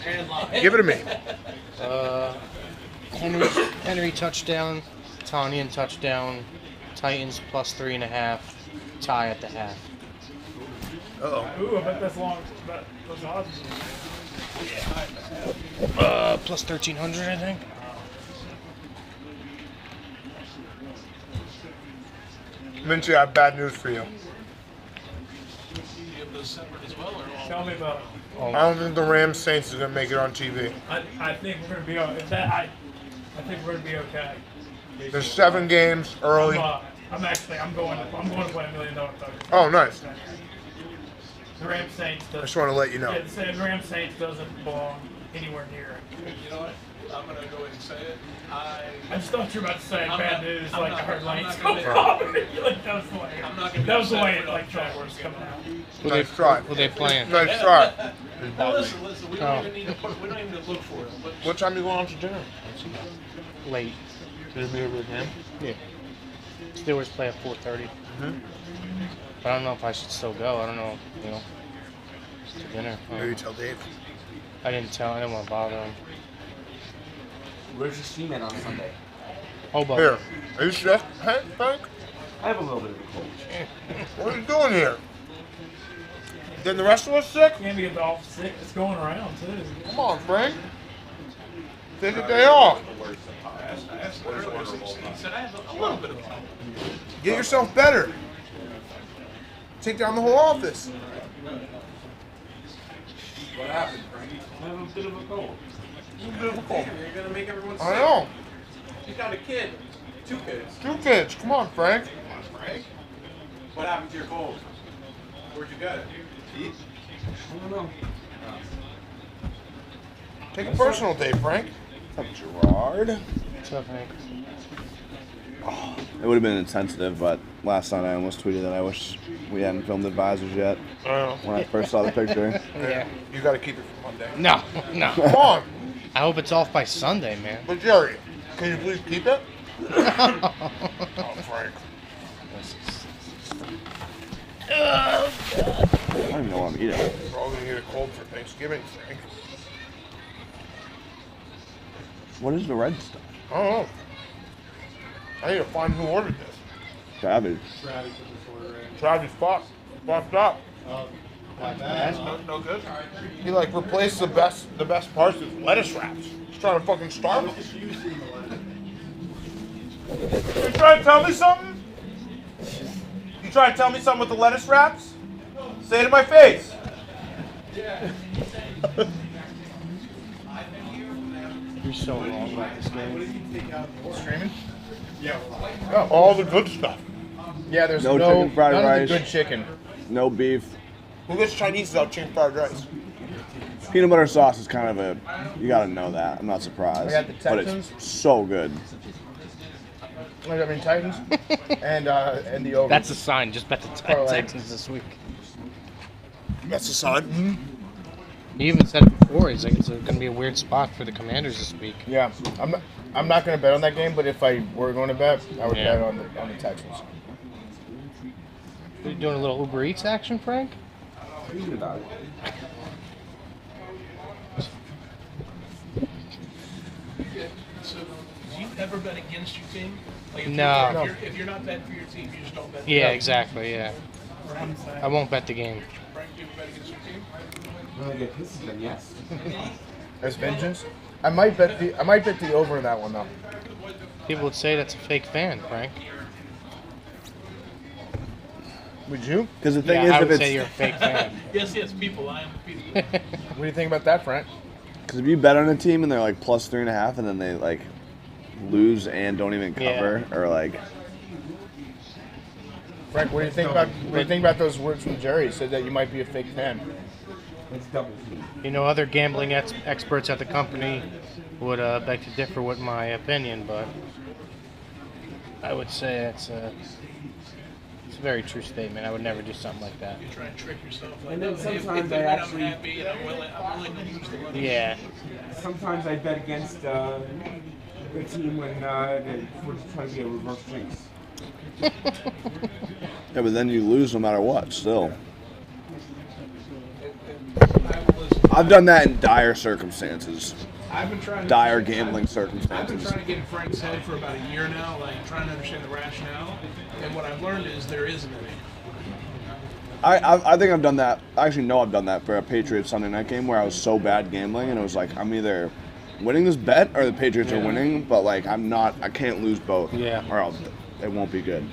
Give it to me. Henry touchdown, Tanyan touchdown, Titans plus 3.5, tie at the half. Ooh, I bet that's long. Those odds. Plus 1,300, I think. Mincy, I have bad news for you. Tell me about it. I don't think the Rams Saints is gonna make it on TV. I think we're gonna be I think we're gonna be okay. There's 7 games early. I'm going to play $1 million poker. Oh, nice. The Rams Saints. I just want to let you know. Yeah, the Rams Saints doesn't belong anywhere near it. You know what? I'm gonna go ahead and say it. I just thought you were about to say bad news, I'm like not- I heard I'm Lane's not go gonna- off. Like that was the way. I'm not gonna That was the way upset like with Trevor was coming out. Nice try. Who they playing? Nice try. Now listen. We don't even need to we don't even need to look for it. What time you going out to dinner? Late. Gonna be with him. Yeah. Steelers play at 4:30. But I don't know if I should still go. I don't know, to dinner. Maybe tell Dave. I didn't want to bother him. Where's your steam at on Sunday? Hobo. Here. Are you sick, Hank? I have a little bit of a cold. What are you doing here? Then the rest of us sick? Can't be all sick. It's going around too. Come on, Frank. Take a day off. I asked earlier. He said I have a little bit of a cold. Get yourself better. Take down the whole office. What happened, Frank? I have a bit of a cold. You're gonna make everyone sick. I know. You got a kid. 2 kids. 2 kids. Come on, Frank. Come on, Frank. What happened to your cold? Where'd you get it? Teeth? I don't know. Take a personal day, Frank. What's up, Gerard? What's up, Hank? It would have been insensitive, but last night I almost tweeted that I wish we hadn't filmed Advisors yet when I first saw the picture. Yeah. You got to keep it for Monday. No. Come on. I hope it's off by Sunday, man. But Jerry, can you please keep it? Oh, Frank. I don't even know what I'm eating. We're all going to get a cold for Thanksgiving, Frank. What is the red stuff? I don't know. I need to find who ordered this. Savage. Travis fucked up. No good? He replaced the best parts with lettuce wraps. He's trying to fucking starve us. You trying to tell me something? You trying to tell me something with the lettuce wraps? Say it to my face. You're so wrong about this game. Streaming? Yeah. Oh, all the good stuff. Yeah, there's No no chicken fried none rice. of the good chicken. No beef. Who gets Chinese without chicken fried rice? Peanut butter sauce is kind of a, you gotta know that. I'm not surprised. I got the But Texans. it's so good. Titans and the over. That's a sign. Just bet the Parlay. Texans this week. That's the sign. He even said it before. He's like, it's going to be a weird spot for the Commanders this week. Yeah, I'm not gonna bet on that game, but if I were going to bet, I would Yeah. bet on the Texans. Are you doing a little Uber Eats action, Frank? Read about it. So, do you ever bet against your team? Like No. If you're not betting for your team, you just don't bet. Yeah, exactly, yeah. I won't bet the game. Frank, do you ever bet against your team? When I get pissed, then yes. As vengeance, I might bet the over in that one though. People would say that's a fake fan, Frank. Would you? Because the thing Yeah, I is, would if say you're a it's, fake fan. Yes, people. I am people. What do you think about that, Frank? because if you bet on a team and they're like plus 3.5 and then they like lose and don't even cover, or like, Frank, what do you think about those words from Jerry? He said that you might be a fake fan. It's double team. You know, other gambling experts at the company would beg to differ with my opinion, but I would say it's a very true statement. I would never do something like that. You try and trick yourself. And then if sometimes they I win, actually- I'm happy, and I'm willing to use the money. Yeah. Sometimes I bet against the team when we're trying to get a reverse jinx. yeah, but then you lose no matter what. Still, I've done that in dire circumstances. I've been trying to Dire gambling I've been circumstances. trying to get in Frank's head for about a year now, like trying to understand the rationale. And what I've learned is there isn't any. I think I've done that. I actually know I've done that for a Patriots Sunday night game where I was so bad gambling and it was like I'm either winning this bet or the Patriots are winning, but like I can't lose both. Yeah. Or it won't be good.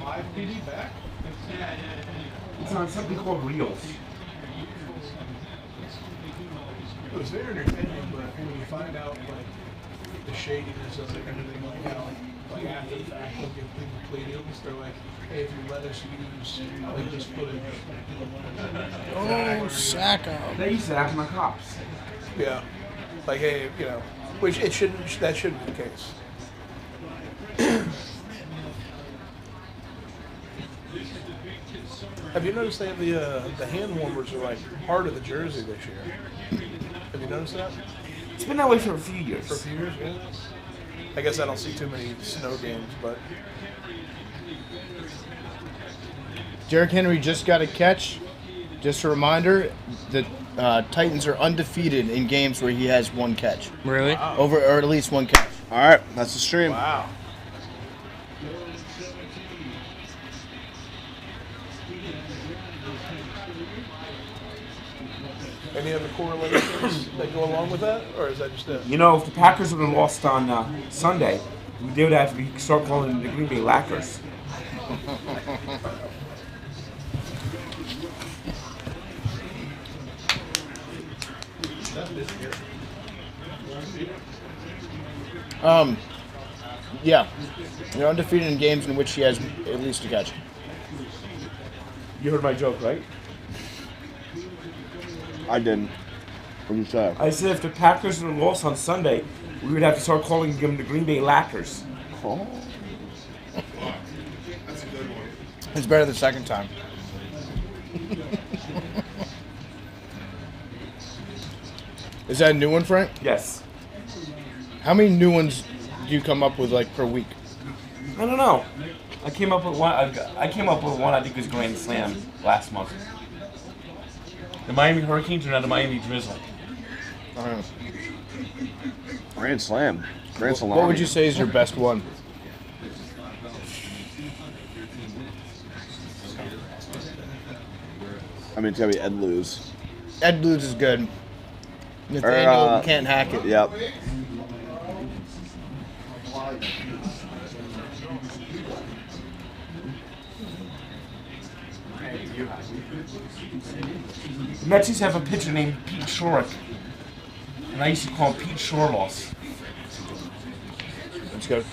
Live PD back? It's on something called Reels. It was very entertaining, but when you find out like the shadiness of it and everything like how like after the fact they'll give people pleadings, they're like, hey, if you let us use like this footage. Oh, Sacco. They used to act my cops. Yeah. Like, hey, you know, which that shouldn't be the case. Have you noticed they have the hand warmers are like part of the jersey this year? Have you noticed that? It's been that way for a few years. For a few years, yeah. I guess I don't see too many snow games, but Derrick Henry just got a catch. Just a reminder, the Titans are undefeated in games where he has one catch. Really? Or at least one catch. All right, that's the stream. wow. Any other correlations that go along with that, or is that just it? You know, if the Packers would have lost on Sunday, they would have to start calling them the Green Bay Lackers. Yeah. You're undefeated in games in which he has at least a catch. You heard my joke, right? I didn't. What did you say? I said if the Packers would have lost on Sunday, we would have to start calling them the Green Bay Lackers. Oh. It's better the second time. Is that a new one, Frank? Yes. How many new ones do you come up with like per week? I don't know. I came up with one. I came up with one. I think was Grand Slam last month. The Miami Hurricanes are now the Miami Drizzle. Grand Slam. Grand Salami. What would you say is your best one? I mean, it's gotta be Ed Lose. Ed Lose is good. Nathaniel can't hack it. Yep. The Mets used to have a pitcher named Pete Shorrock, and I used to call him Pete Shorloss. Let's go.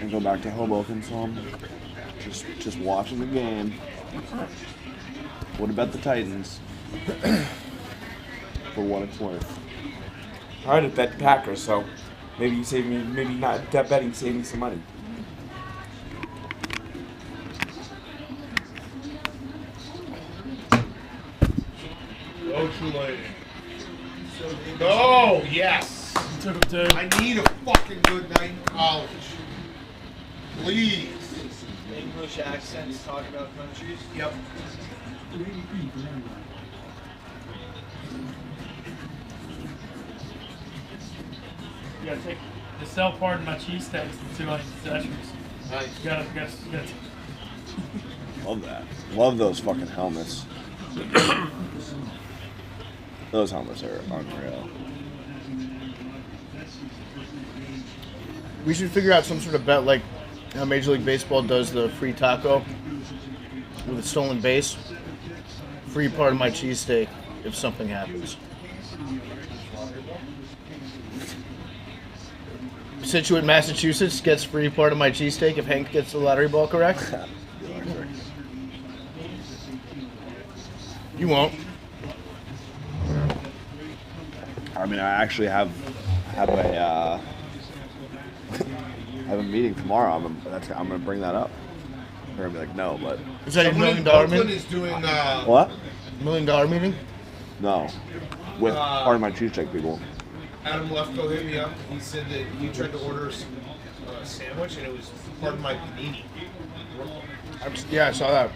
And go back to Hoboken some. Just watching the game. What about the Titans? For what it's worth. I had to bet the Packers, so maybe you save me. Maybe not that betting save me some money. Oh, too late. No, yes. Took him to I need a fucking good night in college. Please. English accents talk about countries. Yep. You gotta take the sell part of my cheesesteaks to 2 onion sessions. Nice. You gotta. Love that. Love those fucking helmets. Those helmets are unreal. We should figure out some sort of bet like how Major League Baseball does the free taco with a stolen base. Free part of my cheesesteak if something happens. Situate, Massachusetts gets free part of my cheesesteak if Hank gets the lottery ball correct. You won't. I mean, I actually have a have a meeting tomorrow. I'm gonna bring that up. They're gonna be like, no, but Is that your $1 million Oakland man? is doing. what? $1 million meeting? No, with part of my cheesesteak people. Adam Lefko hit me up. He said that he tried to order a sandwich and it was part of my panini. Yeah, I saw that.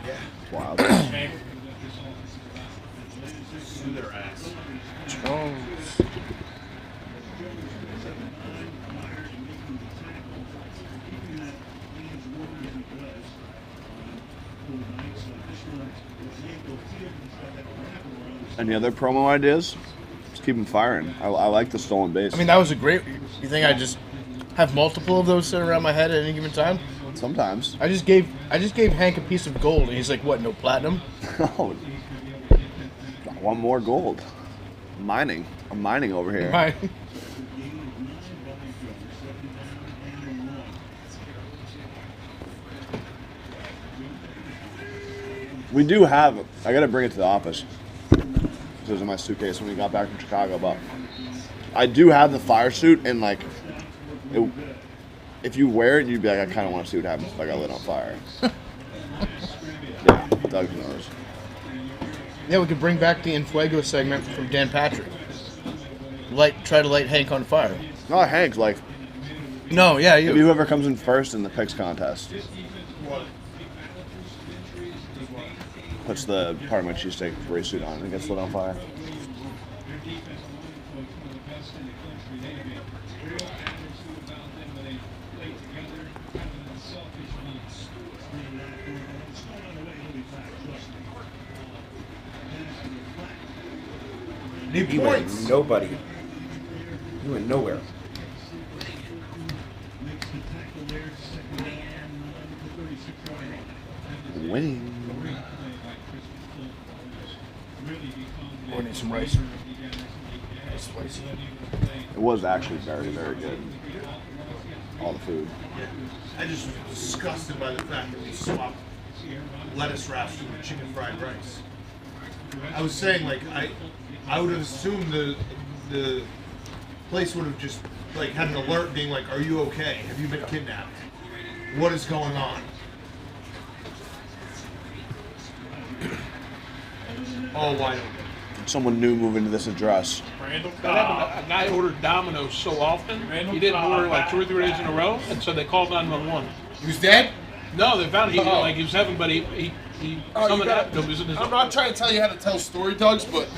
Yeah. Wow. Sue their ass. Jones. Any other promo ideas? Just keep them firing. I like the stolen base. I mean, that was a great. You think I just have multiple of those sitting around my head at any given time? Sometimes. I just gave Hank a piece of gold, and he's like, "What? No platinum?" Oh, I want more gold. Mining. I'm mining over here. Right. We do have. I gotta bring it to the office. It was in my suitcase when we got back from Chicago, but I do have the fire suit, and like, if you wear it, you'd be like, I kind of want to see what happens if I got lit on fire. Yeah, Doug knows. Yeah, we could bring back the Infuego segment from Dan Patrick. Try to light Hank on fire. Not Hank's, like. No, yeah, you. Maybe whoever comes in first in the picks contest. Puts the part of my cheesesteak race suit on and gets lit on fire. Need You points. went nobody. You went nowhere. Winning. We need some rice. It was actually very, very good. All the food. I just was disgusted by the fact that we swapped lettuce wraps with chicken fried rice. I was saying, like, I would have assumed the place would have just like had an alert being like, "Are you okay? Have you been kidnapped? What is going on?" All wide open. Someone new moving to this address. That happened. A guy ordered Domino's so often, he didn't order like 2 or 3 days in a row, and so they called 911. He was dead? No, they found he he was having, but he someone happened to him. He was in his I'm not trying to tell you how to tell story, Doug's, but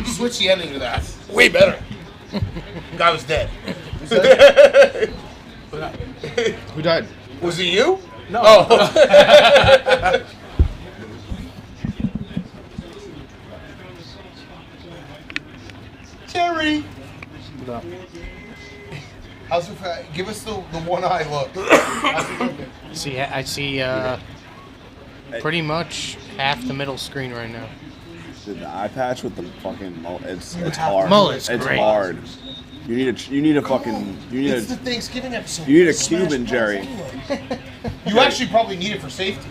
switch the ending to that. Way better. Guy was dead. Who died? Was it you? No. Oh. Jerry. How's it? Give us the one eye look. How's it looking? I see pretty much half the middle screen right now. Dude, the eye patch with the fucking mullet, it's hard. Mullet's it's great. hard. You need a fucking It's the Thanksgiving episode. you need a Cuban, Jerry. You actually probably need it for safety.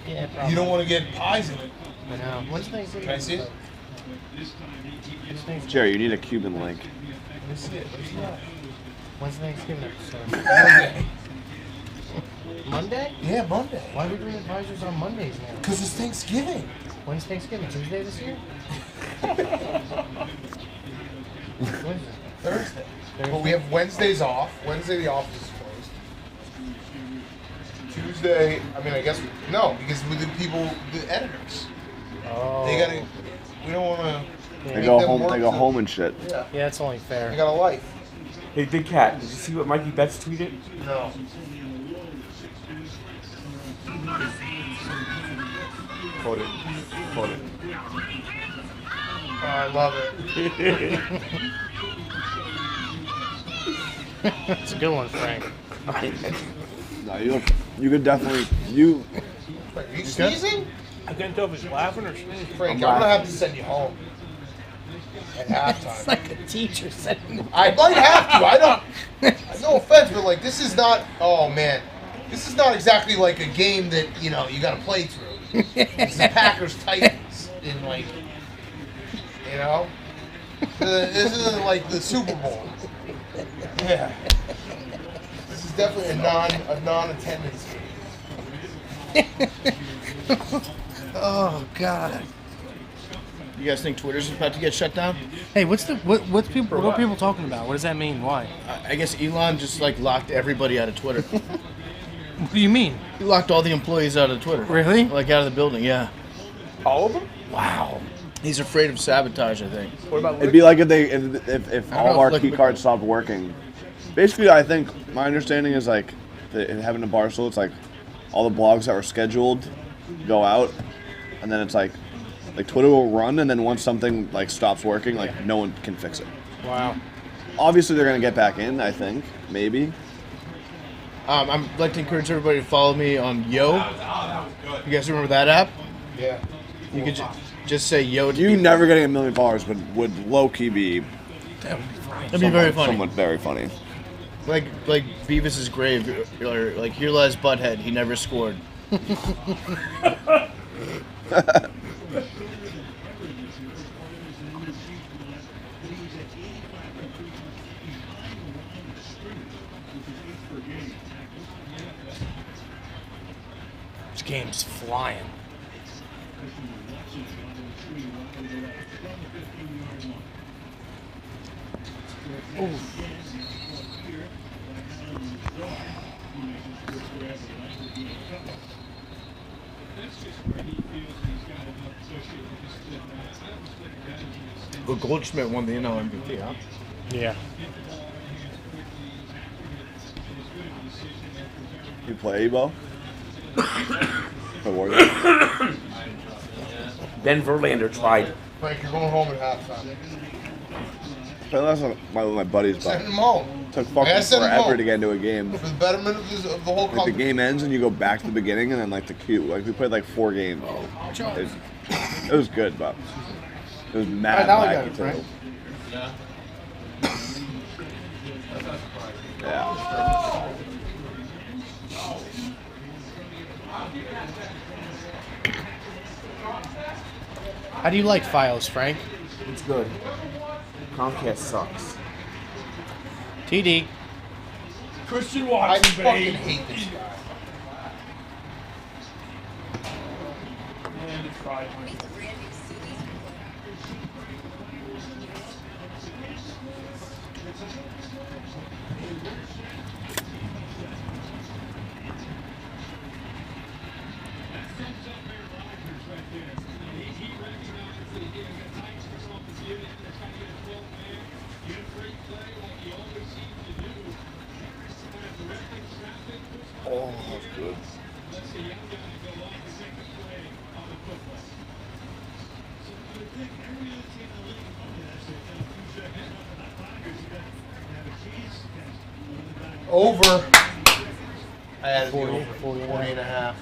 Yeah, probably. You don't want to get pies in it. I know. When's Thanksgiving? Can I see it? Jerry, you need a Cuban link. Let me see it. When's Thanksgiving episode? Monday. Monday? Yeah, Monday. Why are we doing advisors on Mondays now? Because it's Thanksgiving. When's Thanksgiving? Tuesday this year? Wednesday. Thursday. But we have Wednesdays off. Wednesday the office is closed. Tuesday, I mean, I guess, no, because with the people, the editors. Oh. They gotta, we don't want to. They go home. They go home and shit. Yeah. Yeah, that's only fair. They got a life. Hey, Big Cat, did you see what Mikey Betts tweeted? No. Quote it. Quote it. Oh, I love it. It's a good one, Frank. No, you could definitely Frank, are you sneezing? I can't tell if he's laughing or sneezing. Frank, I'm gonna have to send you home at halftime. It's like a teacher sending. I might have to. I don't. No offense, but like this is not. Oh man, this is not exactly like a game that you got to play through. It's the Packers Titans in like, this isn't like the Super Bowl. Yeah, this is definitely a non-attendance game. Oh God. You guys think Twitter's about to get shut down? Hey, what are people talking about? What does that mean? Why? I guess Elon just like locked everybody out of Twitter. What do you mean? He locked all the employees out of Twitter. Really? Like out of the building, yeah. All of them? Wow. He's afraid of sabotage, I think. What about It'd be like if all of our key cards stopped working. Basically, I think my understanding is like having a Barstool, it's like all the blogs that were scheduled go out, and then it's like Twitter will run, and then once something like stops working, like no one can fix it. Wow. Obviously, they're gonna get back in. I think maybe. I'd like to encourage everybody to follow me on Yo. You guys remember that app? Yeah. You could just say Yo. To You people. never getting 1 million followers would low key be. That'd be very funny. Somewhat very funny. Like Beavis's grave, or like here lies Butthead. He never scored. This game's flying. But Goldschmidt won the NL MVP, huh? Yeah. You play Ebo? Warriors? Ben Verlander tried. Frank, you're going home at halftime. Played last night with my buddies, but Send him home. took I fucking gotta send him forever home. to get into a game. For the betterment of the whole Like the company. game ends and you go back to the beginning, and then like we played like 4 games. It was good, but it was mad Now I got laggy it, too. Frank. Yeah. How do you like Files, Frank? It's good. Comcast sucks. TD. Christian I Watson, fucking baby. hate this guy. And it's fried. Oh, that's good. Over. I had 40 and a half.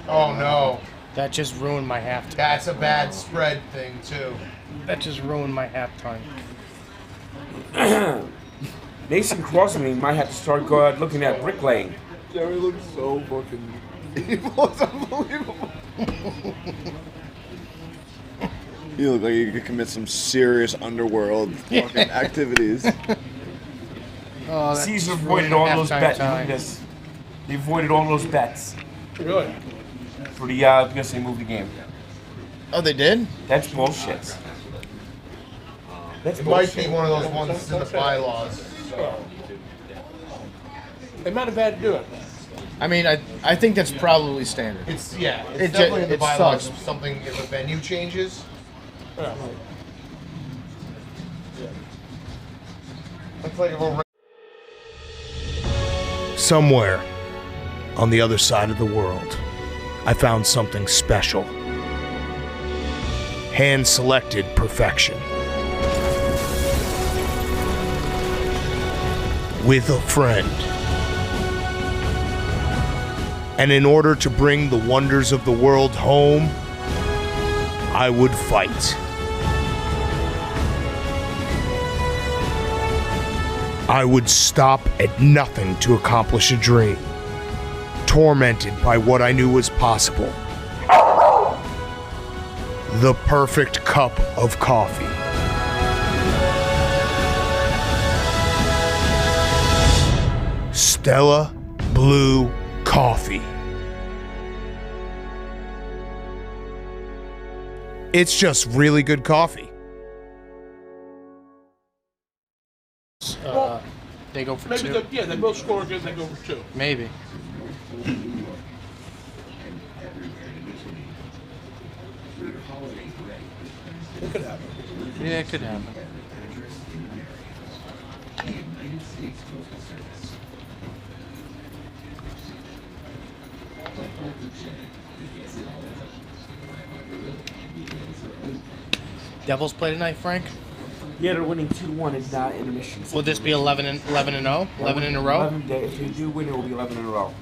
Oh no. That just ruined my halftime. That's a bad spread thing too. That just ruined my halftime. Mason Crosby might have to start looking at bricklaying. Jerry looks so fucking evil. It's unbelievable. You look like you could commit some serious underworld fucking activities. Oh, that Caesar just avoided ruined all my those halftime bets. time. Yes. They avoided all those bets Really? for the because they moved the game. Oh, they did? That's bullshit. That's It might bullshit. be one of those ones that's in the bylaws. They might have had to do it. I mean, I think that's probably standard. It's It definitely in the it bylaws. sucks. If something, if a venue changes. Yeah. It's like if a Somewhere on the other side of the world, I found something special. Hand-selected perfection. With a friend. And in order to bring the wonders of the world home, I would fight. I would stop at nothing to accomplish a dream, tormented by what I knew was possible. The perfect cup of coffee. Stella Blue Coffee. It's just really good coffee. They go for Maybe 2. they both score good. They go for 2. Maybe. It could happen. Yeah, it could happen. Devils play tonight, Frank? Yeah, they're winning 2-1 in intermission. Will this be 11 and 0? 11 in a row? 11 if they do win, it will be 11 in a row.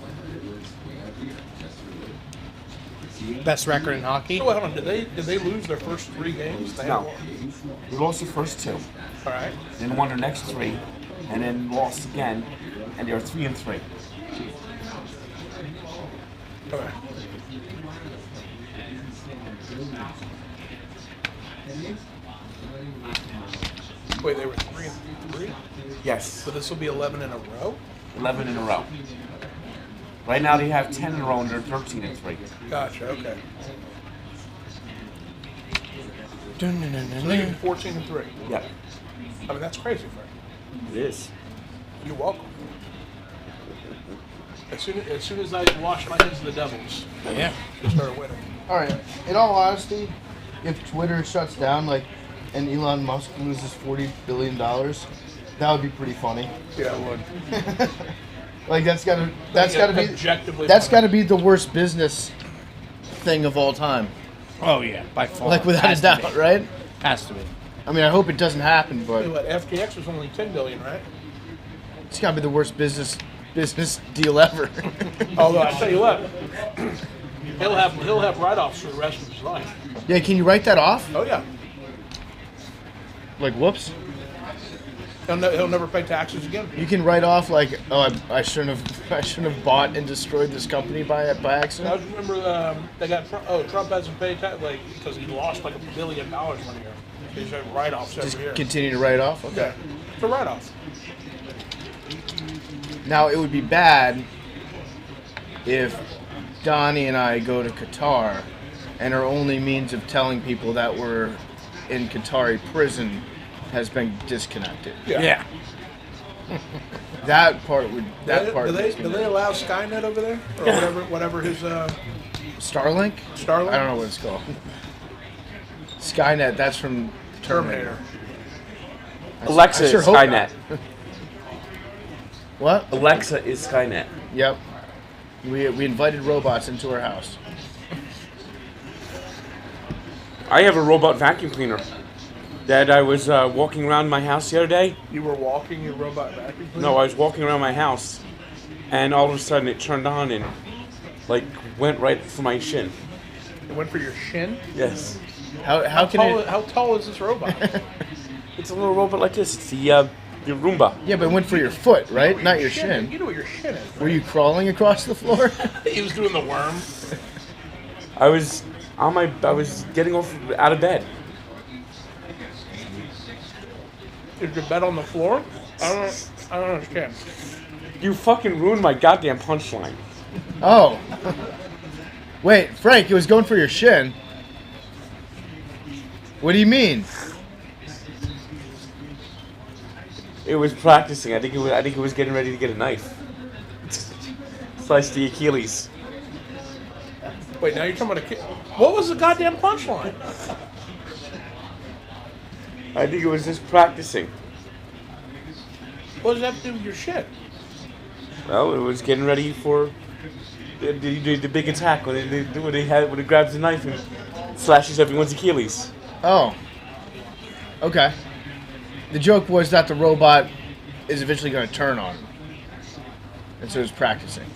Best record in hockey? So wait, hold on. Did they lose their first 3 games? No. They lost the first 2. All right. Then won their next 3, and then lost again, and they were 3-3. Okay. Wait, they were 3-3? Yes. So this will be 11 in a row? 11 in a row. Right now they have 10 in a row, and they're 13-3. Gotcha. Okay. So they get 14-3. Yep. I mean, that's crazy, Frank. It is. You're welcome. As soon as I wash my hands of the Devils, Yeah. they start winning. All right. In all honesty, if Twitter shuts down, and Elon Musk loses $40 billion, that would be pretty funny. Yeah, it would. That's gotta be the worst business thing of all time. Oh, yeah, by far. Without Has a to doubt, be. right? Has to be. I mean, I hope it doesn't happen, but Wait, what? FTX was only $10 billion, right? it's gotta be the worst business deal ever. Although I tell you what, he'll have write-offs for the rest of his life. Yeah, can you write that off? Oh yeah. Whoops. He'll never pay taxes again. You can write off I shouldn't have bought and destroyed this company by accident. I remember they got Trump hasn't paid tax because he lost $1 billion one year. They just have write-offs every Just year. continue to write off. Okay. Yeah, it's a write-off. Now it would be bad if Donnie and I go to Qatar, and our only means of telling people that we're in Qatari prison has been disconnected. Yeah. That part would. Do they allow Skynet over there or whatever his Starlink? Starlink? I don't know what it's called. Skynet. That's from Terminator. Alexa I sure is hope Skynet. not. What? Alexa is Skynet. Yep. We invited robots into our house. I have a robot vacuum cleaner that I was walking around my house the other day. You were walking your robot vacuum cleaner? No, I was walking around my house, and all of a sudden it turned on and went right for my shin. It went for your shin? Yes. How tall is this robot? It's a little robot like this. It's the Roomba. Yeah, but it went for your foot, right? Not your shin. shin. You know what your shin is, right? Were you crawling across the floor? He was doing the worm. I was getting out of bed. Is your bed on the floor? I don't understand. You fucking ruined my goddamn punchline. Oh. Wait, Frank, it was going for your shin. What do you mean? It was practicing. I think it was getting ready to get a knife. Slice the Achilles. Wait, now you're talking about what was the goddamn punchline? I think it was just practicing. What does that have to do with your shit? Well, it was getting ready for the big attack when it grabs the knife and slashes everyone's Achilles. Oh. Okay. The joke was that the robot is eventually going to turn on him. And so it's practicing.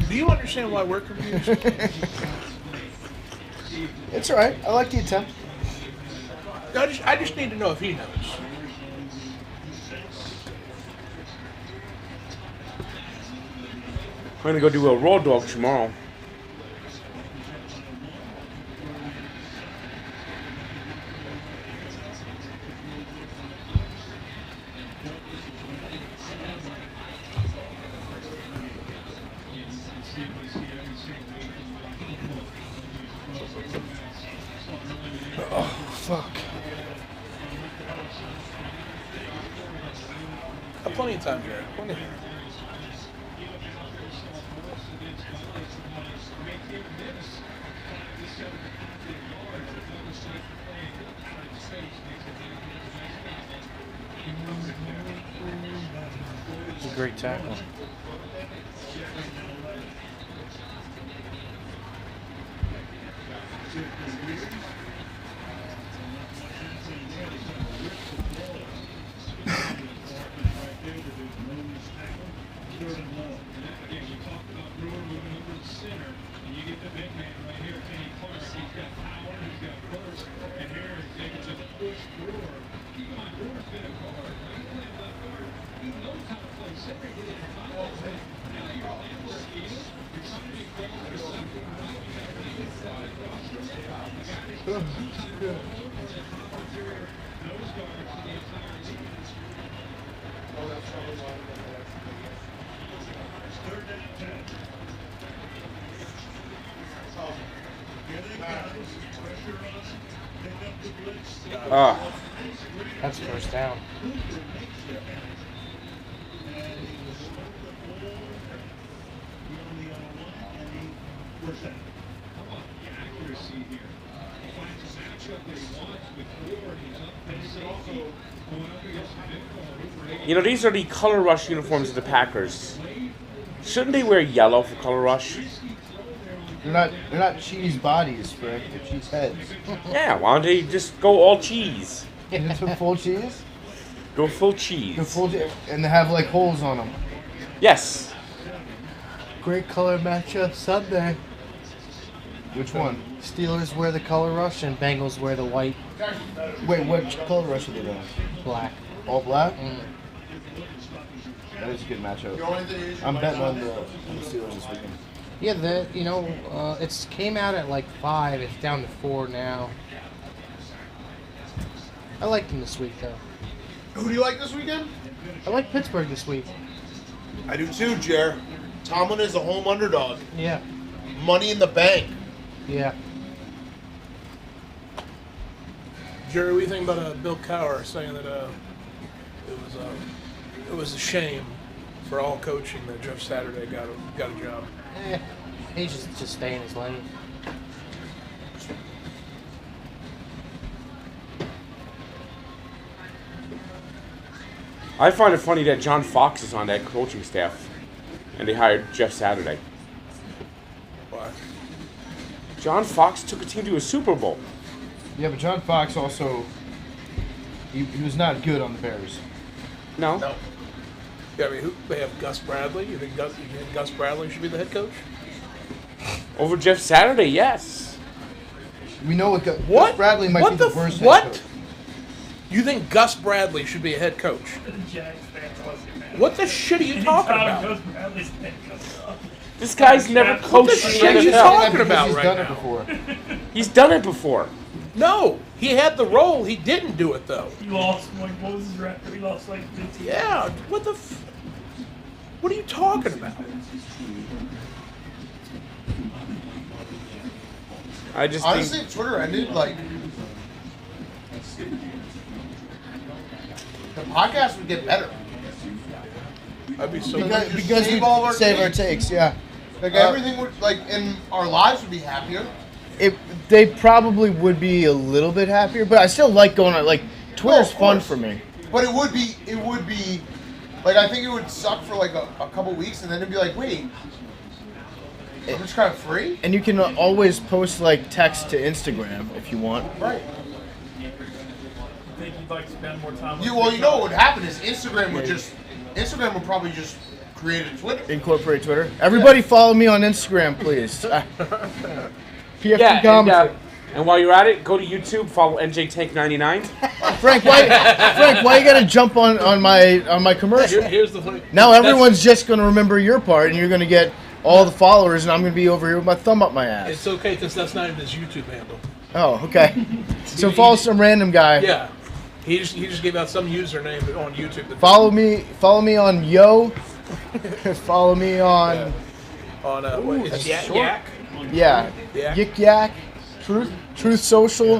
Do you understand why we're confused? It's alright. I like the attempt. I just need to know if he knows. I'm going to go do a raw dog tomorrow. Fuck. Plenty of time, Jared. Plenty of time. It's a great tackle. That's first down. You know, these are the color rush uniforms of the Packers. Shouldn't they wear yellow for color rush? They're not cheese bodies, Frank. They're cheese heads. Yeah, why don't they just go all cheese? It's with full cheese? Go full cheese. And they have like holes on them. Yes. Great color matchup Sunday. Which one? Steelers wear the color rush and Bengals wear the white. Wait, what color rush are they doing? Black. All black? That is a good matchup. I'm betting on the Steelers this weekend. Yeah, it's came out at like 5. It's down to 4 now. I like them this week, though. Who do you like this weekend? I like Pittsburgh this week. I do too, Jer. Tomlin is a home underdog. Yeah. Money in the bank. Yeah. Jerry, what do you think about Bill Cowher saying that it was a shame for all coaching that Jeff Saturday got a job? He just stay in his lane. I find it funny that John Fox is on that coaching staff, and they hired Jeff Saturday. Why? John Fox took a team to a Super Bowl. Yeah, but John Fox also, he was not good on the Bears. No. Yeah, I mean, they have Gus Bradley. You think Gus Bradley should be the head coach? Over Jeff Saturday, yes. We know what Gus Bradley might be the worst head what? coach. You think Gus Bradley should be a head coach? What the shit are you talking about? This guy's never coached What the shit are you talking about He's right done now? it before. He's done it before. No, he had the role. He didn't do it though. He lost, like, what was his record? He lost, like, 15. Yeah, what the what are you talking about? I just honestly, if Twitter ended, like, the podcast would get better. I'd be so because we save our takes, yeah. Like everything would, like, in our lives would be happier. They probably would be a little bit happier, but I still like going on. Like, Twitter's fun for me. But it would be, like, I think it would suck for like a couple weeks, and then it'd be like, wait, I'm just kind of free. And you can always post like text to Instagram if you want. Right. I think you'd like to spend more time on Well, you know what would happen is Instagram would probably just create a Twitter. Incorporate Twitter. Everybody follow me on Instagram, please. PFT commentary. And while you're at it, go to YouTube, follow NJ Tank 99. Frank, why you gotta jump on my commercial? Here's the funny. Now everyone's just gonna remember your part, and you're gonna get all the followers, and I'm gonna be over here with my thumb up my ass. It's okay because that's not even his YouTube handle. Oh, okay. So follow some random guy. Yeah, he just gave out some username on YouTube. That Follow me on Yo. Follow me on. on what is That's Yak short. Yak? Yeah. Yak? Yik Yak. Truth Social,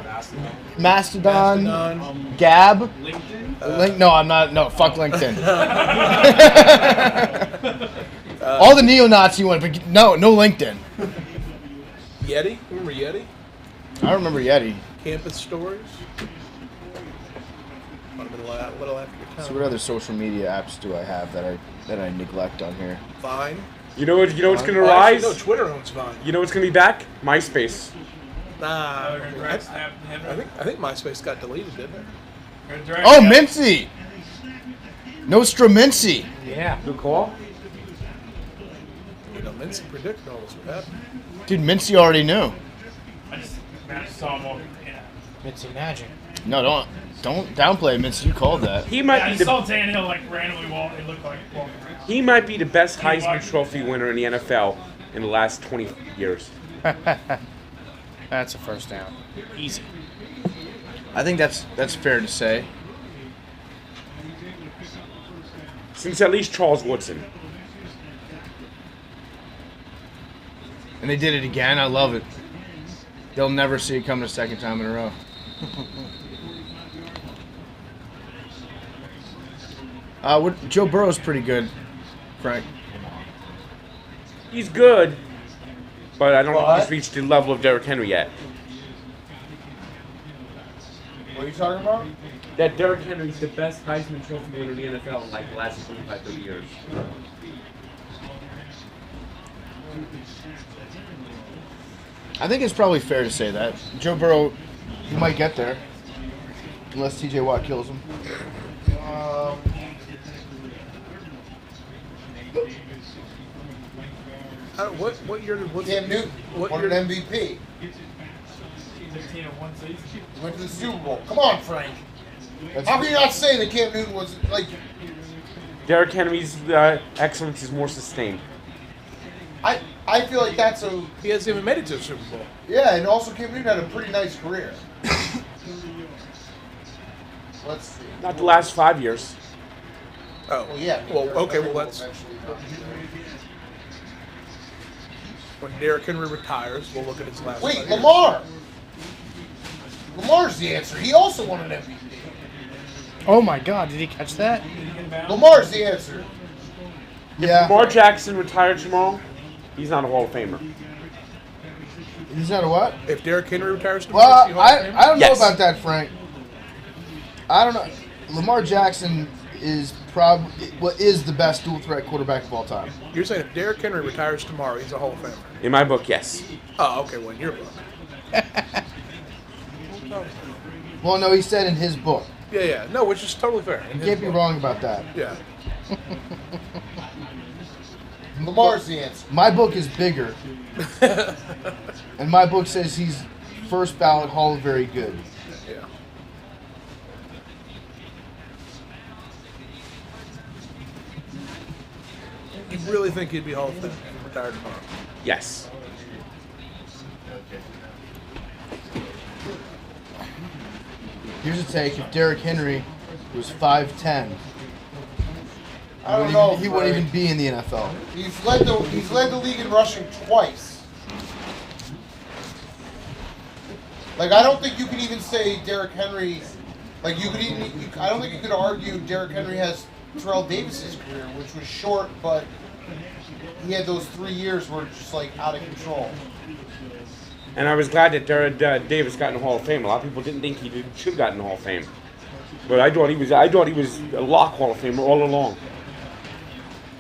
Mastodon, Mastodon. Gab. LinkedIn? No, I'm not. No, fuck LinkedIn. All the neo-Nazi ones, but no LinkedIn. Yeti? Remember Yeti? I remember Yeti. Campus Stories? A little after your time. So what other social media apps do I have that I neglect on here? Vine. You know what's gonna Actually, rise? no, Twitter owns Vine. You know what's gonna be back? MySpace. Nah, I think MySpace got deleted, didn't it? Oh, Mincy! Nostra Mincy. Yeah. Good call. You know, Mincy predicted all this would happen. Dude, Mincy already knew. I just saw him walking. Yeah. It's magic. No, don't downplay Mincy. You called that. He might I be saw the Tannehill like randomly walk. It looked like walking around. he might be the best Heisman Trophy winner in the NFL in the last 20 years. That's a first down. Easy. I think that's fair to say. Since at least Charles Woodson. And they did it again. I love it. They'll never see it come the second time in a row. Joe Burrow's pretty good, Frank. He's good, but I don't think he's reached the level of Derrick Henry yet. What are you talking about? That Derrick Henry's the best Heisman Trophy winner in the NFL in like the last 25, 30 years. I think it's probably fair to say that. Joe Burrow, he might get there. Unless TJ Watt kills him. What year did Cam Newton won an MVP. 15 in one season. Went to the Super Bowl. Come on, Frank. How can you not say that Cam Newton was like? Derrick Henry's excellence is more sustained. I feel like that's a. He hasn't even made it to the Super Bowl. Yeah, and also Cam Newton had a pretty nice career. Let's see. Not the last 5 years. Oh, Well, yeah. Well, okay, well that's when Derrick Henry retires. We'll look at his last. 5 Wait, years. Lamar. Lamar's the answer. He also won an MVP. Oh my God! Did he catch that? Lamar's the answer. Yeah. Lamar Jackson retired tomorrow. He's not a Hall of Famer. He's not a what? If Derrick Henry retires tomorrow, Well, is he Hall of Famer? I don't know Yes. about that, Frank. I don't know. Lamar Jackson is is the best dual threat quarterback of all time. You're saying if Derrick Henry retires tomorrow, he's a Hall of Famer? In my book, yes. Oh, okay. Well, in your book. Well, no, he said in his book. Yeah. No, which is totally fair. You can't be wrong about that. Yeah. Lamar's the answer. My book is bigger, and my book says he's first ballot Hall of Very Good. Yeah. You really think he'd be Hall of Fame if he retired tomorrow? Yes. Here's a take: if Derrick Henry was 5'10", I don't know. he wouldn't Frank. even be in the NFL. He's led the league in rushing twice. Like I don't think you can even say Derrick Henry. Like you could even. I don't think you could argue Derrick Henry has Terrell Davis's career, which was short, but he had those 3 years where it's just like out of control. And I was glad that Davis got in the Hall of Fame. A lot of people didn't think he should have gotten in the Hall of Fame, but I thought he was a lock Hall of Famer all along.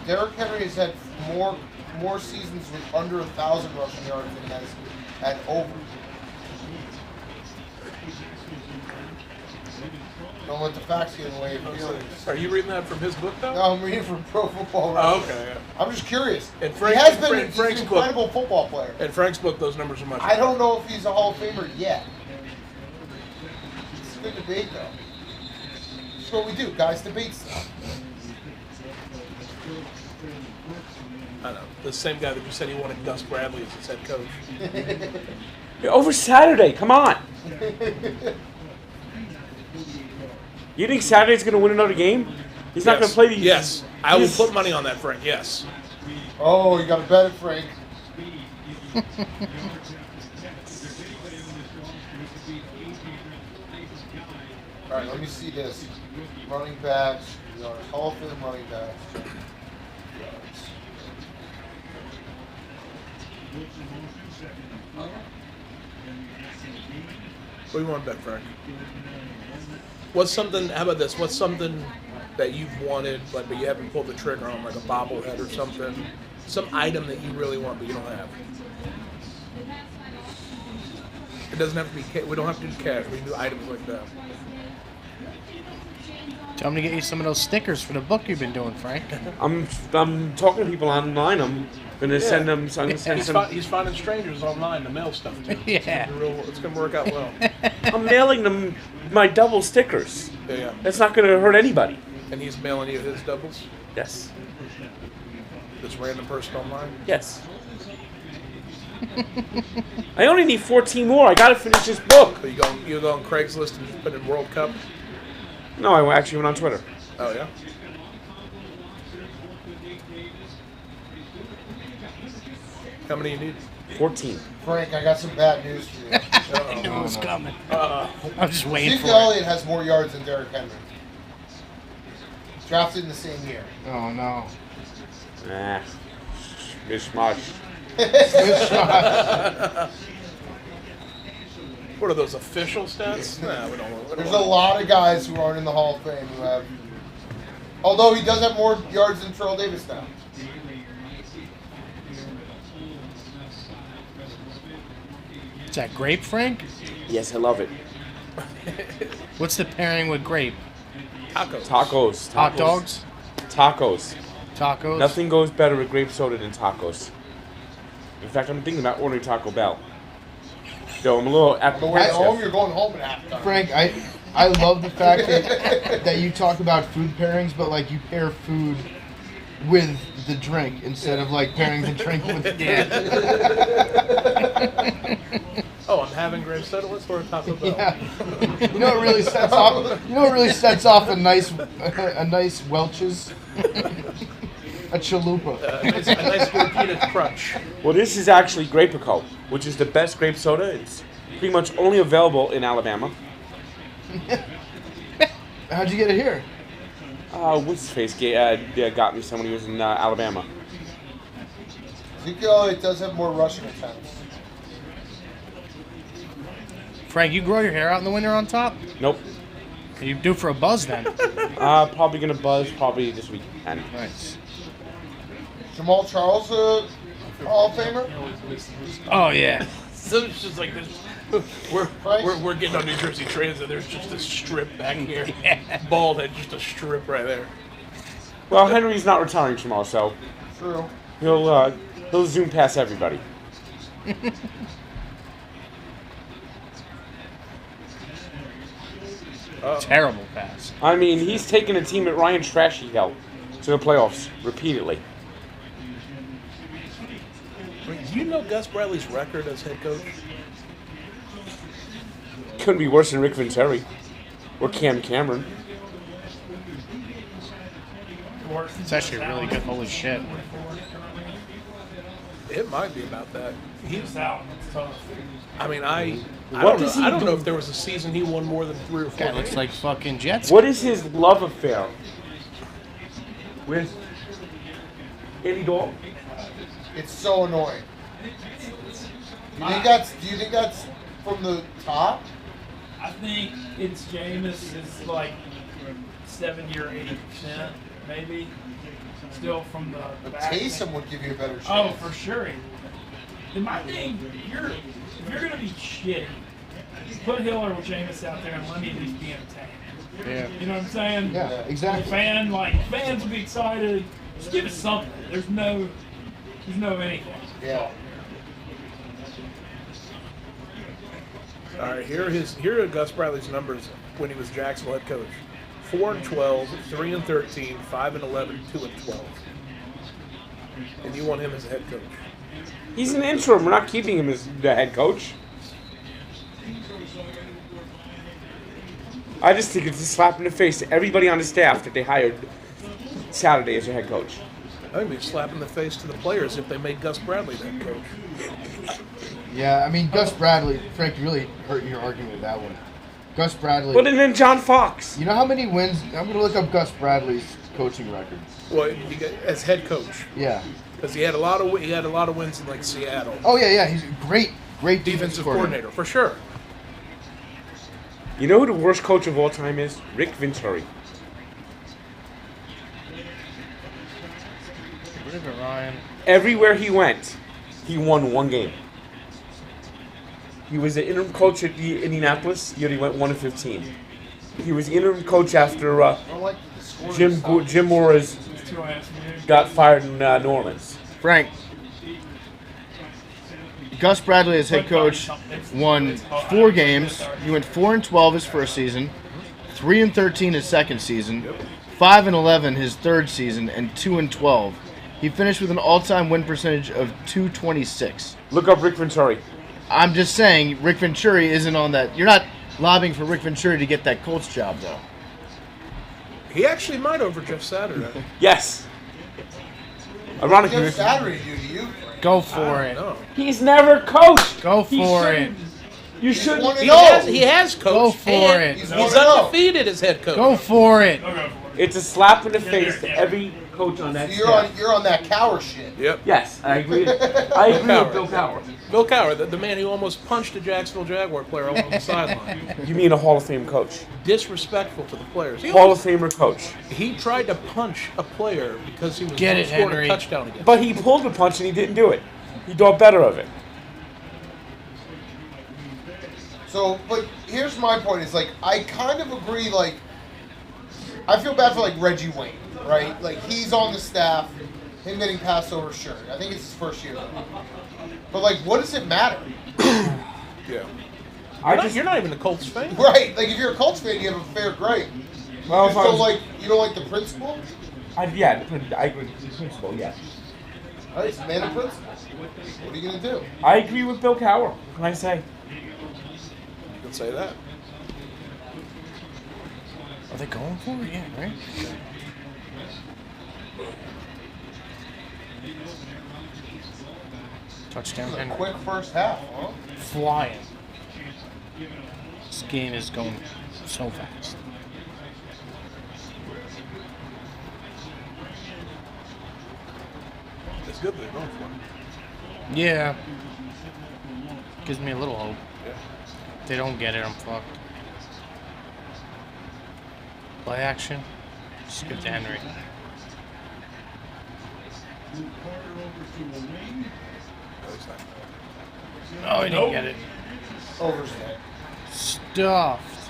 Derrick Henry has had more seasons with under 1,000 rushing yards than he has at over. Don't let the facts get in the way of your feelings. Are you reading that from his book, though? No, I'm reading from Pro Football Oh, Reference. okay. I'm just curious. And He has been Frank's he's an incredible football player. In Frank's book, those numbers are much. I don't know if he's a Hall of Famer yet. It's a good debate, though. That's what we do, guys. Debate stuff. I know. The same guy that you said he wanted Gus Bradley as his head coach. Over Saturday, come on. You think Saturday's going to win another game? He's not going to play these. Yes. I will put money on that, Frank. Yes. Oh, you got to bet it, Frank. All right, let me see this. Running backs, yards, Hall of Fame running backs. Yards. What do you want to bet, Frank? What's something? How about this? What's something that you've wanted, but you haven't pulled the trigger on, like a bobblehead or something? Some item that you really want, but you don't have. It doesn't have to be. We don't have to do cash. We can do items like that. Tell them to get you some of those stickers for the book you've been doing, Frank. I'm talking to people online. I'm gonna send them. So I'm gonna send He's finding strangers online to mail stuff to. Yeah. It's gonna work out well. I'm mailing them my double stickers. Yeah. That's not gonna hurt anybody. And he's mailing you his doubles. Yes. This random person online. Yes. I only need 14 more. I gotta finish this book. So you go on Craigslist and just put in World Cup? No, I actually went on Twitter. Oh yeah. How many you need? 14. Frank, I got some bad news for you. I knew it was coming. I'm just waiting for Ezekiel it. Elliott has more yards than Derrick Henry. Drafted in the same year. Oh no. Nah. Mishmash. What are those official stats? Nah, we don't. There's a lot of guys who aren't in the Hall of Fame who have. Although he does have more yards than Terrell Davis now. Is that grape, Frank? Yes, I love it. What's the pairing with grape? Tacos. Hot dogs? Tacos. Tacos? Nothing goes better with grape soda than tacos. In fact, I'm thinking about ordering Taco Bell. Though I'm a little On the way home, you're going home at halftime. Frank, I love the fact that you talk about food pairings, but like you pair food with the drink instead of like pairing the drink with the Oh, I'm having grape soda. Let's order Taco Bell. Yeah. You know what really sets off? You know what really sets off a nice Welch's? A chalupa. A nice gordita crunch. Well, this is actually Grapico, which is the best grape soda. It's pretty much only available in Alabama. How'd you get it here? What's his face got me some when he was in Alabama. Ezekiel Elliott does have more rushing attempts. Frank, you grow your hair out in the winter on top? Nope. Can you do for a buzz then? Probably gonna buzz probably this weekend. Nice. Jamal Charles, Hall of Famer? Oh yeah. So it's just like this. We're getting on New Jersey Transit. There's just a strip back here. Yeah. Bald head, just a strip right there. Well, Henry's not retiring tomorrow, so True. he'll zoom past everybody. Terrible pass. I mean, he's taken a team at Ryan Trashy hell to the playoffs repeatedly. Do you know Gus Bradley's record as head coach? Couldn't be worse than Rick Venturi or Cam Cameron. It's actually really good. Holy shit. It might be about that. He's out. It's tough. I mean, I What does he don't do? know if there was a season he won more than 3 or 4 Guy looks games. like fucking Jets. What is his love affair with Andy Dalton? It's so annoying. Do you think that's from the top? I think it's Jameis is like 70 or 80%, maybe. Still from the back. Taysom would give you a better chance. Oh, for sure. And my thing, if you're gonna be shitty, put Hill or Jameis out there and let me at least be entertained. Yeah. You know what I'm saying? Yeah, exactly. Fans will be excited. Just give us something. There's no anything. Yeah. All right, here are Gus Bradley's numbers when he was Jacksonville head coach: 4-12, 3-13, 5-11, 2-12. And you want him as a head coach? He's an interim. We're not keeping him as the head coach. I just think it's a slap in the face to everybody on the staff that they hired Saturday as their head coach. I think it'd be a slap in the face to the players if they made Gus Bradley the head coach. Yeah, I mean, Gus Bradley, Frank, you really hurt your argument with that one. Gus Bradley. But then John Fox. You know how many wins? I'm going to look up Gus Bradley's coaching record. Well, as head coach. Yeah. Because he had a lot of wins in like Seattle. Oh yeah, he's a great defensive coordinator for sure. You know who the worst coach of all time is? Rick Venturi. Ryan. Everywhere he went, he won one game. He was the interim coach at the Indianapolis. He went 1-15. He was the interim coach after Jim Mora's got fired in New Orleans. Frank, Gus Bradley as head coach won 4 games. He went 4-12 his first season, 3-13 his second season, 5-11 his third season, and 2-12. He finished with an all-time win percentage of .226. Look up Rick Venturi. I'm just saying, Rick Venturi isn't on that. You're not lobbying for Rick Venturi to get that Colts job, though. He actually might over Jeff Saturday. Yes. Ironically, Jeff Saturday do to you? Go for it. He's never coached. Go for it. You should. He has coached. Go for and it. He's undefeated as head coach. Go for it. It's a slap in the face to every coach on that staff. You're on that Cowher shit. Yep. Yes, I agree. I agree with Bill Cowher. Bill Cowher, the man who almost punched a Jacksonville Jaguar player over on the sideline. You mean a Hall of Fame coach? Disrespectful to the players. Hall of Famer coach. He tried to punch a player because he was Get it, scored Henry. a touchdown against. But he pulled the punch and he didn't do it. He thought better of it. So, but here's my point. It's like, I kind of agree, like, I feel bad for, like, Reggie Wayne, right? Like, he's on the staff, him getting passed over, sure. I think it's his first year. But, like, what does it matter? Yeah. You're not even a Colts fan. Right. Like, if you're a Colts fan, you have a fair grade. Well, You don't like the principal? I agree with the principle, yes. All right, it's a man of principle. What are you going to do? I agree with Bill Cowher. What can I say? You can say that. Are they going for it? Yeah, right? Touchdown. A quick first half, huh? Flying. This game is going so fast. It's good that they're going for it. Yeah. Gives me a little hope. Yeah. If they don't get it, I'm fucked. Play action. Skip to Henry. Oh, he didn't get it. Overstep. Stuffed.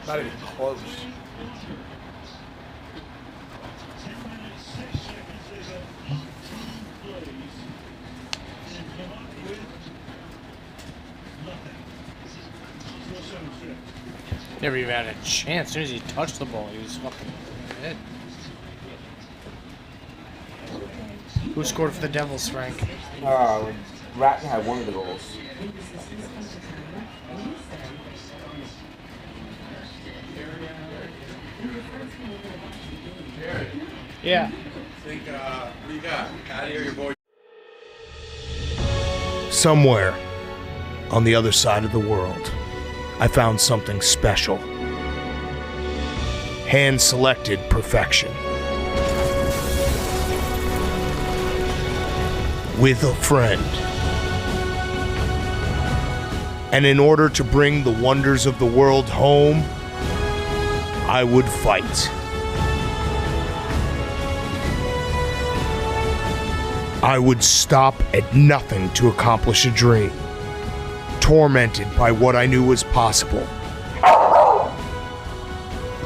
Not even close. Never even had a chance. As soon as he touched the ball, he was fucking dead. Who scored for the Devils, Frank? Rat had one of the goals. Yeah. Think, what do you got? Out of here, your boy. Somewhere on the other side of the world, I found something special. Hand-selected perfection. With a friend. And in order to bring the wonders of the world home, I would fight. I would stop at nothing to accomplish a dream, tormented by what I knew was possible.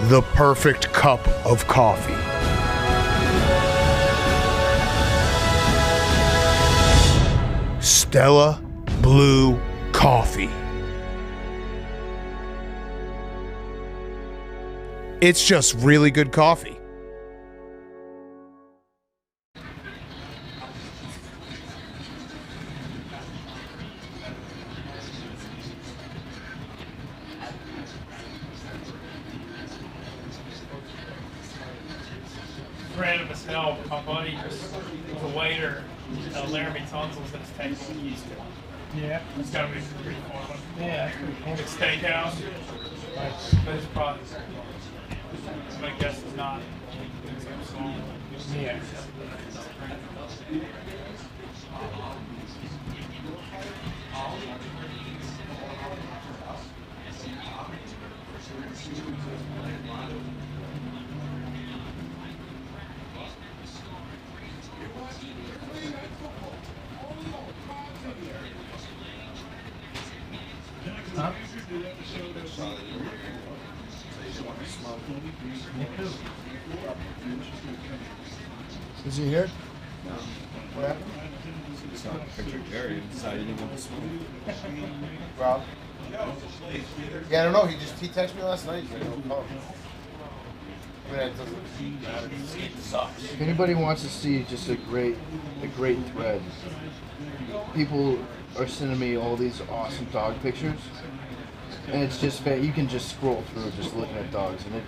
The perfect cup of coffee. Stella Blue Coffee. It's just really good coffee. Friend of his help, my buddy was a waiter Laramie Tunsil's that's taking used to. Yeah. It's gotta be pretty fun. Yeah, that's pretty cool. It's steakhouse. Nice. But it's probably, my guess is not. Yeah. Huh? Is he here? What happened? Saw a picture of Jerry and decided he didn't want to smoke. Rob? Yeah, I don't know. He texted me last night. He's like, "Oh, come." I mean, it doesn't matter. It sucks. If anybody wants to see just a great thread, people are sending me all these awesome dog pictures, and it's just you can just scroll through just looking at dogs, and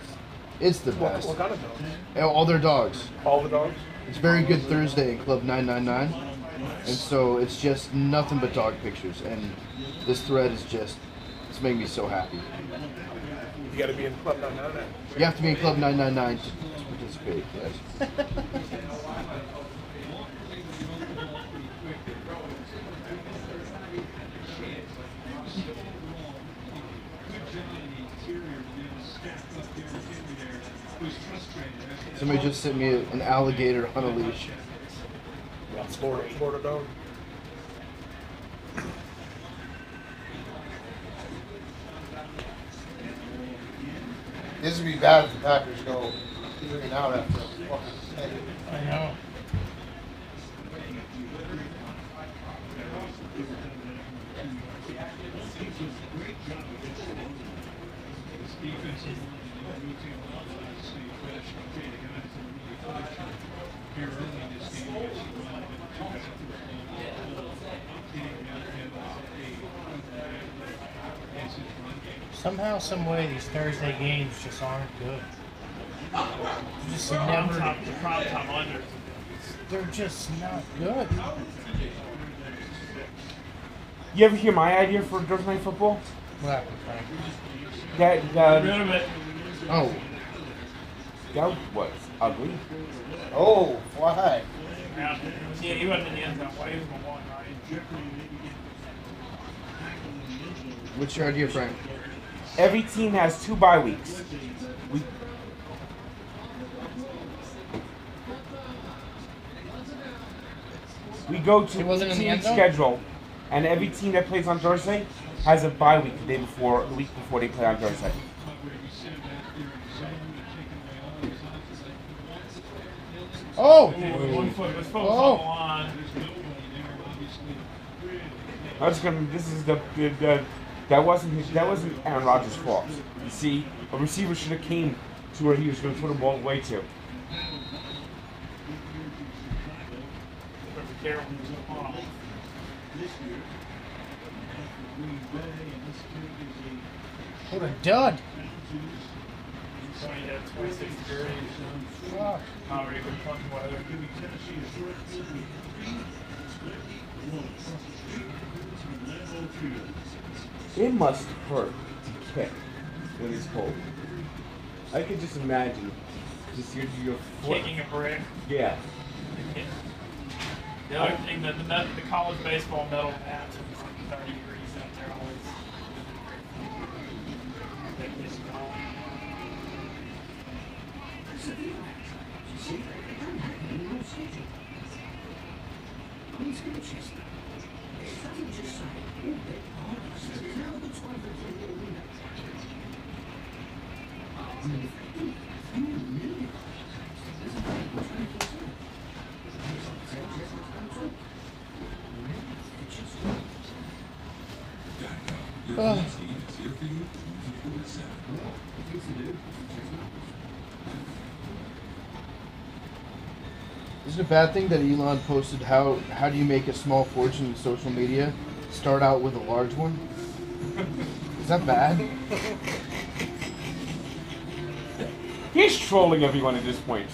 it's the best. What kind of dogs? All their dogs. All the dogs? It's Very Good Thursday in Club 999, and so it's just nothing but dog pictures, and this thread is just it's making me so happy. You got to be in Club 999. You have to be in Club 999 to participate, yes. Somebody just sent me an alligator on a leash. Florida dog. This would be bad if the Packers go 3 out after a fucking day. I know. Somehow, some way, these Thursday games just aren't good. They're just never. The prime time under. They're just not good. You ever hear my idea for Thursday Night Football? What happened, Frank? Rid of it. Oh. That was ugly. Oh, why? Yeah, he wasn't in the end zone. Why he was going to one, right? What's your idea, Frank? Every team has 2 bye weeks. We go to It wasn't in the 2-week end zone? schedule, and every team that plays on Thursday has a bye week the week before they play on Thursday. Oh! One foot was focused on the line. That wasn't Aaron Rodgers' fault. You see, a receiver should have came to where he was going to put the ball away to. What a dud. 26 degrees. Fuck. Not really good fun weather. It must hurt to kick when it's cold. I could just imagine just your foot. Kicking a brick. Yeah. The other thing, the college baseball metal mats are like 30 degrees out there always. Is it a bad thing that Elon posted how do you make a small fortune in social media? Start out with a large one? Is that bad? He's trolling everyone at this point.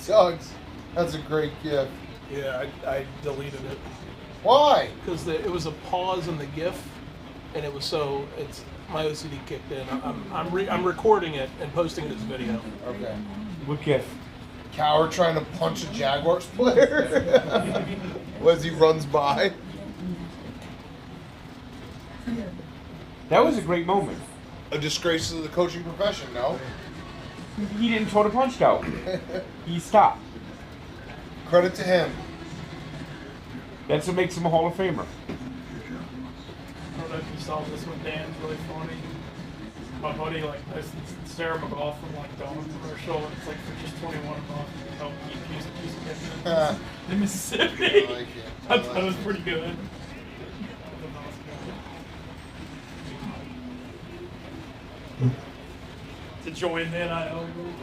sucks. That's a great gift. Yeah, I deleted it. Why? Because it was a pause in the GIF, and it was so my OCD kicked in. I'm recording it and posting it as video. Okay. What gift? Coward trying to punch a Jaguars player as he runs by. That was a great moment. A disgrace to the coaching profession, no? He didn't throw the punch out. He stopped. Credit to him. That's what makes him a Hall of Famer. I don't know if you saw this one, Dan's really funny. My buddy posted Sarah McGough from Dawn commercial, and it's for just $21 a month. Help keep using in Mississippi. I like it. I thought it was pretty good. To join the NIL group.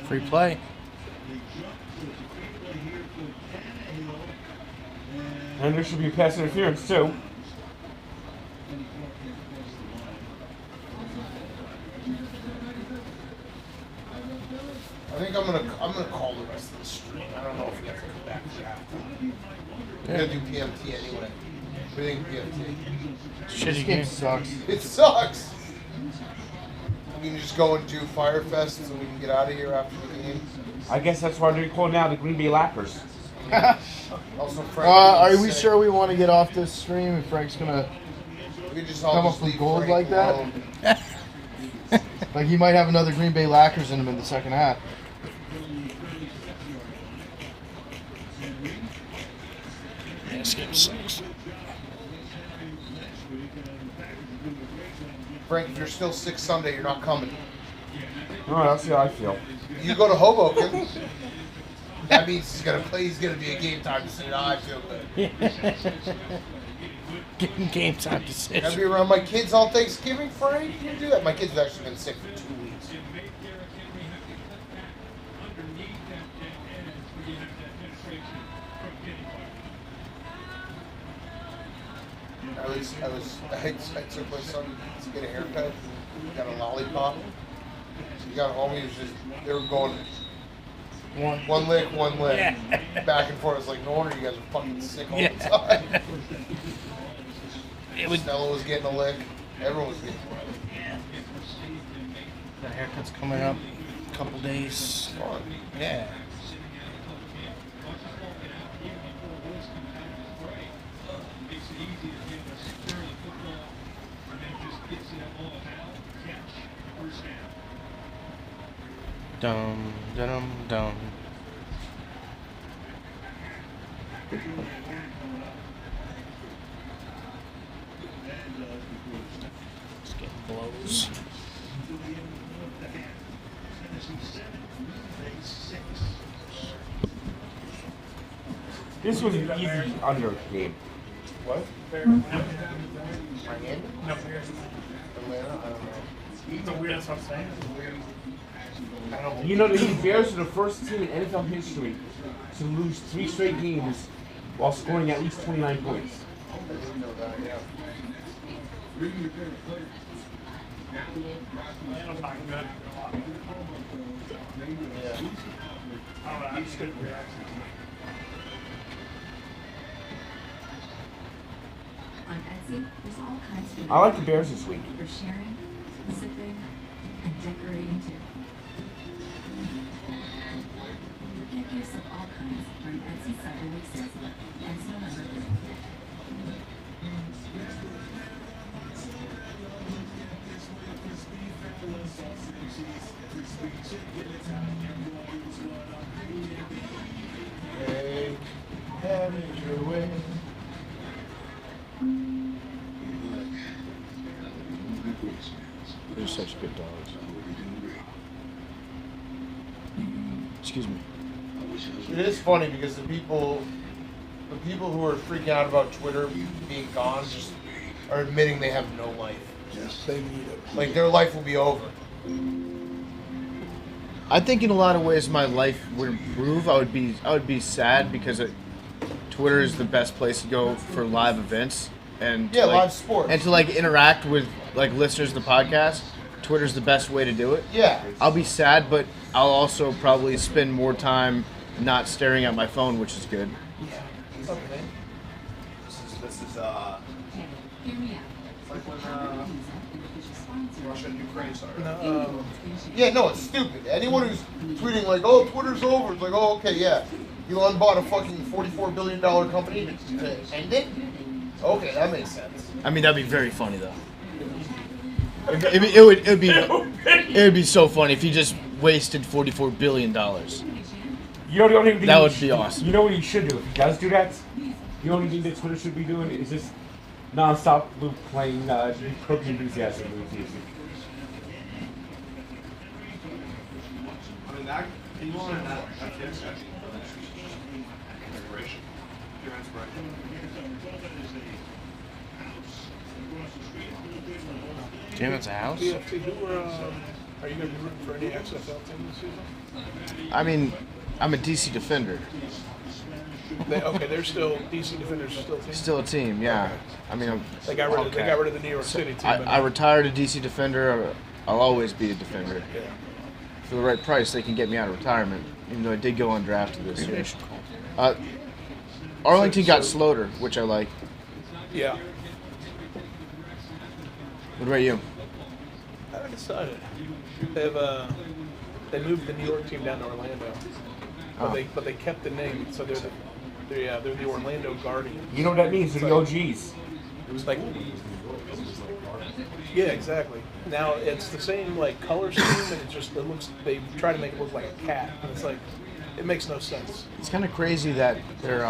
Free play. And there should be pass interference too. I think I'm gonna call the rest of the stream. I don't know if we have to come back to after. We're gonna do PMT anyway. What do you think PMT? This game sucks. It sucks. We can just go and do Firefest so we can get out of here after the game. I guess that's why they're calling now the Green Bay Lappers. Also, Frank Are we sure we want to get off this stream if Frank's gonna we could just come up with goals like that? Like he might have another Green Bay Lackers in him in the second half. This game sucks. Frank, if you're still sick Sunday, you're not coming. No, that's how I feel. You go to Hoboken. That means he's gonna play. He's gonna be a game time decision. I feel good. Game time decision. Gotta be around my kids on Thanksgiving, Frank. You can do that. My kids have actually been sick for 2 weeks. I took my son to get a haircut. He got a lollipop. He got home. He was just. They were going. One lick. Back and forth. It's like, no wonder you guys are fucking sick all the time. Stella was getting a lick. Everyone was getting a lick. The haircut's coming up in a couple days. Fun. Yeah. Dum dum dum. Just getting blows. This was an easy under game. What? Miami? Atlanta? No, I don't know. it's a weird, that's what I'm saying. You know, the Bears are the first team in NFL history to lose 3 straight games while scoring at least 29 points. I didn't know that, yeah. Atlanta's not good. Yeah. I don't know, I just couldn't react. On Etsy, there's all kinds of I like the Bears this week. for sharing, zipping, and decorating too. Get Gifts of all kinds are on Etsy Cyber Week sales event. Ends November 3rd. Hey, have it your way. They're such good dogs. Excuse me. It is funny because the people who are freaking out about Twitter being gone just are admitting they have no life. Yes, they need it. Like their life will be over. I think in a lot of ways my life would improve. I would be sad because Twitter is the best place to go for live events and Yeah, live sports. and to like interact with like listeners of the podcast. Twitter's the best way to do it. Yeah. I'll be sad, but I'll also probably spend more time not staring at my phone, which is good. Okay. This is Hear me out. like when Russia and Ukraine started. Yeah, no, it's stupid. Anyone who's tweeting like, "Oh, Twitter's over," it's like, "Oh, okay, yeah." Elon bought a fucking $44 billion company to end it. Okay, that makes sense. I mean, that'd be very funny though. It would be so funny if he just wasted $44 billion. You know the only thing That would be awesome. You know what he should do if he does do that? The only thing that Twitter should be doing is just non-stop loop playing Cookie Enthusiasm music. I mean, that can you want that FTX configuration? Your inspiration. Jim, it's a house? BFT, who are you going to be rooting for any XFL team this season? I mean, I'm a DC Defender. They're still DC Defenders. Still a team. Still a team, yeah. I mean, They got rid of the New York City team. I retired a DC Defender. I'll always be a Defender. Yeah. For the right price, they can get me out of retirement, even though I did go undrafted this year. Arlington got Sloter, which I like. Yeah. What about you? I haven't decided. They moved the New York team down to Orlando, but they kept the name, so they're the Orlando Guardians. You know what that means? They're the OGs. It was like, yeah, exactly. Now it's the same like color scheme, and it looks. They try to make it look like a cat, and it's like it makes no sense. It's kind of crazy that they're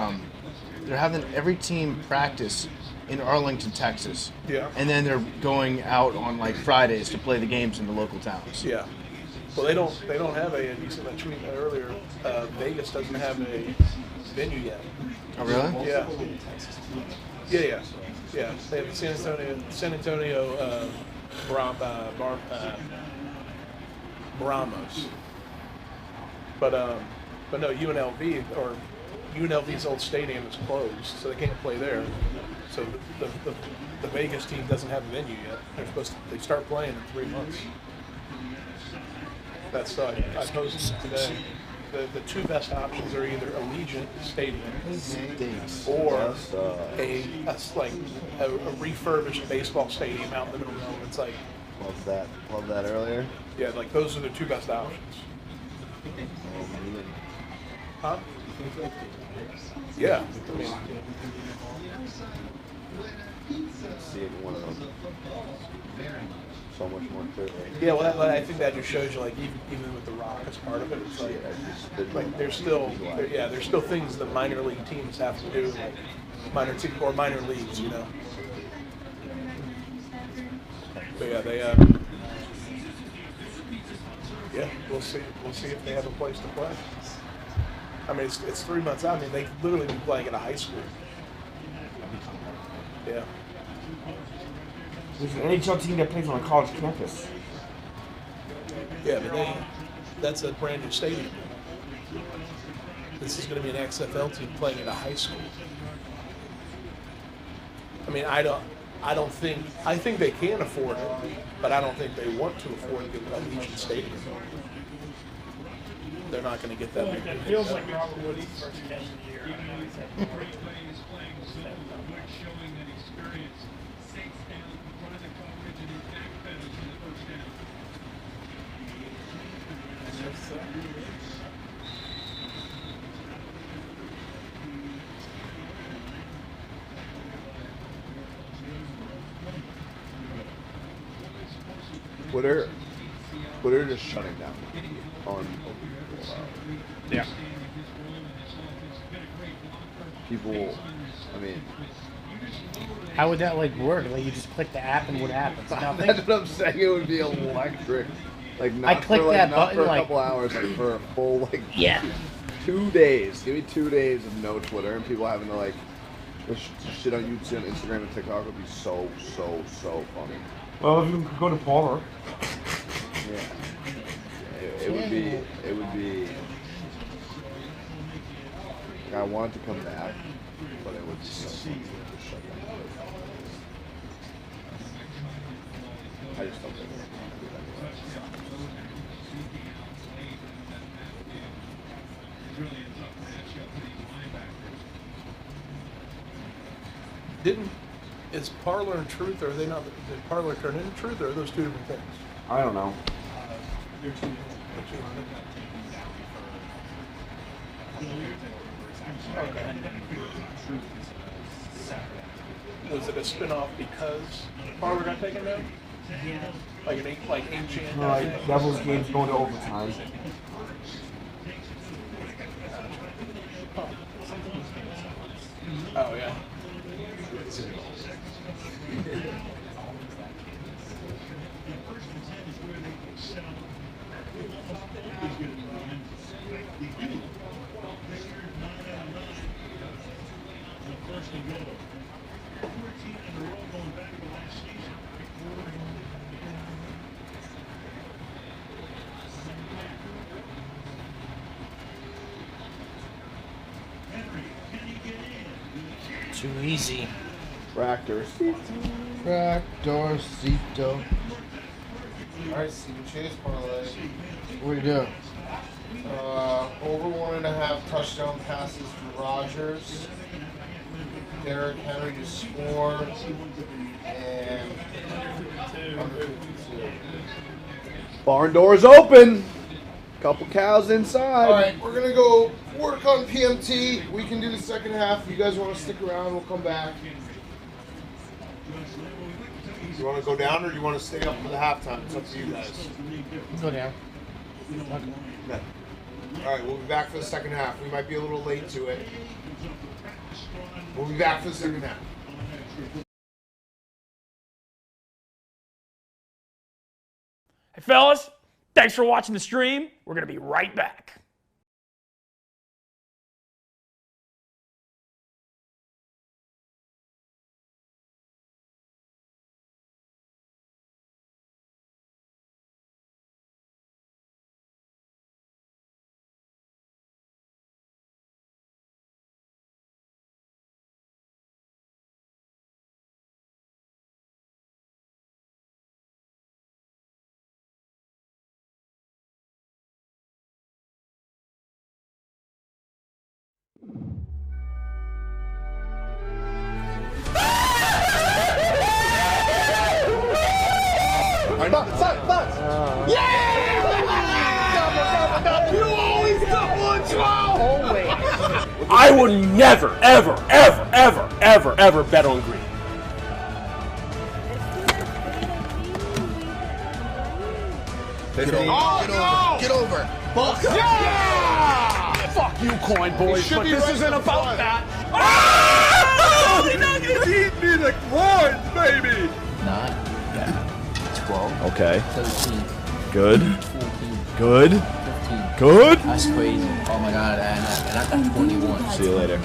having every team practice in Arlington, Texas. Yeah. And then they're going out on like Fridays to play the games in the local towns. Yeah. Well, they don't have a decent. I tweeted that earlier. Vegas doesn't have a venue yet. Oh really? Yeah. Yeah. They have the San Antonio Brahmas. But no, UNLV's old stadium is closed, so they can't play there. So the Vegas team doesn't have a venue yet. They start playing in 3 months. That's I posted today. The two best options are either Allegiant Stadium or a refurbished baseball stadium out in the middle of nowhere. It's like Love that earlier. yeah, like those are the two best options. Huh? Yeah. I mean, See it in one of them. So much more clearly. yeah, well, I think that just shows you, like, even with the Rock as part of it, it's like there's still things that minor league teams have to do, like minor leagues, you know. But yeah, we'll see if they have a place to play. I mean, it's 3 months out. I mean, they could literally be playing at a high school. Yeah. There's an NHL team that plays on a college campus. Yeah, but that's a brand new stadium. This is going to be an XFL team playing at a high school. I mean, I think they can afford it, but I don't think they want to afford the Allegiant Stadium. They're not going to get that. It feels like Robert Woods' first catch of the year. Twitter just shutting down on Yeah. people. I mean, How would that like work? Like you just click the app and what happens? Nothing. that's what I'm saying. It would be electric. Like not I clicked for, like, that not button, for a like- couple hours, like for a full like Yeah. 2 days. Give me 2 days of no Twitter and people having to like this shit on YouTube and Instagram and TikTok would be so funny. Well, if you could go to Parler. Yeah. It would be. Like, I want it to come back, but it would be so funny to shut down. I just don't think it's going to do that. Is Parler and Truth, or are they not, did Parler turn into Truth, or are those two different things? I don't know. Okay. Was it a spin-off because Parler got taken down? Like an ancient. Like Devil's Game's going to overtime. Oh yeah. Too easy. Tractorcito. All right, Stephen Chase parlay. What do you do? Over 1.5 touchdown passes for Rodgers. Derrick Henry to score. And under 52. Barn doors open. Couple cows inside. All right, we're gonna go work on PMT. We can do the second half. If you guys want to stick around, we'll come back. You want to go down, or do you want to stay up for the halftime? It's up to you guys. Go down. Okay. All right, we'll be back for the second half. We might be a little late to it. We'll be back for the second half. Hey, fellas, thanks for watching the stream. We're going to be right back. I would never, ever bet on green. Get over. Bucks. Yeah! Fuck you, coin boys, but this isn't about that. Oh! They're not gonna eat me the coins, baby! 9, 12, Okay. 13, Good. 14, Good. 15. Good. That's crazy. Oh my god, and I got 21. See you later.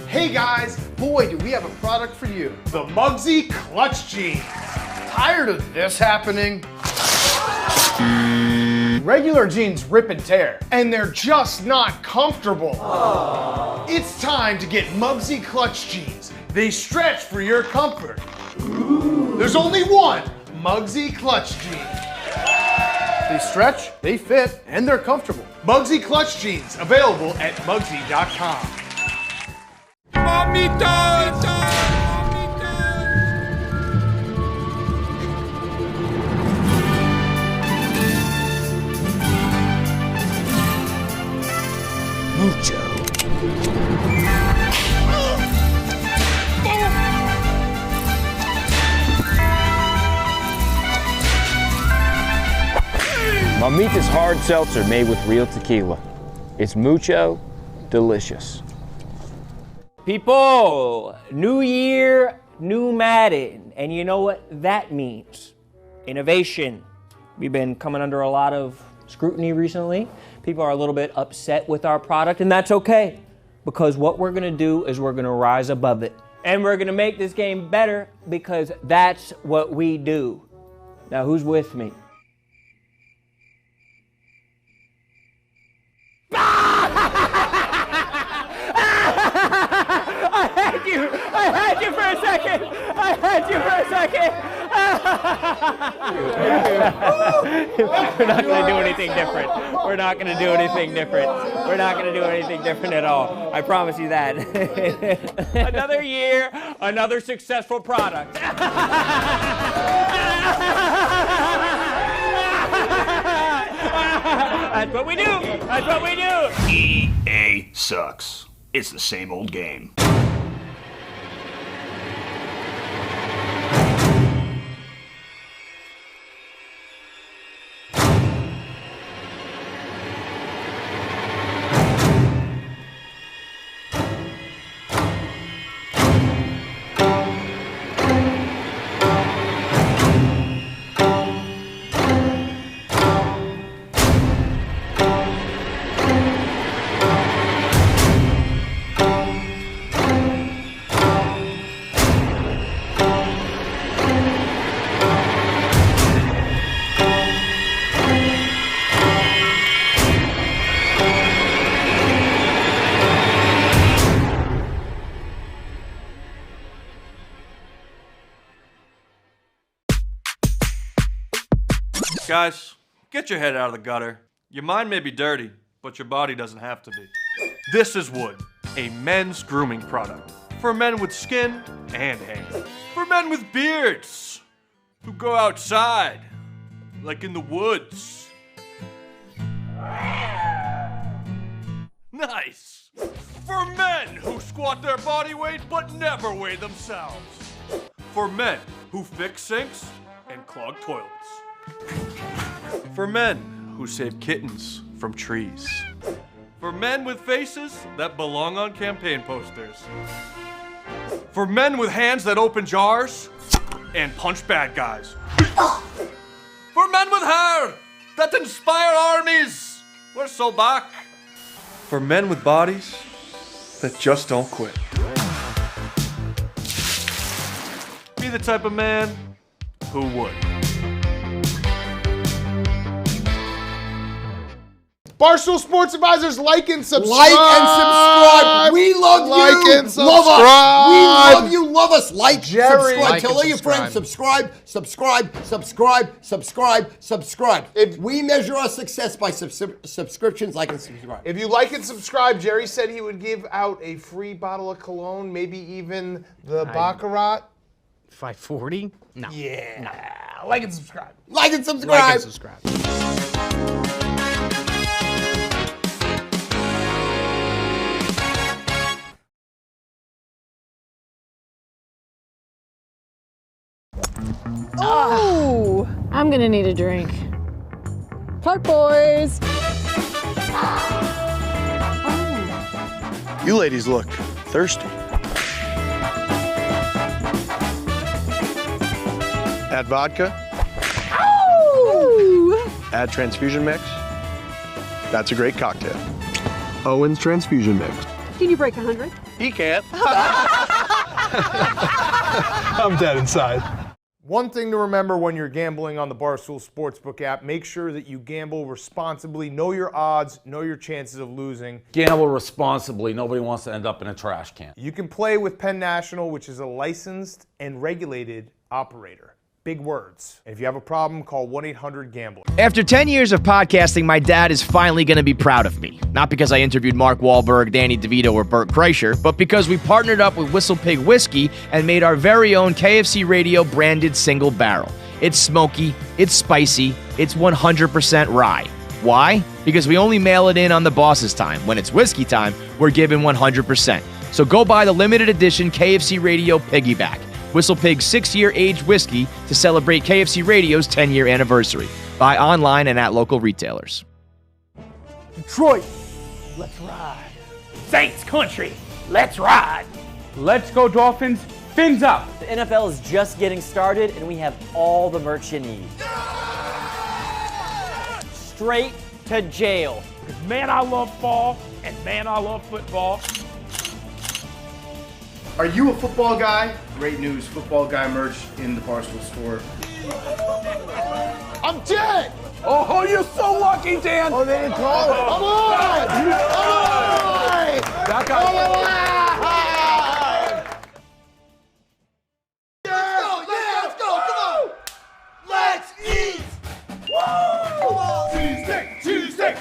Hey guys, boy, do we have a product for you. The Muggsy Clutch Jeans. Tired of this happening? Regular jeans rip and tear, and they're just not comfortable. It's time to get Muggsy Clutch Jeans. They stretch for your comfort. There's only one Muggsy Clutch Jean. They stretch, they fit, and they're comfortable. Muggsy Clutch Jeans, available at Muggsy.com. Mamita's hard seltzer made with real tequila. It's mucho delicious. People, new year, new Madden. And you know what that means? Innovation. We've been coming under a lot of scrutiny recently. People are a little bit upset with our product, and that's okay. Because what we're gonna do is we're gonna rise above it. And we're gonna make this game better because that's what we do. Now, who's with me? I had you for a second. We're not going to do anything different. We're not going to do anything different at all. I promise you that. Another year, another successful product. That's what we do. EA sucks. It's the same old game. Guys, get your head out of the gutter. Your mind may be dirty, but your body doesn't have to be. This is Wood, a men's grooming product. For men with skin and hair. For men with beards who go outside, like in the woods. Nice. For men who squat their body weight but never weigh themselves. For men who fix sinks and clog toilets. For men who save kittens from trees. For men with faces that belong on campaign posters. For men with hands that open jars and punch bad guys. For men with hair that inspire armies. We're so back. For men with bodies that just don't quit. Be the type of man who would. Barstool Sports Advisors, like and subscribe. Like and subscribe. We love like you. And subscribe. Love us. We love you. Love us. Like, Jerry. subscribe. Like Tell all your friends. Subscribe. We measure our success by subscriptions, like and subscribe. If you like and subscribe, Jerry said he would give out a free bottle of cologne, maybe even the Baccarat. 540? No. Yeah. No. Like and subscribe. Like and subscribe. Like and subscribe. Oh, I'm gonna need a drink. Park boys. You ladies look thirsty. Add vodka. Ooh. Add transfusion mix. That's a great cocktail. Owen's transfusion mix. Can you break 100? He can't. I'm dead inside. One thing to remember when you're gambling on the Barstool Sportsbook app, make sure that you gamble responsibly. Know your odds, know your chances of losing. Gamble responsibly. Nobody wants to end up in a trash can. You can play with Penn National, which is a licensed and regulated operator. Big words. And if you have a problem, call 1-800-GAMBLER. After 10 years of podcasting, my dad is finally going to be proud of me. Not because I interviewed Mark Wahlberg, Danny DeVito, or Burt Kreischer, but because we partnered up with Whistle Pig Whiskey and made our very own KFC Radio branded single barrel. It's smoky, it's spicy, it's 100% rye. Why? Because we only mail it in on the boss's time. When it's whiskey time, we're giving 100%. So go buy the limited edition KFC Radio Piggyback. Whistle Pig's 6-year aged whiskey to celebrate KFC Radio's 10-year anniversary. Buy online and at local retailers. Detroit, let's ride. Saints country, let's ride. Let's go Dolphins, fins up. The NFL is just getting started and we have all the merch you need. Straight to jail. Because man, I love ball, and man, I love football. Are you a football guy? Great news, football guy merch in the Barstool store. I'm dead! Oh, you're so lucky, Dan! Oh, they didn't call it. I'm alive! I'm alive! That guy. I'm alive! Let's go, come on! Let's eat! Woo! Tuesday!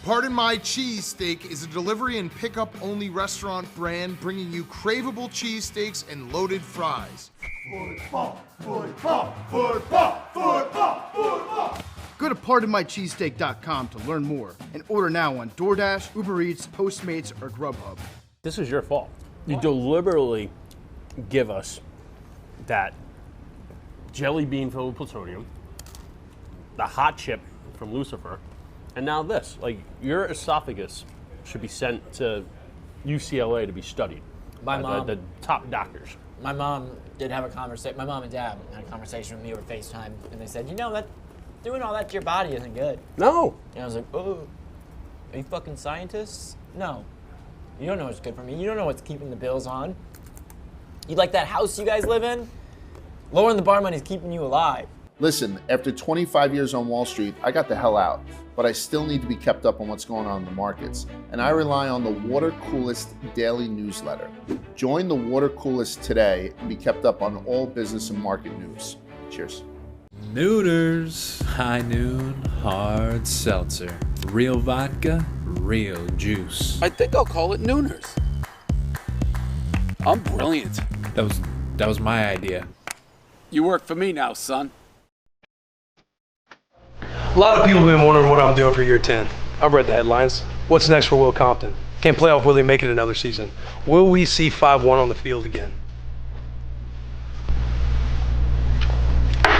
Pardon My Cheesesteak is a delivery and pickup only restaurant brand bringing you craveable cheesesteaks and loaded fries. Football, football, football, football, football. Go to pardonmycheesesteak.com to learn more and order now on DoorDash, Uber Eats, Postmates, or Grubhub. This is your fault. You deliberately give us that jelly bean filled with plutonium, the hot chip from Lucifer, and now this. Like, your esophagus should be sent to UCLA to be studied My by mom- the top doctors. My mom did have a conversation. My mom and dad had a conversation with me over FaceTime, and they said, you know, that doing all that to your body isn't good. No. And I was like, oh, are you fucking scientists? No. You don't know what's good for me. You don't know what's keeping the bills on. You like that house you guys live in? Lowering the bar money is keeping you alive. Listen, after 25 years on Wall Street, I got the hell out, but I still need to be kept up on what's going on in the markets, and I rely on the Water Coolest daily newsletter. Join the Water Coolest today and be kept up on all business and market news. Cheers. Nooners, high noon, hard seltzer, real vodka, real juice. I think I'll call it Nooners. I'm brilliant. That was my idea. You work for me now, son. A lot of people have been wondering what I'm doing for year 10. I've read the headlines. What's next for Will Compton? Can playoff Willie make it another season? Will we see 5-1 on the field again?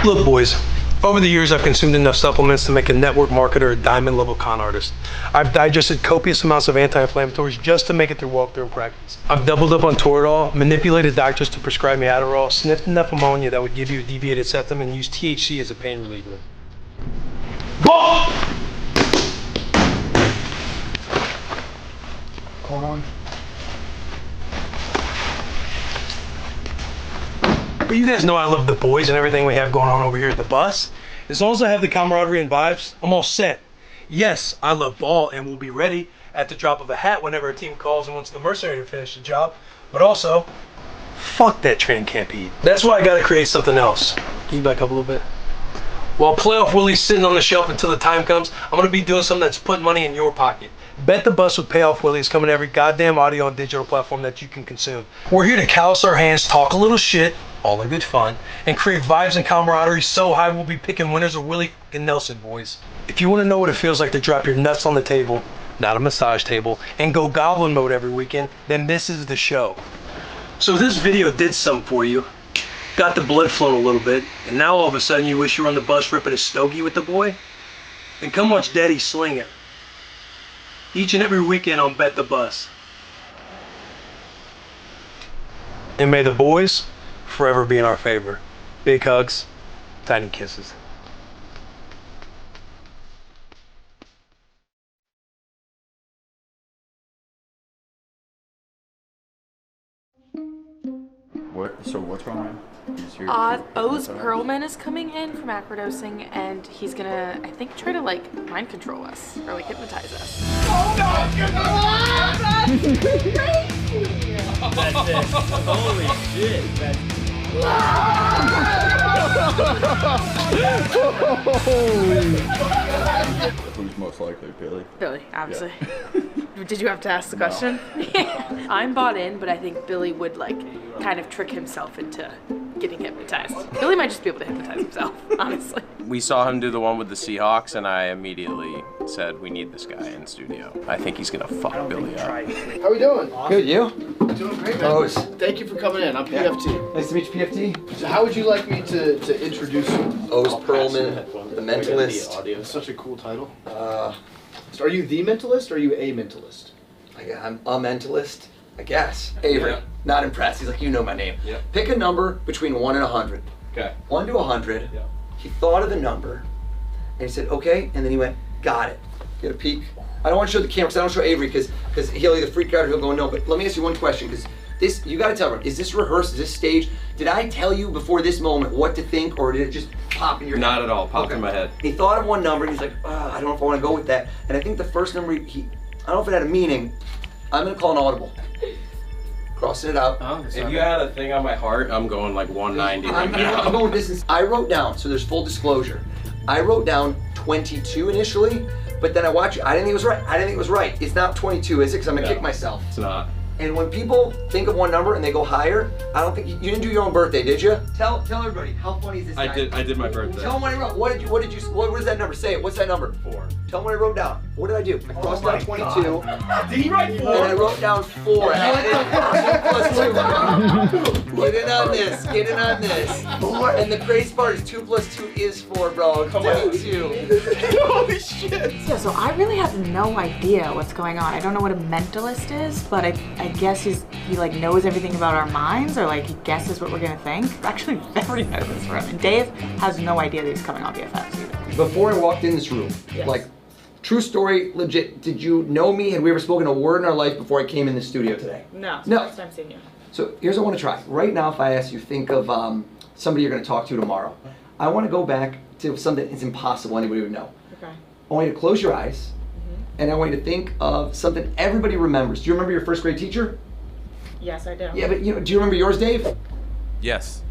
Look, boys, over the years I've consumed enough supplements to make a network marketer a diamond level con artist. I've digested copious amounts of anti-inflammatories just to make it through walkthrough and practice. I've doubled up on Toradol, manipulated doctors to prescribe me Adderall, sniffed enough ammonia that would give you a deviated septum, and used THC as a pain reliever. Ball! Hold on. But you guys know I love the boys and everything we have going on over here at the bus. As long as I have the camaraderie and vibes, I'm all set. Yes, I love ball and will be ready at the drop of a hat whenever a team calls and wants the mercenary to finish the job. But also, fuck that training camp heat. That's why I gotta create something else. Can you back up a little bit? While playoff Willie's sitting on the shelf until the time comes, I'm gonna be doing something that's putting money in your pocket. Bet the Bus with Payoff Willie is coming to every goddamn audio and digital platform that you can consume. We're here to callous our hands, talk a little shit, all in good fun, and create vibes and camaraderie so high we'll be picking winners of Willie and Nelson, boys. If you want to know what it feels like to drop your nuts on the table, not a massage table, and go goblin mode every weekend, then this is the show. So if this video did something for you, got the blood flowing a little bit, and now all of a sudden you wish you were on the bus ripping a stogie with the boy, then come watch Daddy sling it. Each and every weekend on Bet the Bus. And may the boys forever be in our favor. Big hugs, tiny kisses. So what's wrong, man? Oz Perlman is coming in from macrodosing, and he's gonna, I think, try to like mind control us or like hypnotize us. Oh no! That's it. Holy shit. Who's most likely, Billy? Billy, obviously. Yeah. Did you have to ask the question? I'm bought in, but I think Billy would like kind of trick himself into getting hypnotized. Billy might just be able to hypnotize himself, honestly. We saw him do the one with the Seahawks, and I immediately said, we need this guy in studio. I think he's gonna fuck Billy up. How we doing? Good, you? Doing great, man. Thank you for coming in. I'm PFT. Nice to meet you, PFT. So how would you like me to introduce you? O's Perlman, the mentalist. That's such a cool title. So are you the mentalist or are you a mentalist? I'm a mentalist, I guess. Avery, not impressed. He's like, you know my name. Yep. Pick a number between 1 and 100. Okay. 1 to 100. Yep. He thought of the number, and he said, okay, and then he went, got it. Get a peek. I don't want to show the camera because I don't show Avery because he'll either freak out or he'll go no. But let me ask you one question because this, you got to tell me, is this rehearsed? Is this staged? Did I tell you before this moment what to think or did it just pop in your head? Not at all. Popped in my head. He thought of one number and he's like, I don't know if I want to go with that. And I think the first number, I don't know if it had a meaning. I'm going to call an audible. Crossing it out. If you had a thing on my heart, I'm going like 190 right now. I'm going distance. I wrote down, so there's full disclosure. I wrote down 22 initially, but then I watched it. I didn't think it was right. I didn't think it was right. It's not 22, is it? Because I'm going to kick myself. It's not. And when people think of one number and they go higher, I don't think you didn't do your own birthday, did you? Tell everybody, how funny is this guy? I did my birthday. Tell them what I wrote. What is that number? Say it. What's that number? 4. Tell them what I wrote down. What did I do? I crossed out 22. Did he write 4? And I wrote down 4. Get in on this. Get in on this. And the crazy part is 2 plus 2 is 4, bro. 22. Holy shit. Yeah, so I really have no idea what's going on. I don't know what a mentalist is, but I guess he like knows everything about our minds, or like he guesses what we're gonna think. I'm actually very nervous for him. And Dave has no idea that he's coming on BFFs either. Before I walked in this room, like, true story, legit, did you know me? Had we ever spoken a word in our life before I came in the studio today? No, it's the first time seeing you. So here's what I want to try. Right now, if I ask you, think of somebody you're going to talk to tomorrow. I want to go back to something that's impossible anybody would know. Okay. I want you to close your eyes, and I want you to think of something everybody remembers. Do you remember your first grade teacher? Yes, I do. Yeah, but do you remember yours, Dave? Yes.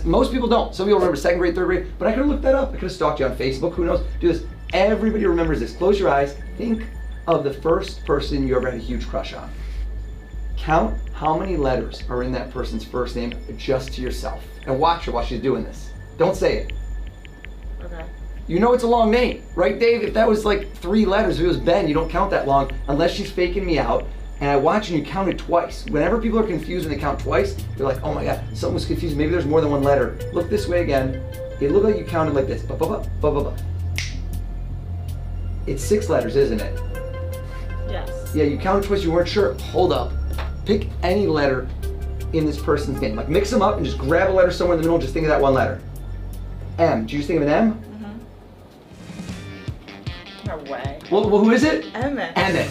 Most people don't. Some people remember 2nd grade, 3rd grade, but I could have looked that up. I could have stalked you on Facebook. Who knows? Do this. Everybody remembers this. Close your eyes. Think of the first person you ever had a huge crush on. Count how many letters are in that person's first name just to yourself. And watch her while she's doing this. Don't say it. Okay. You know it's a long name, right, Dave? If that was like 3 letters, if it was Ben, you don't count that long unless she's faking me out. And I watch and you count it twice. Whenever people are confused and they count twice, they're like, oh my God, something was confused. Maybe there's more than 1 letter. Look this way again. It looked like you counted like this. It's 6 letters, isn't it? Yes. Yeah, you counted twice, you weren't sure. Hold up. Pick any letter in this person's name. Like mix them up and just grab a letter somewhere in the middle, just think of that 1 letter. M. Did you just think of an M? No way. Well, who is it? Emmett. Emmett.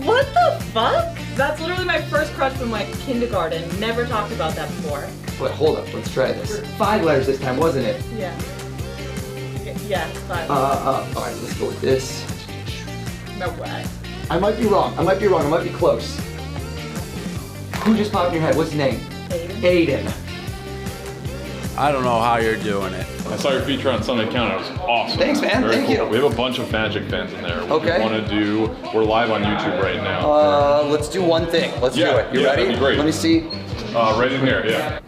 What the fuck? That's literally my first crush from like kindergarten. Never talked about that before. Wait, hold up, let's try this. 5 letters this time, wasn't it? Yeah. Yeah, it's 5. All right, let's go with this. No way. I might be wrong, I might be close. Who just popped in your head? What's his name? Aiden. I don't know how you're doing it. I saw your feature on Sunday Count. It was awesome. Thanks, man. Very Thank cool. you. We have a bunch of Magic fans in there. Okay. We're live on YouTube right now. Let's do one thing. Let's do it. You ready? That'd be great. Let me see. Right in here, yeah.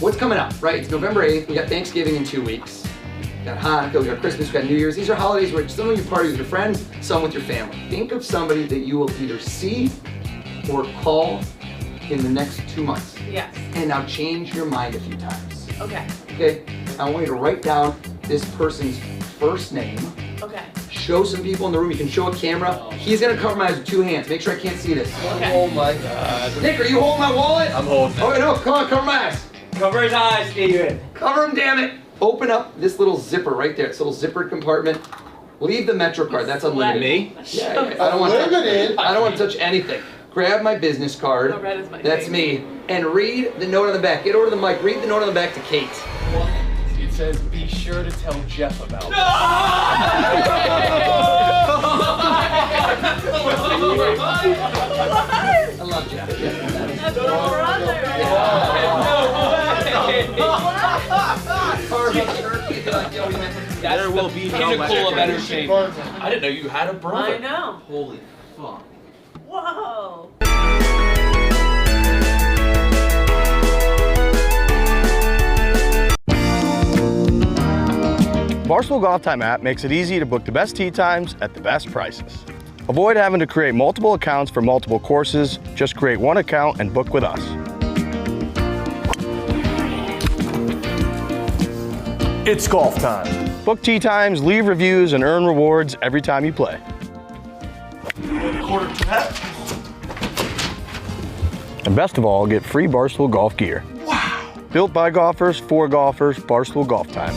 What's coming up, right? It's November 8th. We got Thanksgiving in 2 weeks. We got Hanukkah, we got Christmas, we got New Year's. These are holidays where some of you party with your friends, some with your family. Think of somebody that you will either see or call in the next 2 months. Yes. And now change your mind a few times. Okay. Okay? I want you to write down this person's first name. Okay. Show some people in the room. You can show a camera. He's gonna cover my eyes with 2 hands. Make sure I can't see this. Okay. Oh my God. Nick, are you holding my wallet? I'm holding it. Oh, no, come on, cover my eyes. Cover his eyes, Steven. Cover him, damn it. Open up this little zipper right there. This little zippered compartment. Leave the Metro card. That's unlimited. Me? Yeah. I don't want to touch anything. Grab my business card. No, red is my That's me. And read the note on the back. Get over to the mic. Read the note on the back to Kate. It says, be sure to tell Jeff about it. I love Jeff. That's my brother. There will be pinnacle of entertainment. I didn't know you had a brother. I know. Holy fun. Whoa! Barstool Golf Time app makes it easy to book the best tee times at the best prices. Avoid having to create multiple accounts for multiple courses. Just create one account and book with us. It's golf time. Book tee times, leave reviews, and earn rewards every time you play. And best of all, get free Barstool golf gear. Wow! Built by golfers, for golfers, Barstool Golf Time.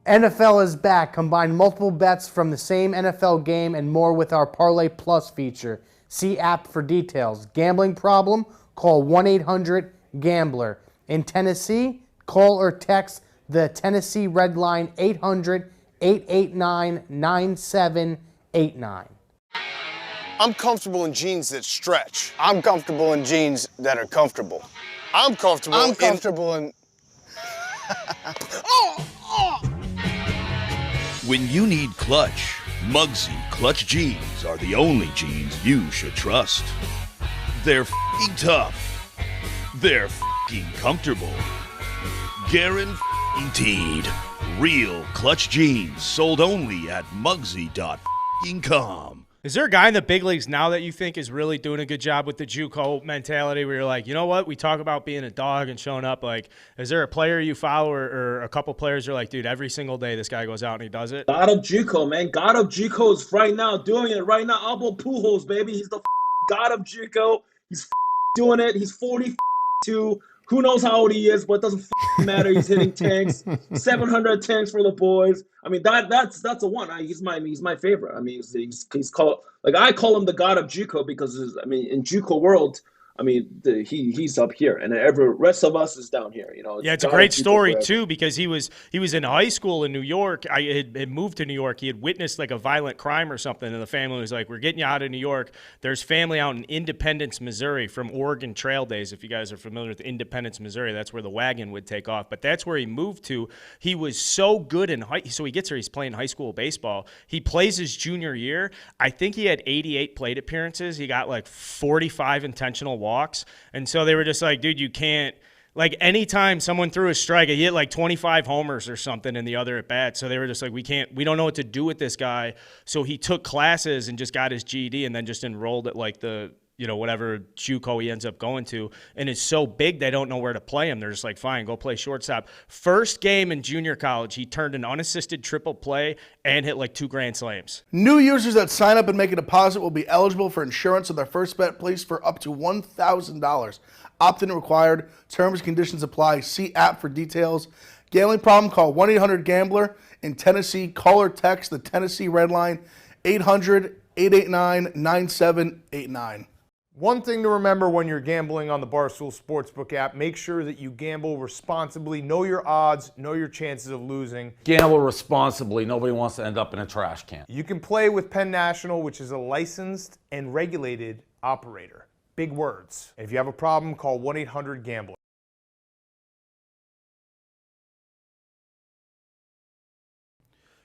NFL is back. Combine multiple bets from the same NFL game and more with our Parlay Plus feature. See app for details. Gambling problem? Call 1-800-GAMBLER. In Tennessee, call or text the Tennessee Red Line 800-889-9789. I'm comfortable in jeans that stretch. I'm comfortable in jeans that are comfortable. I'm comfortable in... Oh! When you need clutch, Muggsy Clutch Jeans are the only jeans you should trust. They're f***ing tough. They're f***ing comfortable. Guaranteed. Real clutch jeans sold only at Muggsy.com. Is there a guy in the big leagues now that you think is really doing a good job with the JUCO mentality where you're like, you know what, we talk about being a dog and showing up. Like, is there a player you follow or a couple players you're like, dude, every single day this guy goes out and he does it? God of JUCO, man. God of JUCO is right now doing it right now. Albo Pujols, baby. He's the God of JUCO. He's doing it. He's 42. Who knows how old he is, but it doesn't matter. He's hitting tanks, 700 tanks for the boys. I mean, that's a one. He's my favorite. I mean, he's called, like, I call him the God of JUCO because in JUCO world, I mean, he's up here, and every rest of us is down here. You know. Yeah, it's a great story too because he was in high school in New York. I had moved to New York. He had witnessed like a violent crime or something, and the family was like, "We're getting you out of New York." There's family out in Independence, Missouri, from Oregon Trail days. If you guys are familiar with Independence, Missouri, that's where the wagon would take off. But that's where he moved to. He was so good in so he gets here. He's playing high school baseball. He plays his junior year. I think he had 88 plate appearances. He got like 45 intentional walks. And so they were just like, dude, you can't, like, anytime someone threw a strike, he hit like 25 homers or something in the other at bat. So they were just like, we don't know what to do with this guy. So he took classes and just got his GED and then just enrolled at like the, whatever JUCO he ends up going to, and is so big they don't know where to play him. They're just like, fine, go play shortstop. First game in junior college, he turned an unassisted triple play and hit like 2 grand slams. New users that sign up and make a deposit will be eligible for insurance on their first bet placed for up to $1,000. Opt-in required. Terms and conditions apply. See app for details. Gambling problem? Call 1-800-GAMBLER. In Tennessee, call or text the Tennessee Red Line 800-889-9789. One thing to remember when you're gambling on the Barstool Sportsbook app, make sure that you gamble responsibly. Know your odds, know your chances of losing. Gamble responsibly. Nobody wants to end up in a trash can. You can play with Penn National, which is a licensed and regulated operator. Big words. If you have a problem, call 1-800-GAMBLER.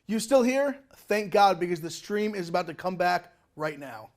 You still here? Thank God, because the stream is about to come back right now.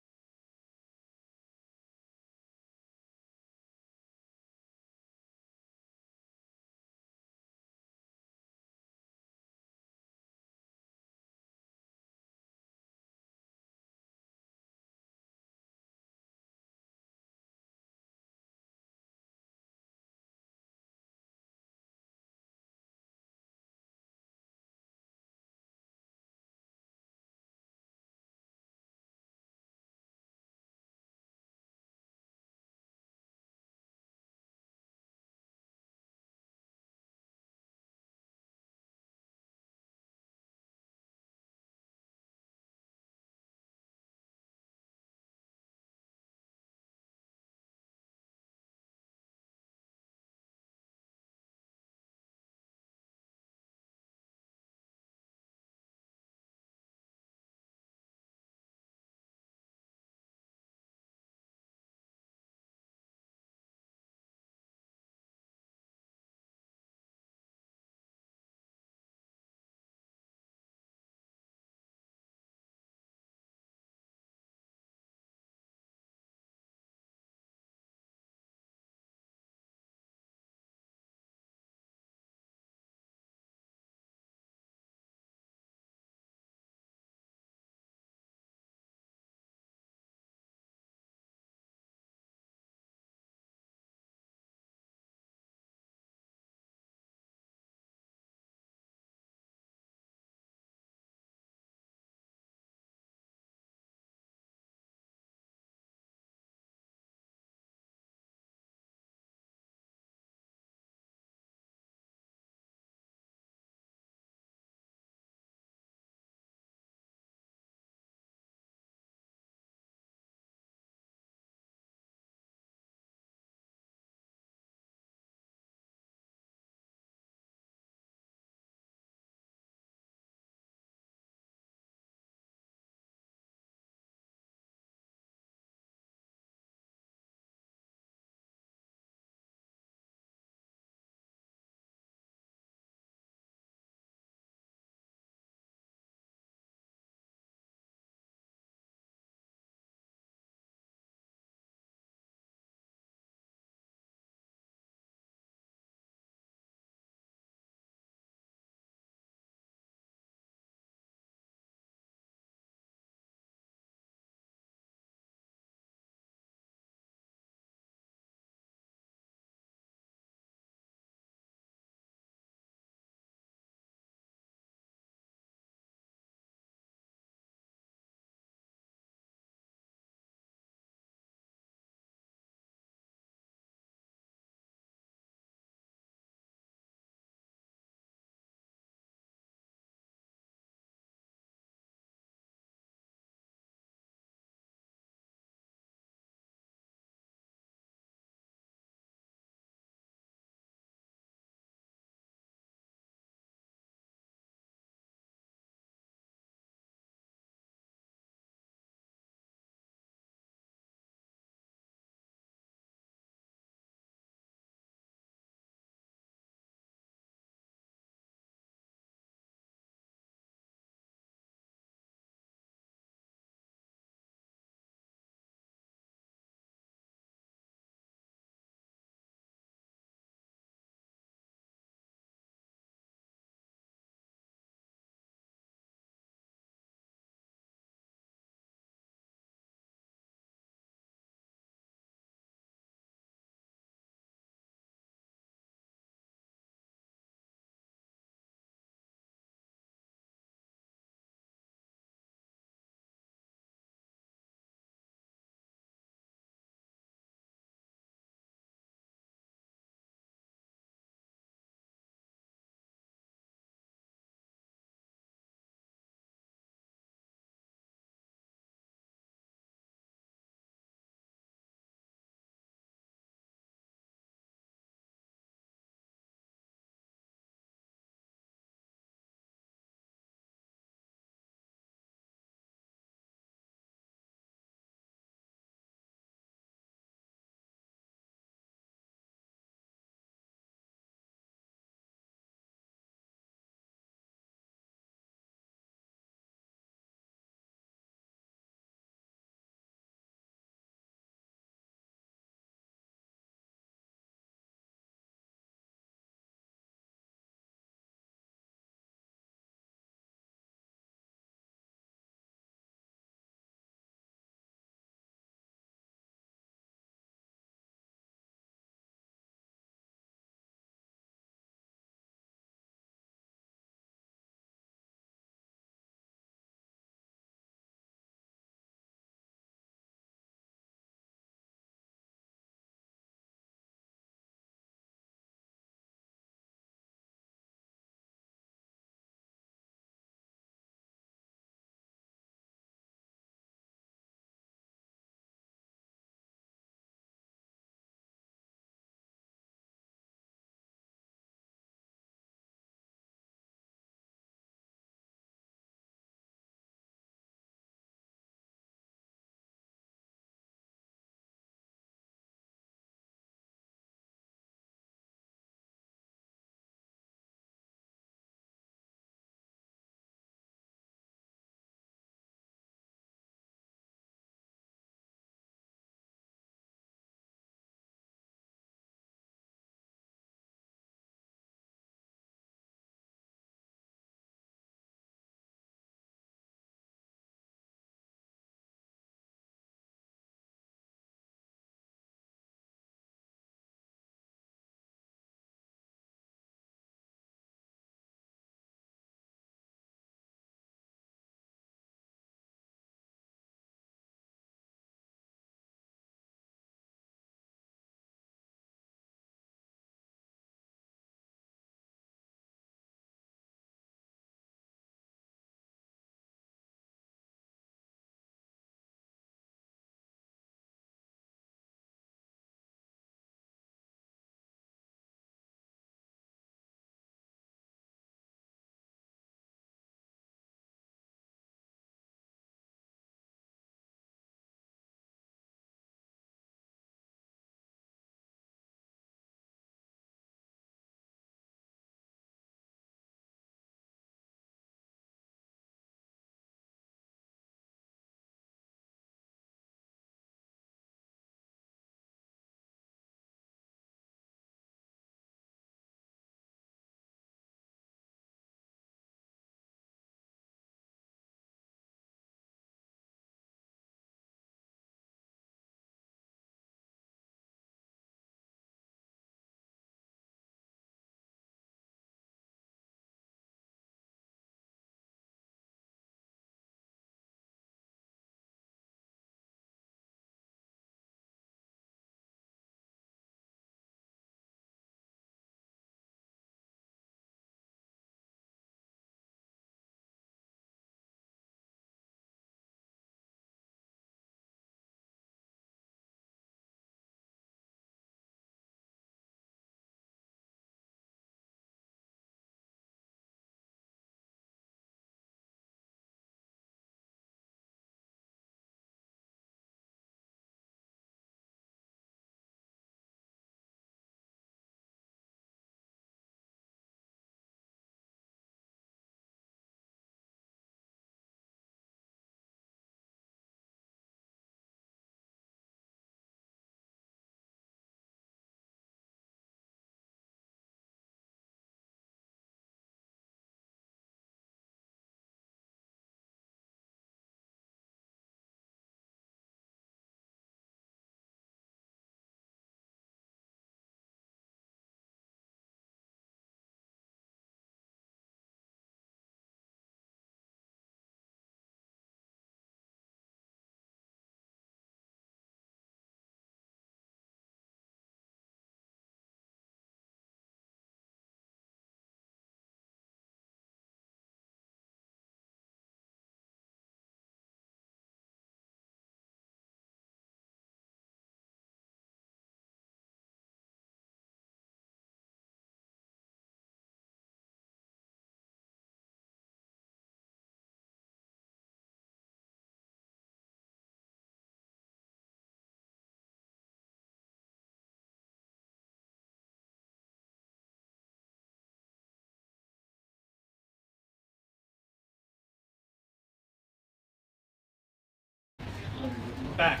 Back.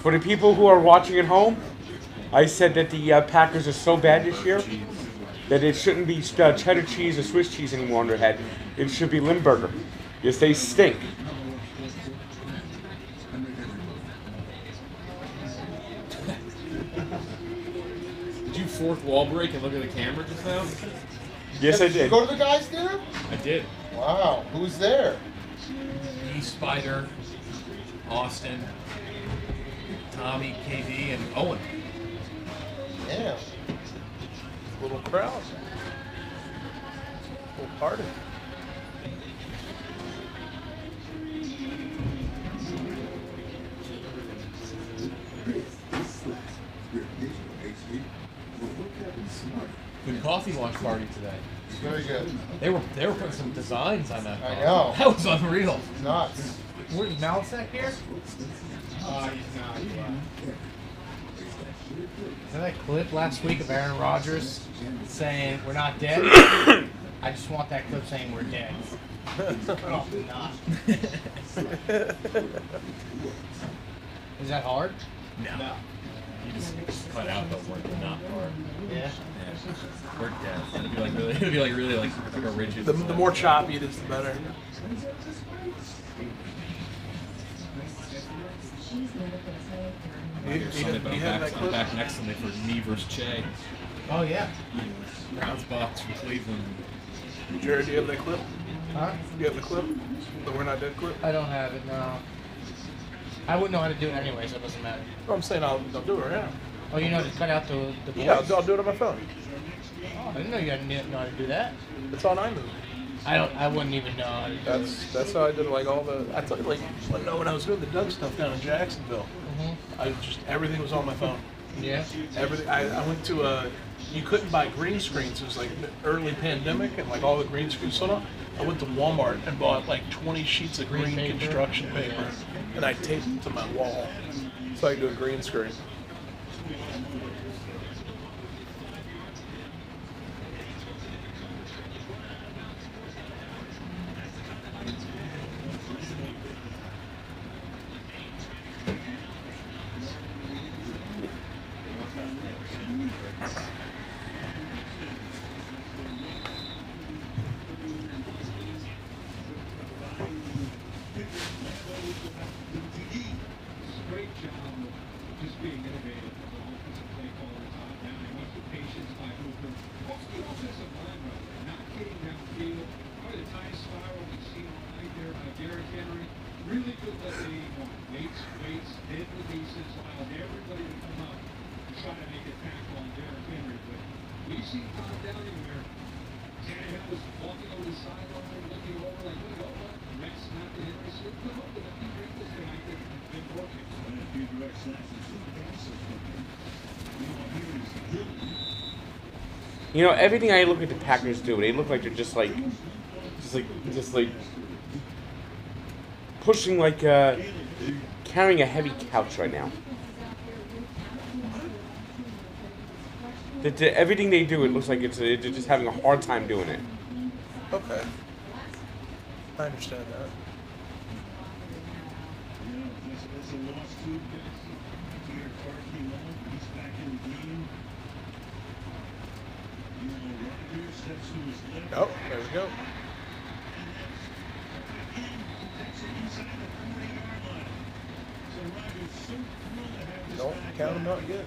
For the people who are watching at home, I said that the Packers are so bad this year that it shouldn't be cheddar cheese or Swiss cheese anymore on their head. It should be Limburger. Yes, they stink. Did you fourth wall break and look at the camera just now? Yes, I Did you did. go to the guys' dinner? I did. Wow. Who was there? E Spider, Austin, Tommy, KD, and Owen. Yeah. Little crowd. Little party. Good coffee watch party today. Very good. They were putting some designs on that. I know. That was unreal. Nuts. Where's Malsek here? He's not. Is that that clip last week of Aaron Rodgers saying we're not dead? I just want that clip saying we're dead. Probably not. Is that hard? No. You just cut out the word not part. Yeah. We're dead. It'd be like really like a rigid. The more choppy it is, the better. I'm back next Sunday for me versus Che. Oh yeah. Browns box from Cleveland. Jared, do you have that clip? Huh? Do you have the clip? The We're Not Dead clip? I don't have it, no. I wouldn't know how to do it anyway, so it doesn't matter. Well, I'm saying I'll do it right now. Oh, you know to cut out the Yeah, voice? I'll do it on my phone. Oh, I didn't know you didn't know how to do that. It's on iMovie. I wouldn't even know how to do it. That's how I did like all the. I told you, like when I was doing the Doug stuff down in Jacksonville, I just everything was on my phone. Yeah. Everything. I went to you couldn't buy green screens. It was like the early pandemic and like all the green screens. So I went to Walmart and bought like 20 sheets of green paper? construction paper, and I taped it to my wall so I could do a green screen. You know, everything I look at the Packers do, they look like they're just like pushing carrying a heavy couch right now. Everything they do, it looks like they're just having a hard time doing it. Okay. I understand that. Oh, there we go. Don't count them out yet.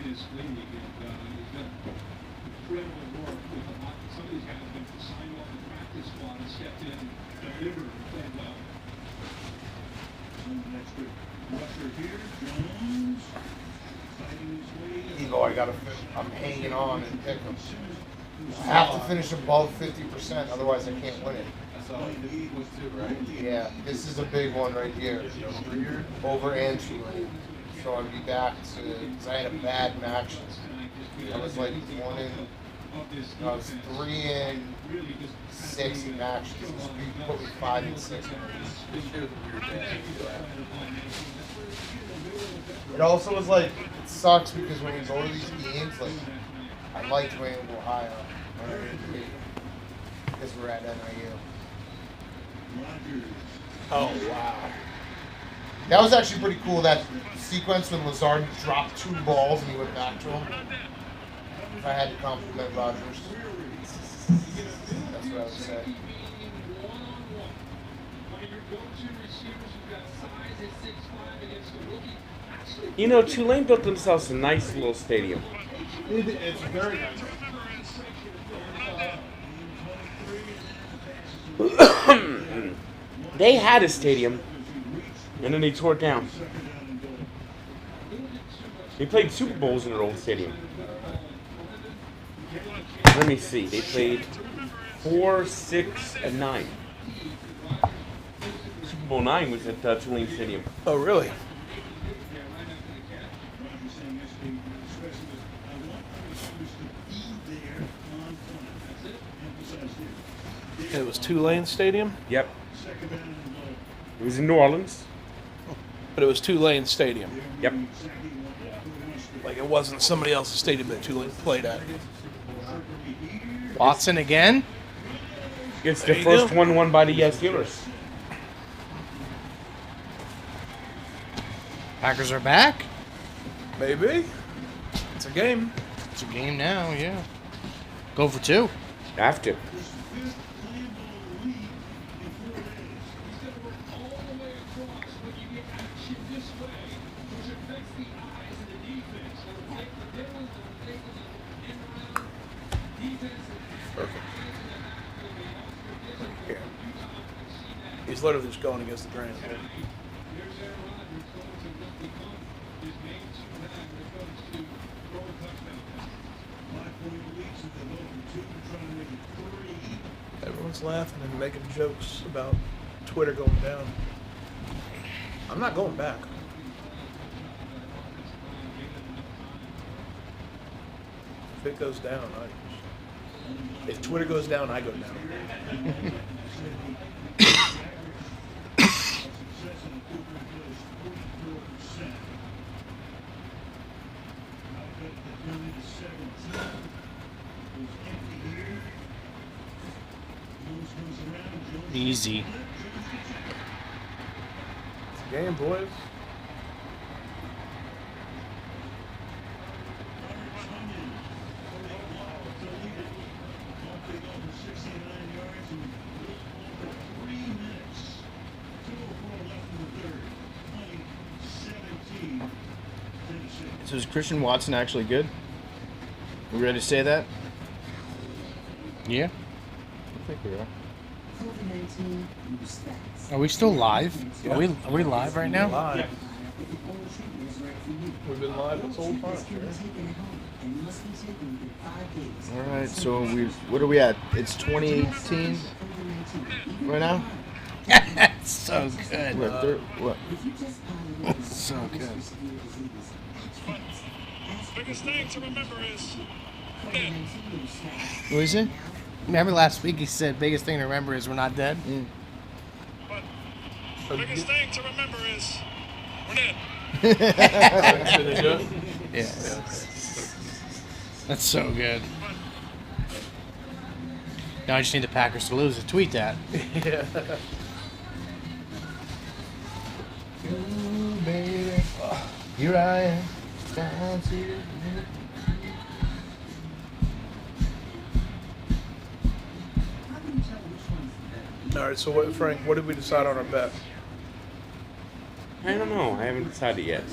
this league, and he's done incredible work with a lot. Some of these guys have been signed off the practice squad and stepped in and delivered and played well. Next rusher here, Jones. Eagle, I'm hanging on and pick him. I have to finish above 50%, otherwise I can't win it. That's all you need was two, right? Yeah, this is a big one right here. Over and Tulane. So I'd be back to, because I had a bad match. I was like 1 in, I was 3 in 6 in matches. You put me 5 and 6. This year's a weird day. It also was like, it sucks because when you go to these games, like, I liked going to Ohio. Because we're at NIU. Oh, wow. That was actually pretty cool, that sequence when Lazard dropped 2 balls and he went back to him. If I had to compliment Rogers, that's what I would say. You know, Tulane built themselves a nice little stadium. It's very nice. They had a stadium, and then they tore it down. They played Super Bowls in their old stadium. Let me see. They played 4, 6, and 9. Super Bowl 9 was at Tulane Stadium. Oh, really? It was Tulane Stadium? Yep. It was in New Orleans. But it was Tulane Stadium? Yep. Like it wasn't somebody else's stadium that Tulane played at. Watson again? It's the first one won by the Steelers. Packers are back? Maybe. It's a game. It's a game now, yeah. Go for 2. Have to. He's literally just going against the grain. Everyone's laughing and making jokes about Twitter going down. I'm not going back. If it goes down, if Twitter goes down, I go down. Easy. It's a game, boys. So is Christian Watson actually good? We ready to say that? Yeah. I think we are. Are we still live? Yeah. Are we live right now? Live. We've been live this whole time. All right, so what are we at? It's 2018 right now? That's so good. What? So good. Biggest thing to remember is What is it? Remember last week he said biggest thing to remember is we're not dead? biggest thing to remember is we're dead. Yeah. That's so good. Now I just need the Packers to lose to tweet that. Yeah. Ooh, baby. Here I am. All right, so what, Frank, what did we decide on our bet? I don't know. I haven't decided yet.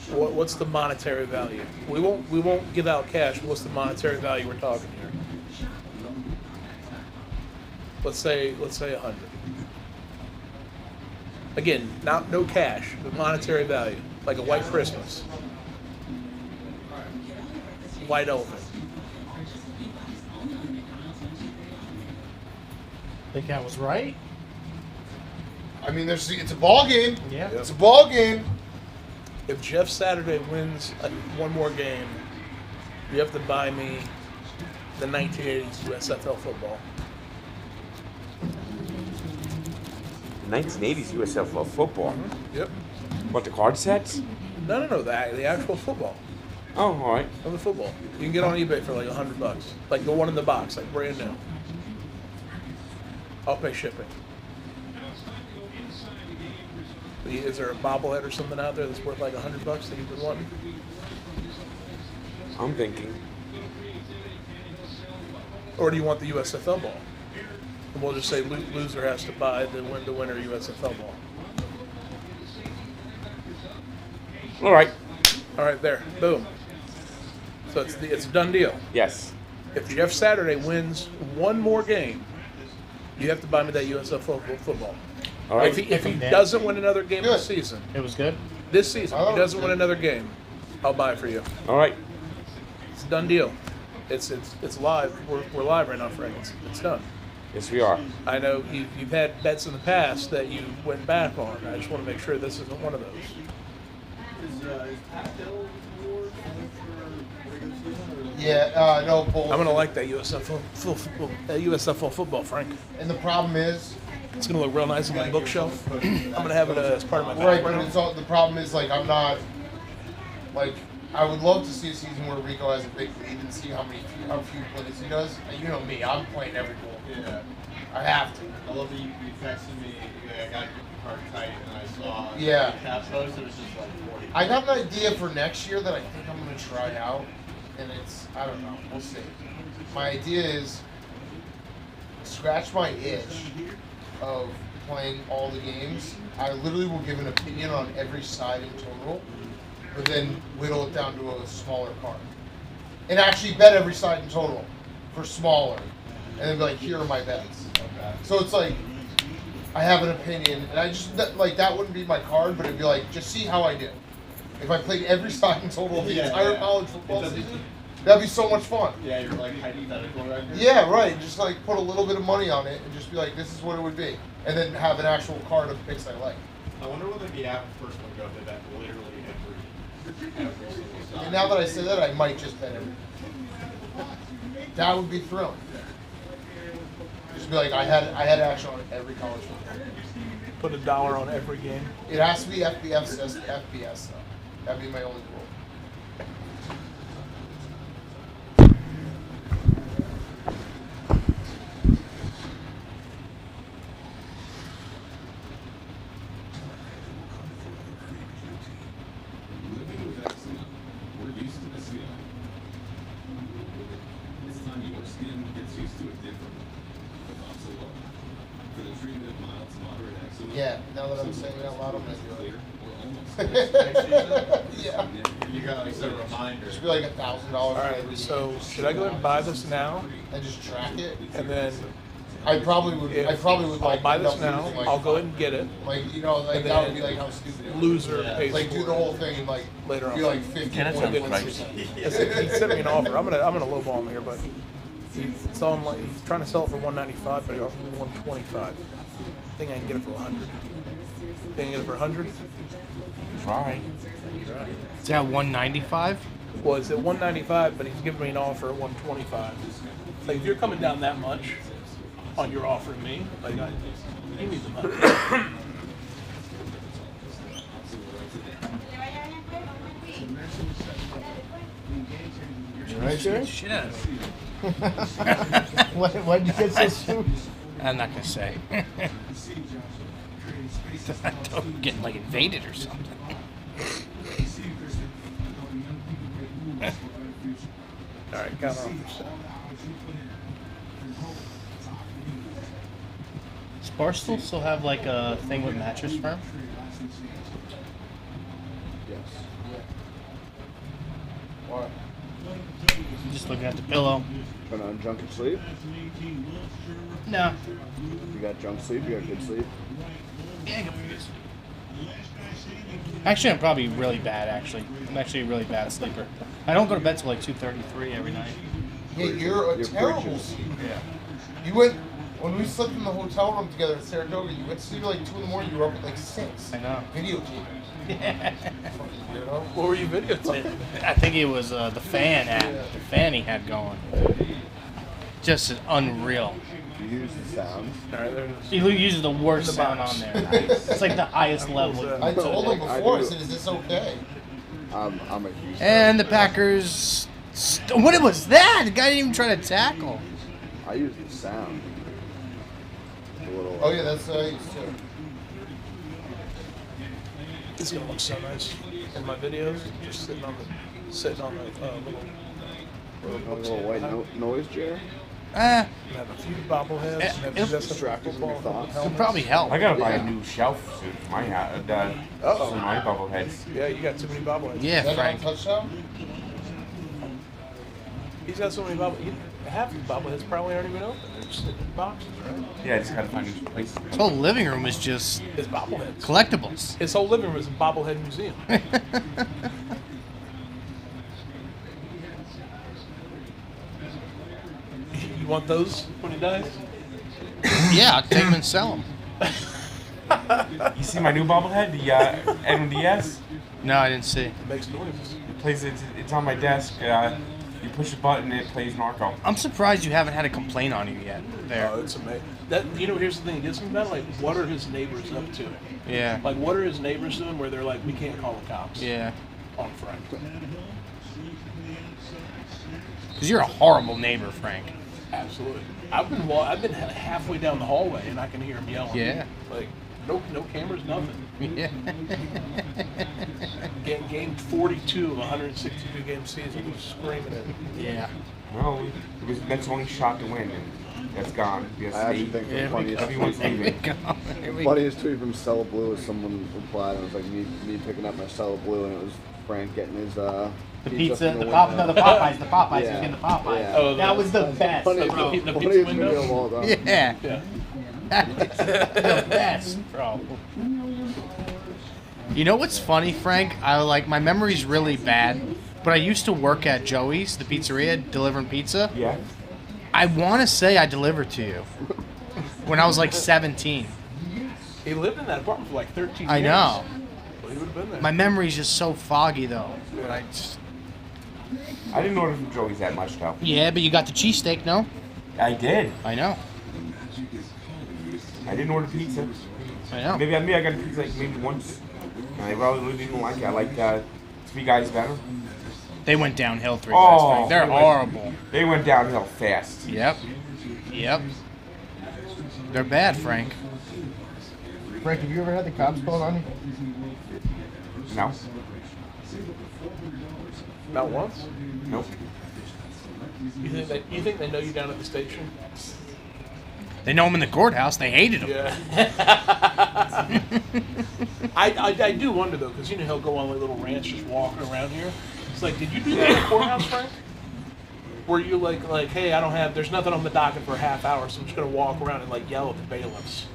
What's the monetary value? We won't give out cash. But what's the monetary value we're talking here? Let's say 100. Again, no cash, but monetary value, like a white Christmas, white elephant. Think I was right? I mean, it's a ball game. Yeah. It's a ball game. If Jeff Saturday wins one more game, you have to buy me the 1980s USFL football. 1980s USFL football. Yep. What, the card sets? No, the actual football. Oh, all right. Of the football. You can get on eBay for like $100, like the one in the box, like brand new. I'll pay shipping. Is there a bobblehead or something out there that's worth like $100 that you've been wanting? I'm thinking. Or do you want the USFL ball? And we'll just say loser has to buy the winner USFL ball. All right. All right, there, boom. So it's a done deal. Yes. If Jeff Saturday wins one more game, you have to buy me that USFL football. All right. If he doesn't win another game this season, It was good. this season, if he doesn't win another game, I'll buy it for you. All right. It's a done deal. It's live. We're live right now, Frank. It's done. Yes, we are. I know you've had bets in the past that you went back on. I just want to make sure this isn't one of those. Yeah, no bull. I'm gonna like that USFL football, Frank. And the problem is, it's gonna look real nice on my bookshelf. I'm gonna have it as part of my right, background. but it's all, the problem is, like, I'm not, like, I would love to see a season where Rico has a big lead and see how few plays he does. And you know me, I'm playing every goal. Yeah. I have to. I love that you texted me. I got your card tight, and I saw Yeah. the cap post. It was just like 40. I got an idea for next year that I think I'm going to try out, and I don't know, we'll see. My idea is scratch my itch of playing all the games. I literally will give an opinion on every side in total, but then whittle it down to a smaller card. And actually bet every side in total for smaller, and then be like, here are my bets. Okay. So it's like, I have an opinion, and I just, that wouldn't be my card, but it'd be like, just see how I do. If I played every side in total of the entire college football season, that'd be so much fun. Yeah, you're like hypothetical right now. Yeah, right. Just like put a little bit of money on it and just be like, this is what it would be. And then have an actual card of picks I like. I wonder whether the average person would go to that literally every single side. And now that I say that, I might just bet everything. That would be thrilling. Just be like, I had action on every college football. Put $1 on every game. It has to be FBS though. That'd be my only rule. Yeah, now that I'm saying it out loud, I'm gonna do it. Yeah. You got like a reminder. Just be like $1,000. All right. So should I go ahead and buy this now and just track it? And then I probably would. I'll like buy this end up now. losing, like, I'll go ahead and get it. Like, you know, like And that would then be like how stupid it would loser be. pays Like for do the it. whole thing and like Later on. be like 50 He sent me an offer. I'm gonna lowball him here, but he's selling like he's trying to sell it for $195, but he offered me $125. I think I can get it for $100. Think I can get it for $100? Try. It's at 195. Well, it's at $195, but he's giving me an offer at $125. Like if you're coming down that much on your offer to me, like you need the money. Right, sure? Shit. What did you get so soon? I'm not gonna say. Don't get like invaded or something. All right, count on for Does Barstool still have like a thing with Mattress Firm? Yes. Just looking at the pillow. Put on junk and sleep? No. You got junk sleep? You got good sleep? Yeah, I got pretty good sleep. Actually, I'm probably really bad, actually. I'm actually a really bad sleeper. I don't go to bed till like 2:33 every night. Yeah, you're a terrible sleeper. Yeah. You went, when we slept in the hotel room together at Saratoga, you went to sleep at like 2 in the morning, you were up at like 6. I know. Videotaping. Yeah. You know? What were you videotaping? I think it was the fan app, the fan he had going. Just unreal. You use the sound. He uses the worst In the sound box. on there. It's like the highest level. I told him before, I said, is this okay? I'm a huge And the Packers. What was that? The guy didn't even try to tackle. I use the sound. A little. Oh yeah, that's I used to. This is gonna look so nice in my videos. Just sitting on the little white noise chair. have a few bobbleheads. Have it'll just distract from your thoughts. It'll probably help. I gotta buy a new shelf soon for my for my bobbleheads. Yeah, you got too many bobbleheads. Yeah, Is that Frank. not a touchdown? He's got so many bobbleheads. Half the bobbleheads probably aren't even open. They're just in boxes, right? Yeah, I just gotta find a new place. His whole living room is just His bobbleheads. collectibles. His whole living room is a bobblehead museum. You want those when he dies? Yeah, I'll take them and sell them. You see my new bobblehead, the Edwin Diaz? No, I didn't see. It makes noises. It plays. It's on my desk. You push a button, it plays Narco. I'm surprised you haven't had a complaint on you yet. There. Oh, it's amazing. Here's the thing that gets me about it, like, what are his neighbors up to? Yeah. Like, what are his neighbors doing where they're like, we can't call the cops? Yeah. On Frank. Because you're a horrible neighbor, Frank. Absolutely. I've been halfway down the hallway and I can hear him yelling. Yeah. Like, no cameras, nothing. Yeah. Game 42 of a 162 game season, he was screaming it. Yeah. Well, that's only shot to win, and that's gone. I actually think the Everyone's leaving. funniest tweet from Stella Blue is someone replied and it was like me picking up my Stella Blue and it was Frank getting his The pizza, the Popeyes, the Popeyes. He's getting the Popeyes. Yeah. Oh, that was the best. Funniest, bro. the funniest video of all time. Yeah. The best, bro. You know what's funny, Frank? My memory's really bad, but I used to work at Joey's, the pizzeria, delivering pizza. Yeah. I want to say I delivered to you when I was like 17. He lived in that apartment for like 13 years. I know. Well, he would have been there. My memory's just so foggy, though. But I didn't order from Joey's that much, though. Yeah, but you got the cheesesteak, no? I did. I know. I didn't order pizza. I know. Maybe I got a pizza like maybe once. And I really didn't like it. I like Three Guys better. They went downhill, Three Guys. Frank. They're horrible. They went downhill fast. Yep. They're bad, Frank. Frank, have you ever had the cops called on you? No. Not once? Nope. You think they know you down at the station? They know him in the courthouse. They hated him. Yeah. I do wonder though, because he'll go on like little rants just walking around here. It's like, did you do that in the courthouse, Frank? Were you like, hey, there's nothing on the docket for a half hour, so I'm just gonna walk around and like yell at the bailiffs.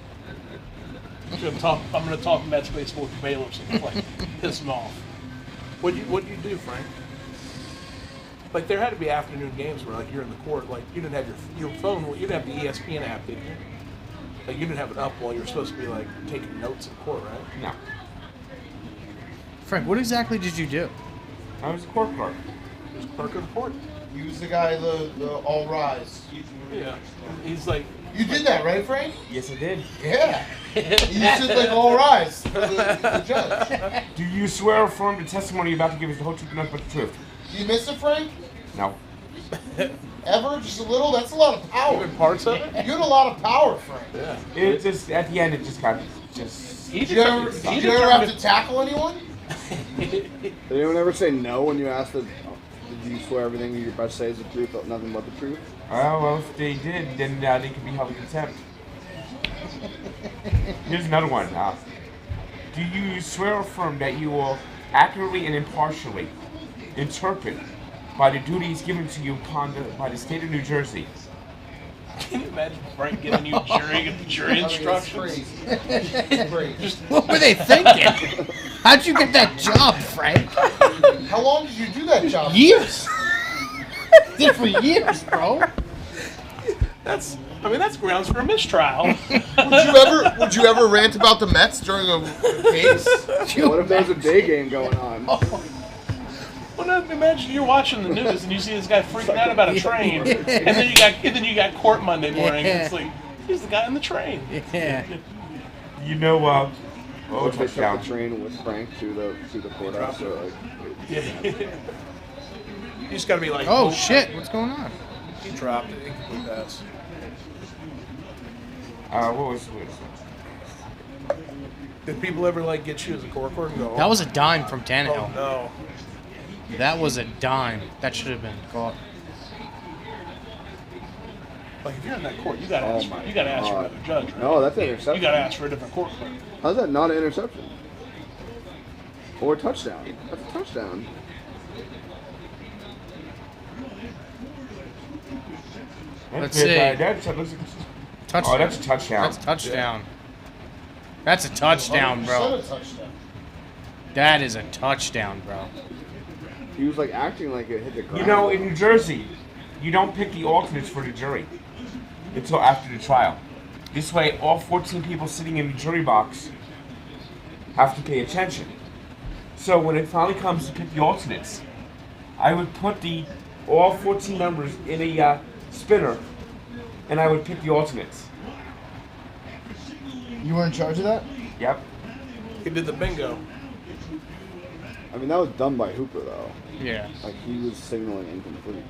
I'm gonna talk Mets baseball with the bailiffs and like piss them off. What'd you do, Frank? Like there had to be afternoon games where like you're in the court, like you didn't have your phone, you didn't have the ESPN app, did you? Like you didn't have it up while you were supposed to be like taking notes in court, right? No. Frank, what exactly did you do? I was a court clerk. He was clerk of the court. He was the guy, the all rise. Yeah. He's like. You did that, right, Frank? Yes, I did. Yeah. You said like all rise for the judge. Do you swear or affirm the testimony you're about to give is the whole truth and nothing but the truth? Do you miss it, Frank? No. Ever? Just a little? That's a lot of power. Even parts of it? You had a lot of power, Frank. Yeah. It just at the end it just kind of Did you ever have to tackle anyone? Did anyone ever say no when you asked them, did you swear everything you're about to say is the truth, nothing but the truth? Well, if they did, then they could be held in contempt. Here's another one. Do you swear or affirm that you will accurately and impartially interpret by the duties given to you by the state of New Jersey. Can you imagine Frank giving you jury instructions? What were they thinking? How'd you get that job, Frank? How long did you do that job? Years. Did for years, bro. That's grounds for a mistrial. Would you ever rant about the Mets during a case? What if there's a day game going on? Well, now, imagine you're watching the news and you see this guy freaking out about a train, and then you got court Monday morning. And it's like he's the guy on the train. Yeah. You know, What if they took the train with Frank to the courthouse? Or like, You just gotta be like, Oh shit! What's going on? He dropped it. Incomplete pass. what was Did people ever like get you as a court clerk and go? That was a dime from Tannehill. Oh no. That was a dime. That should have been caught. Like if you're in that court, you gotta ask for another judge. Right? No, that's an interception. You gotta ask for a different court clerk. How's that not an interception? Or a touchdown? That's a touchdown. Let's see. Touchdown. Oh, that's a touchdown. That's a touchdown. That's a touchdown, bro. 100% a touchdown. That is a touchdown, bro. He was like acting like it hit the ground. You know, in New Jersey, you don't pick the alternates for the jury until after the trial. This way, all 14 people sitting in the jury box have to pay attention. So when it finally comes to pick the alternates, I would put all 14 members in a spinner, and I would pick the alternates. You were in charge of that? Yep. He did the bingo. I mean, that was done by Hooper, though. Yeah. Like, he was signaling incomplete.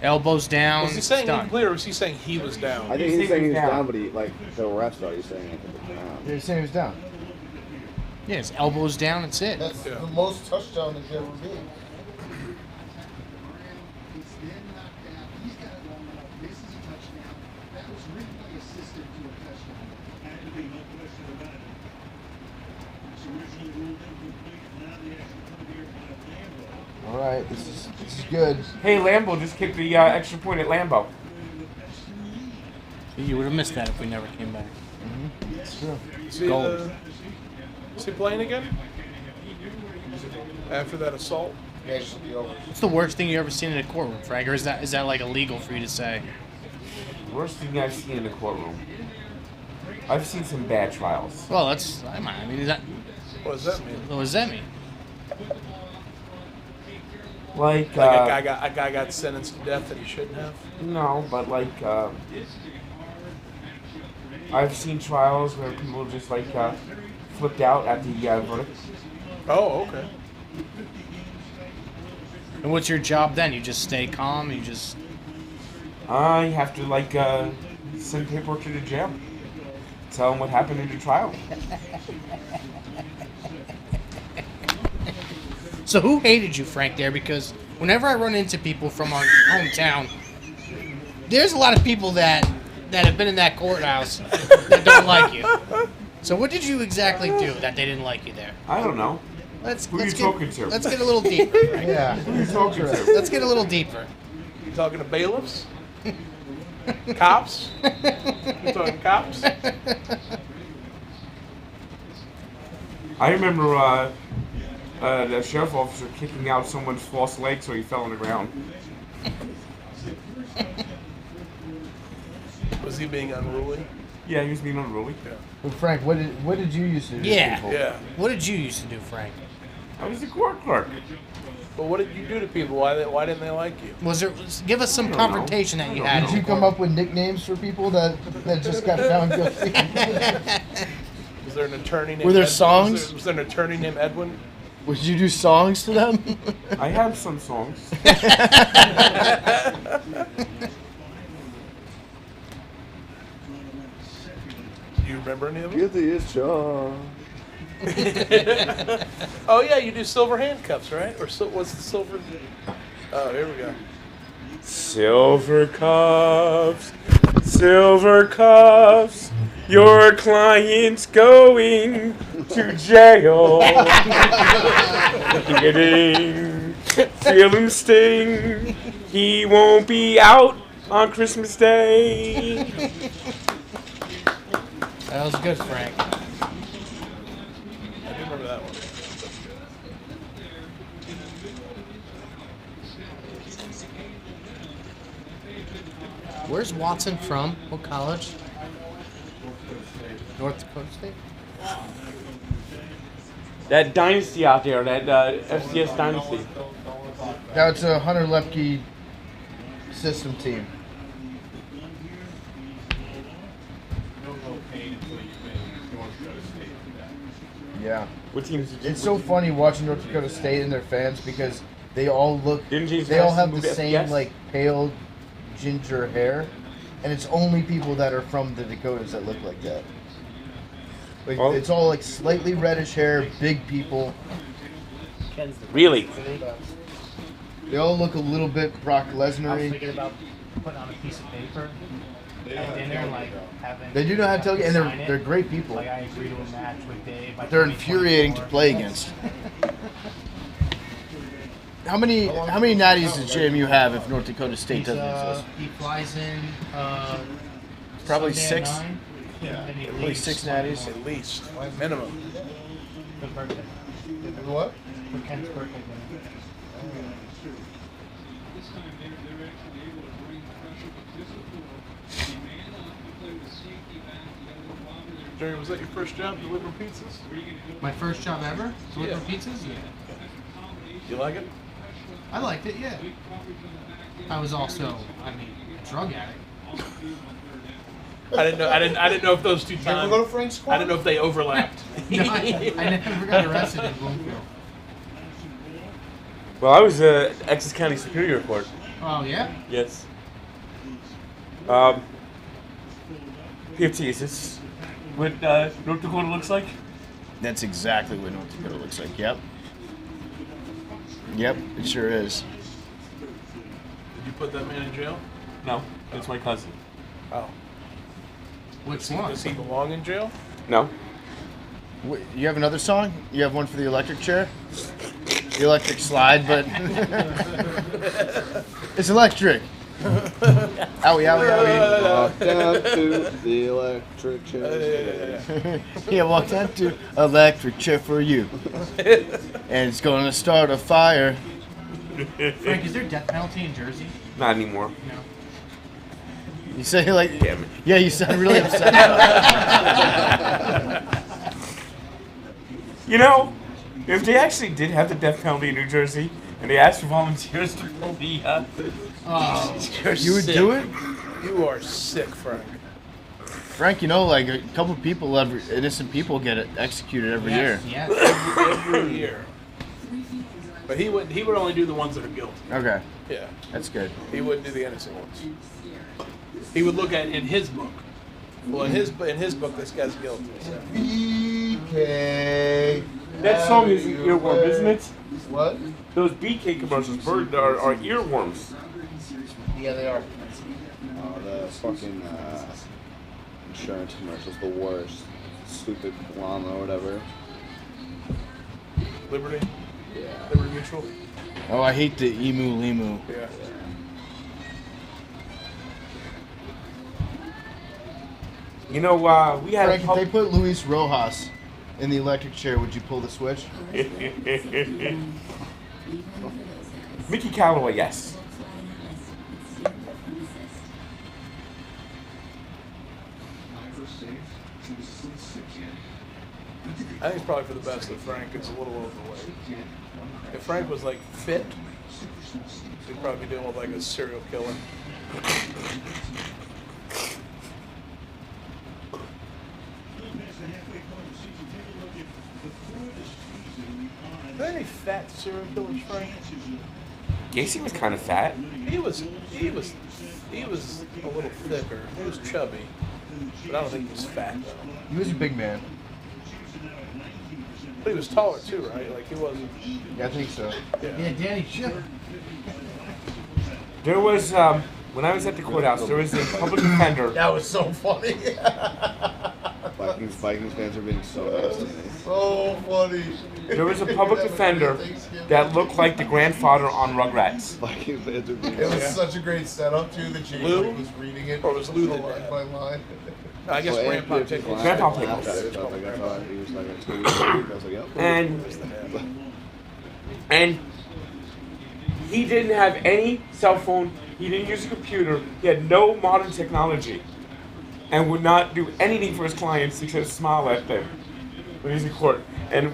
Elbows down. Was he saying done. incomplete, or was he saying he was down? I think he's saying he was down, but the ref thought he was saying it was down. You're saying he was down. Yeah, his elbows down. That's it. That's the most touchdown there's ever been. All right, this is good. Hey, Lambeau just kicked the extra point at Lambeau. You would have missed that if we never came back. That's true. Is he playing again? After that assault? Yeah, it should be over. What's the worst thing you ever seen in a courtroom, Frank? Or is that like illegal for you to say? Worst thing I've seen in the courtroom. I've seen some bad trials. Well, that's. I mean, is that? What does that mean? What does that mean? Like a guy got sentenced to death that he shouldn't have? No, but like I've seen trials where people just like flipped out at the verdict. Oh, okay. And what's your job then? You just stay calm. You just. I have to like send paperwork to the jail. Tell them what happened in the trial. So who hated you, Frank, there? Because whenever I run into people from our hometown, there's a lot of people that have been in that courthouse that don't like you. So what did you exactly do that they didn't like you there? I don't know. Who are you talking to? Let's get a little deeper. Frank. Yeah. Who are you talking to? Let's get a little deeper. You talking to bailiffs? Cops? You talking cops? I remember the sheriff officer kicking out someone's false leg so he fell on the ground. Was he being unruly? Yeah, he was being unruly. Yeah. Well, Frank, what did you used to do? Yeah. To people? Yeah. What did you used to do, Frank? I was a court clerk. But what did you do to people? Why didn't they like you? Give us some confrontation that you had. Did you come up with nicknames for people that just got found guilty? Was there an attorney named Were there songs? Was there an attorney named Edwin? Would you do songs to them? I have some songs. Do you remember any of them? Get the itch. Oh yeah, you do silver handcuffs, right? Or what's the silver? Oh, here we go. Silver cuffs, your client's going to jail. Ding. Feel him sting. He won't be out on Christmas Day. That was good, Frank. I do remember that one. Where's Watson from? What college? North Dakota State? That dynasty out there, that FCS dynasty. That's a Hunter Lepke system team. Yeah. What teams did you It's so funny watching North Dakota State and their fans because they all look, James they all Madison have move the to same FBS? like pale ginger hair, and it's only people that are from the Dakotas that look like that. Like Oh. it's all like slightly reddish hair, big people. Really? They all look a little bit Brock I was Lesnar-y. thinking about putting on a piece of paper at dinner, like having. They do know how to tell you, and sign it. they're great people. Like I agree to a match with Dave. by They're 2024. infuriating to play against. How many natties does JMU have if North Dakota State doesn't exist? He flies in. Probably Sunday at 6. 9, Yeah, and he Probably leaves 6 Monday natties. morning. At least. Minimum. For birthday. What? For Ken's birthday dinner. Jerry, was that your first job delivering pizzas? My first job ever? Delivering pizzas? Yeah. You like it? I liked it, yeah. I was also, a drug addict. I didn't know if those two ever times. go to Frank's I didn't know if they overlapped. No, I never got arrested in Bloomfield. Well, I was Essex County Superior Court. Oh, yeah? Yes. PFT, is this what North Dakota looks like? That's exactly what North Dakota looks like. Yep. Yep, it sure is. Did you put that man in jail? No, it's my cousin. Oh. Which one? Does he belong in jail? No. You have another song? You have one for the electric chair? The electric slide, but it's electric. Owie, owie, owie. Walk down to the electric chair. Yeah, walk down to electric chair for you. And it's going to start a fire. Frank, is there death penalty in Jersey? Not anymore. No. You say like, damn it. Yeah, you sound really upset. You know, if they actually did have the death penalty in New Jersey and they asked for volunteers to pull the You would do it? You are sick, Frank. Frank, you know, like a couple of people, innocent people get executed every year. Yes. Every year. But he would only do the ones that are guilty. Okay. Yeah. That's good. He wouldn't do the innocent ones. He would look at in his book. Well, in his book, this guy's guilty. So. BK. That song is an earworm, isn't it? What? Those BK commercials are earworms. Yeah, they are. Oh, the fucking insurance commercials, the worst. Stupid llama or whatever. Liberty? Yeah. Liberty Mutual? Oh, I hate the emu limu. Yeah. You know, we had Frank, if they put Luis Rojas in the electric chair, would you pull the switch? Mickey Callaway, yes. I think it's probably for the best that Frank is a little overweight. If Frank was like fit, he'd probably be dealing with like a serial killer. Are there any fat serial killers, Frank? Gacy was kind of fat. He was a little thicker. He was chubby, but I don't think he was fat though. He was a big man. But he was taller too, right? Like he wasn't. Yeah, I think so. Yeah, Danny Chip. There was, when I was at the courthouse, there was a public defender. That was so funny. Vikings fans are being so nice to me. So funny. There was a public defender that looked like the grandfather on Rugrats. Vikings fans are being It was such a great setup too. The Jay Lou? was reading it. Or was Lou the line dad? by line? I guess Well, Grandpa Anthony Pickles. laughed Grandpa at it. Pickles. I thought he was like a 2 weeks ago. I was like, yep. And he didn't have any cell phone. He didn't use a computer. He had no modern technology, and would not do anything for his clients except smile at them when he's in court. And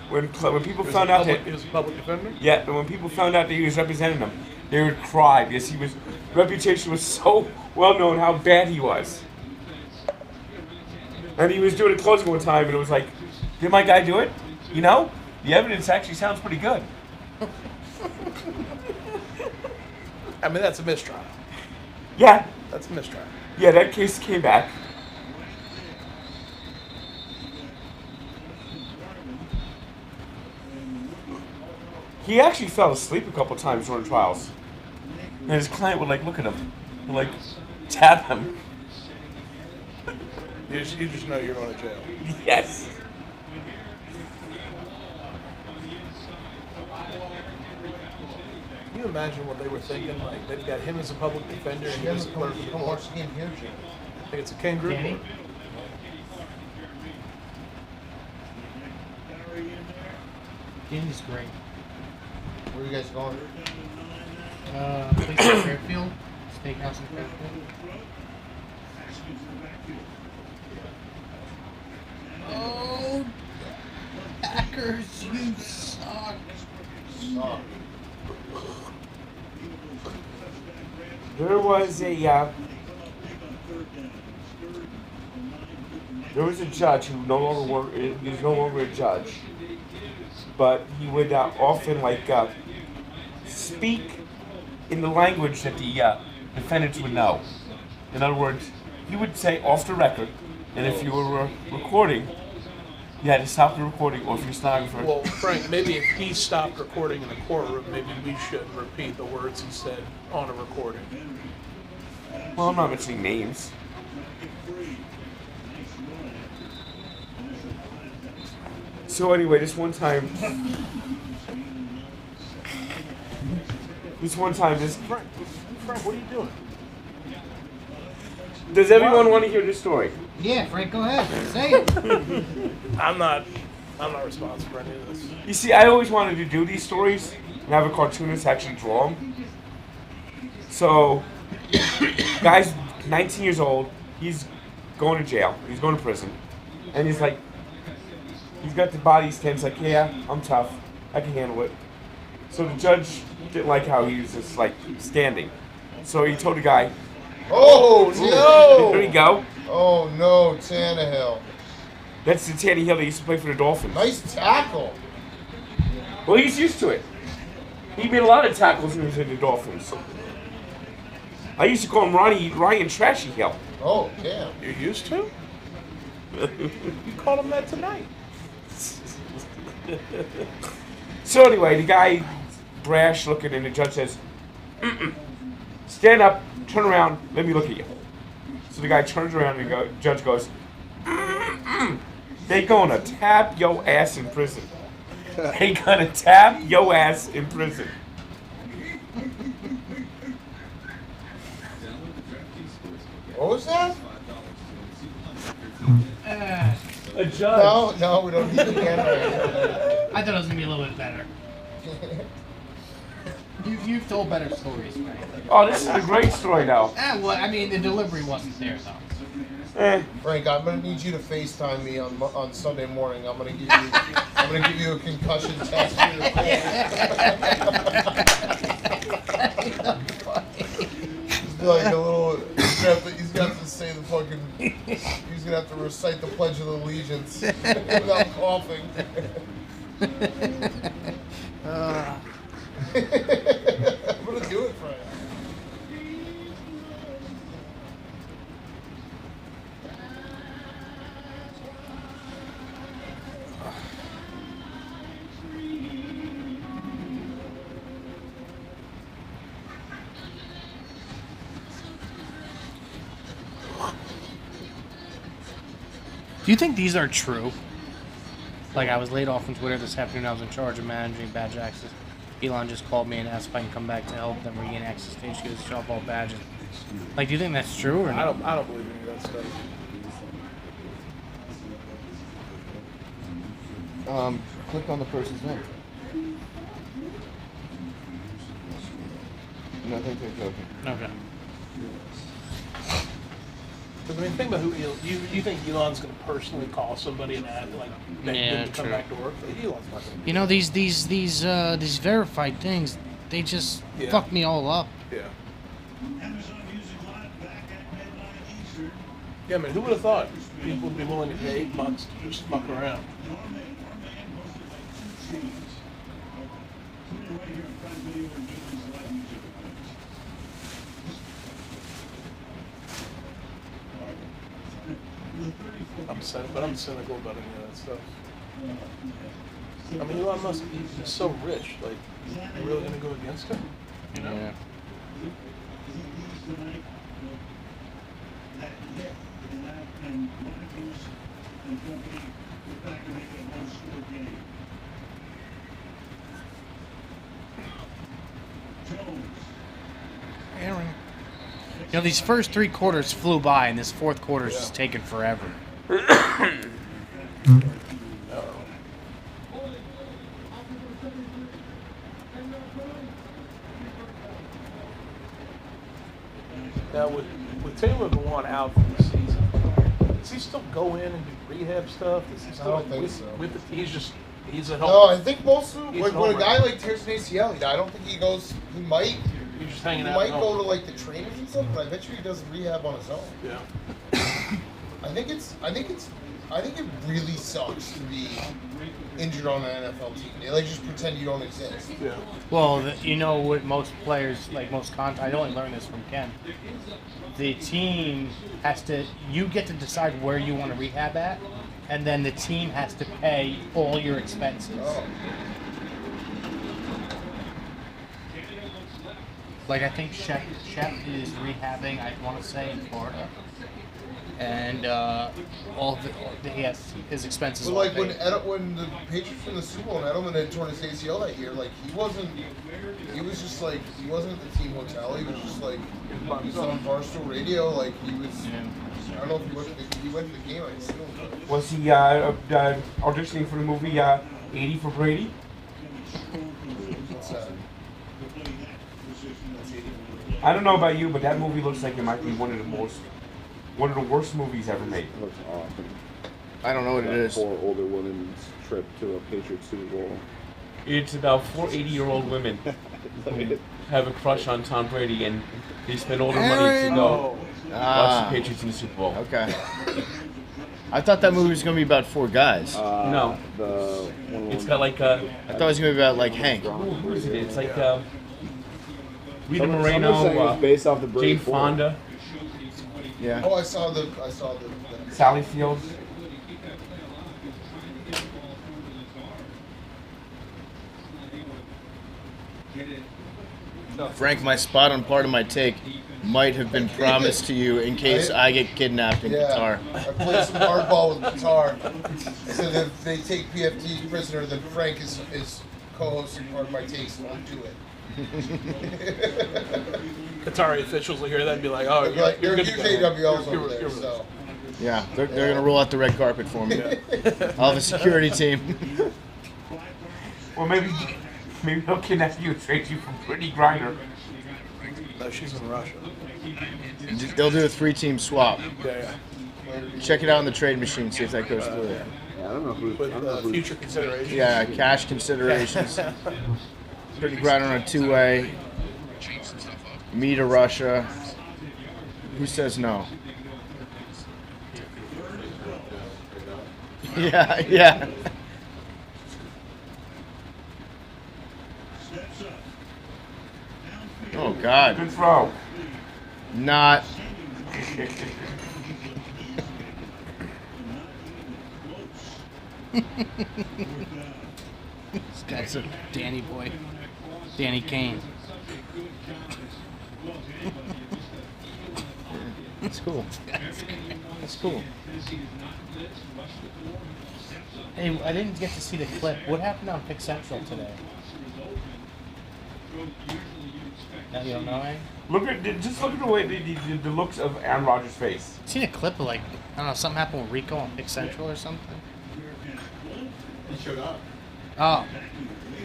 when people found out that he was a public defender. yeah, and when people found out that he was representing them, they would cry because his reputation was so well known how bad he was. And he was doing a closing one time, and it was like, "Did my guy do it? You know, the evidence actually sounds pretty good." I mean, that's a mistrial. Yeah. That's a mistrial. Yeah, that case came back. He actually fell asleep a couple times during trials. And his client would look at him and tap him. You just know you're going to jail. Yes. Can you imagine what they were thinking? Like, they've got him as a public defender and he was a clerk of the Come court. watch the game here, Jay. I think it's a kangaroo Danny? court. Danny's great. Where are you guys going? Place in Fairfield, Steakhouse in Fairfield. Oh, Packers, you suck. There was a judge who is no longer a judge, but he would often speak in the language that the defendants would know. In other words, he would say off the record, and if you were recording, you had to stop the recording, or if you're stenographer. Well, Frank, maybe if he stopped recording in the courtroom, maybe we shouldn't repeat the words he said on a recording. Well, I'm not mentioning names. So anyway, this one time, Frank, what are you doing? Does everyone want to hear this story? Yeah, Frank, go ahead. Say it. I'm not responsible for any of this. You see, I always wanted to do these stories and have a cartoonist actually draw them. So, guy's 19 years old. He's going to jail. He's going to prison. And he's got the body scans. Like, yeah, I'm tough. I can handle it. So the judge didn't like how he was just standing. So he told the guy, Oh, no! There you go. Oh, no, Tannehill. That's the Tannehill that used to play for the Dolphins. Nice tackle. Well, he's used to it. He made a lot of tackles when he was in the Dolphins. I used to call him Ryan Trashy Hill. Oh, damn. You used to? You called him that tonight. So anyway, the guy brash looking, and the judge says, stand up, turn around, let me look at you. So the guy turns around, and the judge goes, they gonna tap your ass in prison. They gonna tap your ass in prison. What was that? A judge. No, we don't need the camera. I thought it was going to be a little bit better. You've told better stories, Frank. Oh, this is a great story now. Well, I mean, the delivery wasn't there, though. Frank, I'm gonna need you to FaceTime me on Sunday morning. I'm gonna give you a concussion test for your Just be like a little. He's gonna have to say the fucking. He's gonna have to recite the Pledge of Allegiance without coughing. I'm gonna do it, Frank. Do you think these are true? Like, I was laid off from Twitter this afternoon. I was in charge of managing badge access. Elon just called me and asked if I can come back to help them regain access to HQ's shop all badges. Like, do you think that's true or not? I don't believe any of that stuff. Click on the person's name. Nothing to cooking. Okay. Because, I mean, think about who you think Elon's going to personally call somebody and beg them to come back to work? Elon's not going to. You know, these verified things, they just fuck me all up. Yeah. Yeah, I mean, who would have thought people would be willing to pay $8 to just fuck around? I'm cynical about any of that stuff. I mean, Elon Musk, he's so rich. Like, you're really gonna go against him? You know? Yeah. Aaron. You know, these first 3 quarters flew by, and this fourth quarter is just taking forever. Now, with Taylor Lewan out for the season, does he still go in and do rehab stuff? Does he still I don't think so. He's at home. No, I think most of when a guy like tears an ACL, I don't think he goes. He might. He's just hanging out. He might at go home. to like the trainers and stuff, but I bet you he does rehab on his own. Yeah. I think it really sucks to be injured on an NFL team. They like just pretend you don't exist. Yeah. Well, you know what most players, like I only learned this from Ken. The team has to, you get to decide where you want to rehab at, and then the team has to pay all your expenses. Oh. Like, I think Shep is rehabbing, I want to say, in Florida. And he has his expenses. But like all paid. when the Patriots won the Super Bowl and Edelman had torn his ACL that year, like he wasn't. He was just like he wasn't at the team hotel. He was just like he was on Barstool Radio. Like he was. I don't know if he went to the game. I assume. Was he auditioning for the movie 80 for Brady? What's that? I don't know about you, but that movie looks like it might be one of the worst movies ever made. It looks awesome. I don't know what it is. 4 older women's trip to a Patriots Super Bowl. It's about 4 80-year-old women who have a crush on Tom Brady, and they spend all their money to go watch the Patriots in the Super Bowl. Okay. I thought that movie was going to be about 4 guys. No. It's got like I thought it was going to be about like Hank. Who is it? It's like Rita Someone said it Moreno, was based off the Brady Jane 4. Fonda. Yeah. Oh, I saw the. Sally Field. Frank, my spot on part of my take might have been promised to you in case I get kidnapped in Qatar. I played some hardball with Qatar. So if they take PFT prisoner, then Frank is co-hosting part of my take, so I'll do it. Qatari officials will hear that and be like, "Oh, you're good to go." UKWL's over there, so. Yeah, they're going to roll out the red carpet for me. I'll have a security team. Well, maybe they'll kidnap you and trade you from Brittany Griner. No, she's in Russia. They'll do a 3-team swap. Yeah. Check it out on the trade machine, see if that goes through. Yeah, I don't know who's. With future considerations. Yeah, cash considerations. Brittany Griner on a 2-way. Me to Russia. Who says no? Yeah. Oh, God. Good throw. Not. This guy's a Danny boy. Danny Kane. That's cool. That's cool. Hey, I didn't get to see the clip. What happened on Pick Central today? No, you don't know, eh? Just look at the way the looks of Aaron Rodgers' face. Seen a clip of like, I don't know, something happened with Rico on Pick Central or something? He showed up. Oh.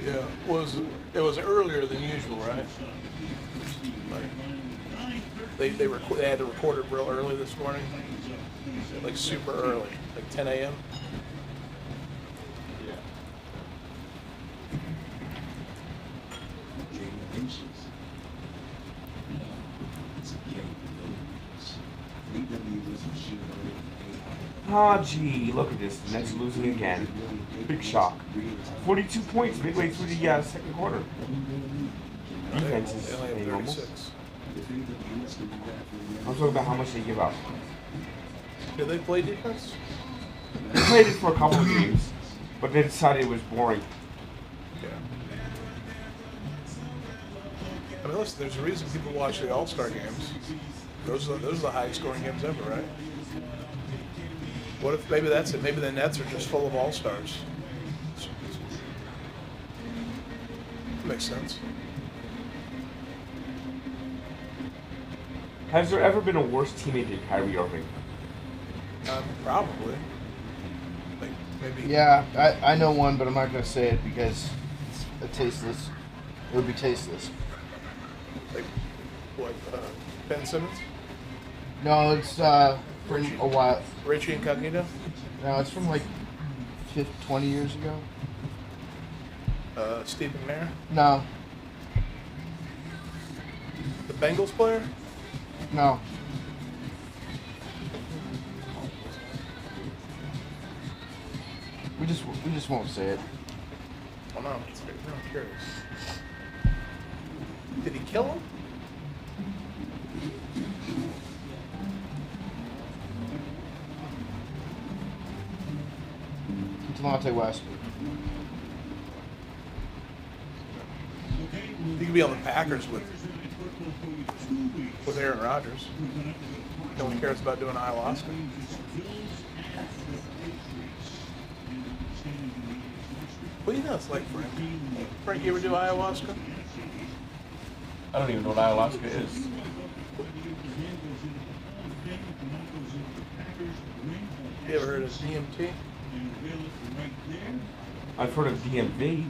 Yeah, it was earlier than usual, right? Like, they had to record it real early this morning, like super early, like 10 a.m. Ah, gee, look at this. The Nets losing again. Big shock. 42 points midway through the second quarter. Defense is normal. I'm talking about how much they give up. Did they play defense? They played it for a couple of games, but they decided it was boring. Yeah. I mean, listen, there's a reason people watch the All-Star games. Those are the highest scoring games ever, right? What if maybe that's it? Maybe the Nets are just full of All-Stars. Makes sense. Has there ever been a worse teammate than Kyrie Irving? Probably. Like maybe. Yeah, I know one, but I'm not going to say it because it's tasteless. It would be tasteless. Like what? Ben Simmons? No, it's from a while. Richie Incognito? No, it's from like 20 years ago. Steve McNair? No. The Bengals player? No. We just won't say it. Oh no, I'm curious. Did he kill him? Delonte West. He could be on the Packers with Aaron Rodgers. No one cares about doing ayahuasca. What do you know it's like, Frank? Frank, you ever do ayahuasca? I don't even know what ayahuasca is. You ever heard of DMT? I've heard of DMV.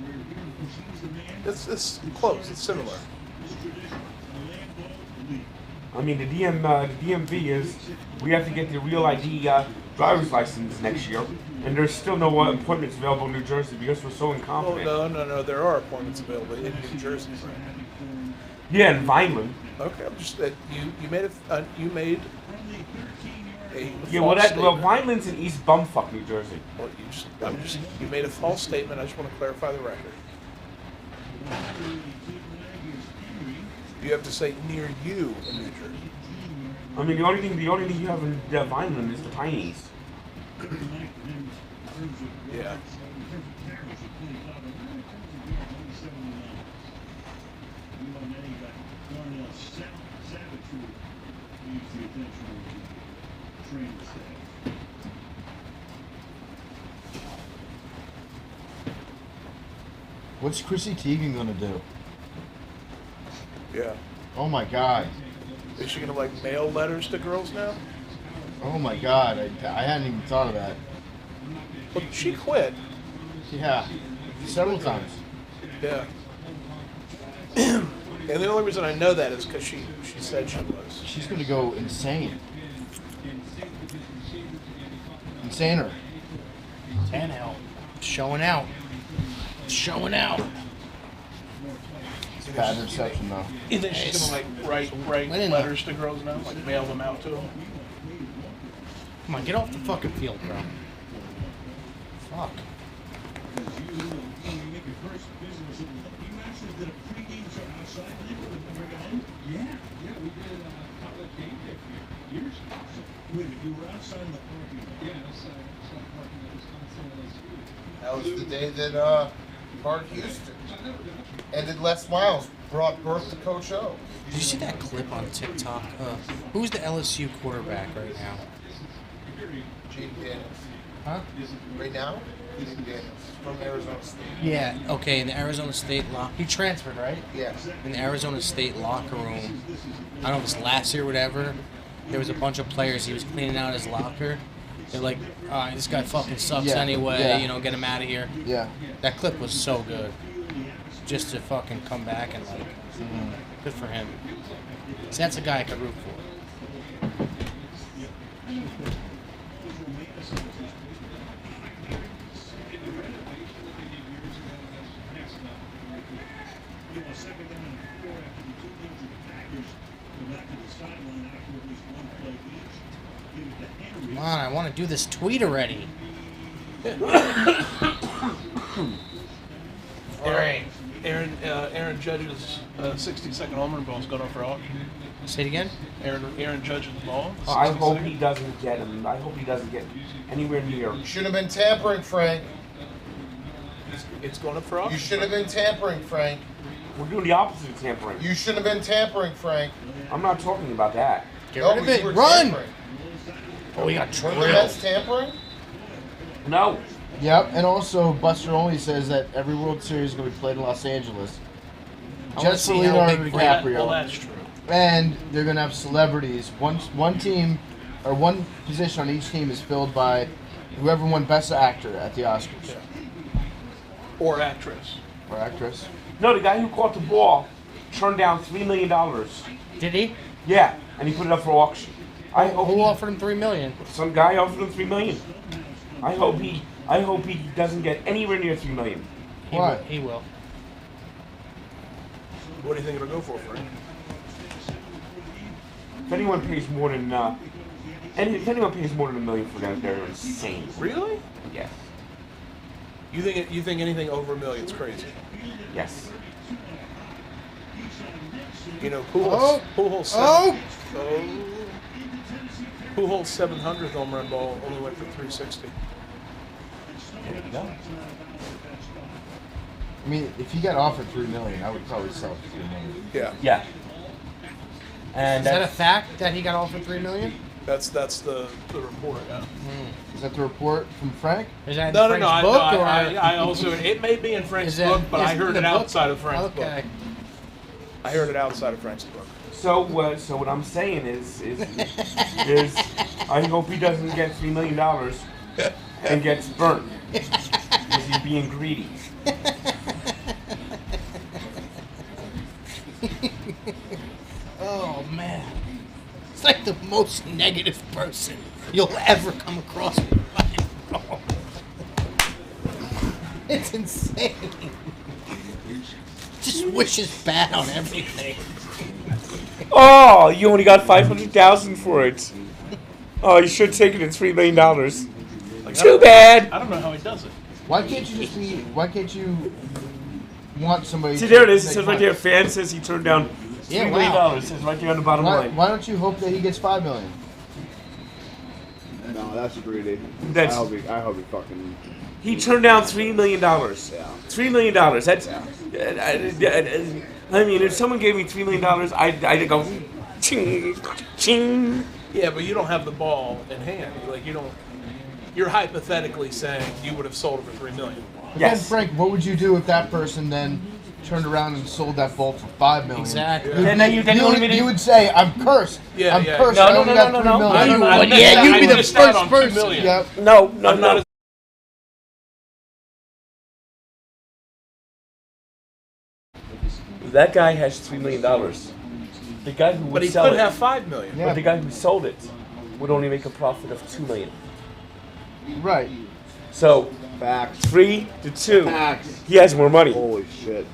It's close. It's similar. I mean, the DMV is we have to get the real ID driver's license next year, and there's still no appointments available in New Jersey because we're so incompetent. Oh, no. There are appointments available in New Jersey. Yeah, in Vineland. Okay, I'm just that you made a Yeah, well, Vineland's in East Bumfuck, New Jersey. Well, you made a false statement. I just want to clarify the record. You have to say near you in New Jersey. I mean, the only thing you have in Vineland is the Pineys. Yeah. What's Chrissy Teigen gonna do? Yeah. Oh my God. Is she gonna like mail letters to girls now? Oh my God. I hadn't even thought of that. Well, she quit. Yeah. Several times. Yeah. And the only reason I know that is because she said she was. She's gonna go insane. Insaner. Tannehill. Showing out. Showing out. It's bad reception though. You think she's gonna like write letters to girls now? Like mail them out to them? Come on, get off the fucking field, bro. Fuck. That was the day that Park Houston ended Les Miles' brought birth to Coach O. Did you see that clip on TikTok? Who's the LSU quarterback right now? Gene Daniels. Huh? Right now? Gene Daniels from Arizona State. Yeah, okay, in the Arizona State he transferred, right? Yeah. In the Arizona State locker room, I don't know if it's last year or whatever, there was a bunch of players, he was cleaning out his locker. They're like, all right, this guy fucking sucks anyway, get him out of here. Yeah. That clip was so good. Just to fucking come back and good for him. See, that's a guy I could root for. Come on, I want to do this tweet already. Aaron Judge's 60-second home run ball is going up for auction. Say it again. Aaron Judge's ball. I hope he doesn't get him. I hope he doesn't get anywhere near. You should have been tampering, Frank. It's going up for auction. You should have been tampering, Frank. We're doing the opposite of tampering. You should have been tampering, Frank. I'm not talking about that. Get rid of it. Run! Oh, we got Were the Mets tampering? No. Yep, and also Buster Only says that every World Series is going to be played in Los Angeles. Just for Leonardo DiCaprio. Well, that's true. And they're going to have celebrities. One team, or one position on each team is filled by whoever won Best Actor at the Oscars. Yeah. Or actress. Or actress. No, the guy who caught the ball turned down $3 million. Did he? Yeah, and he put it up for auction. Who offered him $3 million? Some guy offered him $3 million. I hope he doesn't get anywhere near $3 million. He will. What do you think it'll go for, Frank? If anyone pays more than $1 million for that, they're insane. Really? Yes. You think anything over $1 million is crazy? Yes. Pujols 700th home run ball only went for $360. There you go. I mean, if he got offered $3 million, I would probably sell for $3 million. Yeah. Yeah. And is that a fact that he got offered $3 million? That's the report. Yeah. Is that the report from Frank? Is that in No. Frank's book? I also it may be in Frank's book, but I heard it outside of Frank's book. I heard it outside of Frank's book. So what I'm saying is I hope he doesn't get $3 million and gets burnt because he's being greedy. Oh man, it's like the most negative person you'll ever come across in your life. It's insane. Just wishes bad on everything. Oh, you only got $500,000 for it. Oh, you should have taken it $3 million. Too bad. I don't know how he does it. Why can't you want somebody? See, there it is. It says right there. Fan says he turned down $3 million. Wow. It says right there on the bottom line. Why don't you hope that he gets $5 million? No, that's greedy. That's- I hope he fucking. He turned down $3 million. Yeah. $3 million. That's. I mean, if someone gave me $3 million, I'd go, ching, ching. Yeah, but you don't have the ball in hand. Like you don't. You're hypothetically saying you would have sold it for $3 million. But then, Frank, what would you do if that person then turned around and sold that ball for $5 million? Exactly. You would say, "I'm cursed. Yeah, I'm yeah. cursed. No, I no, only no, got no, $3 no. million." Yeah, you'd be the missed out first on $2 person. million. Yep. No. That guy has $3 million. The guy who would But he sell could it, have $5 million. but the guy who sold it would only make a profit of $2 million. Right. So, Facts. 3 to 2. Facts. He has more money. Holy shit.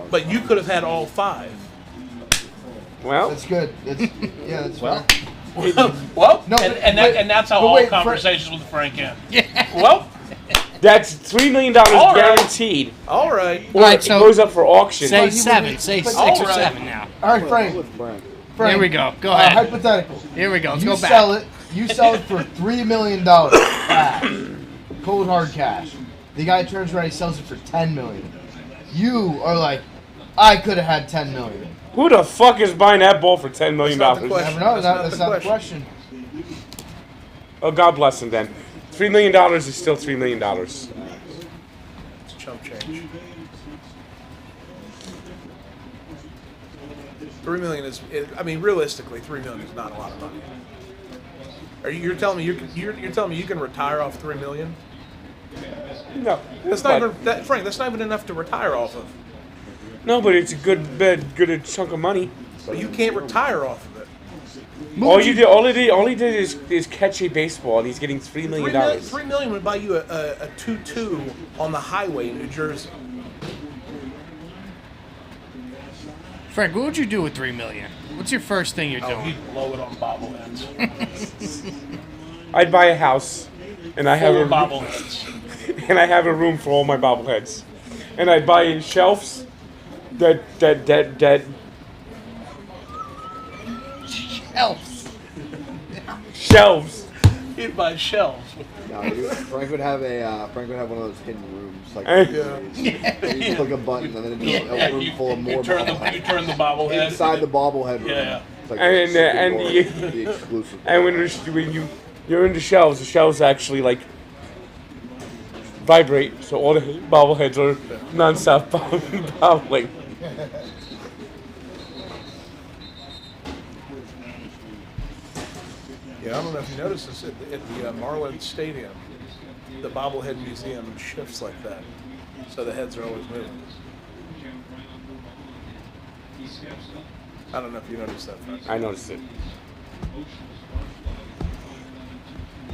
But you could have had all 5. Well, That's good. That's Well, fair. well, No, and that's how but all wait, conversations with Frank end. Well, that's $3 million All right. guaranteed. all right. Or All right, it so goes up for auction. Say 7. Say 6 all or right. 7 now. All right, Frank. Here we go. Go ahead. Hypothetical. Here we go. Let's You go back. sell it. You sell it for $3 million. Cash. Cold hard cash. The guy turns around. He sells it for $10 million. You are like, I could have had $10 million. Who the fuck is buying that ball for $10 million? Never know. That's not the question. Oh, God bless him then. $3 million is still $3 million. It's chump change. $3 million is. I mean, realistically, $3 million is not a lot of money. You're telling me you're telling me you can retire off $3 million? No, that's not even Frank. That's not even enough to retire off of. No, but it's a good chunk of money. But you can't retire off of it. All he did is catch a baseball, and he's getting $3 million. $3 million would buy you a 2-2 on the highway in New Jersey. Frank, what would you do with $3 million? What's your first thing you're doing? You'd blow it on bobbleheads. I'd buy a house, and I have Full a of bobbleheads. And I have a room for all my bobbleheads, and I'd buy shelves that shelves. You'd buy shelves. No, Frank would have one of those hidden rooms, like Yeah. you click a button and then it's a room full of more You turn the bobblehead inside the bobblehead room. Yeah. It's like And the exclusive. and when you're in the shelves actually like vibrate, so all the bobbleheads are non-stop bobbling. Yeah, I don't know if you noticed this at the Marlins Stadium. The bobblehead museum shifts like that, so the heads are always moving. I don't know if you noticed that, Frank. I noticed it.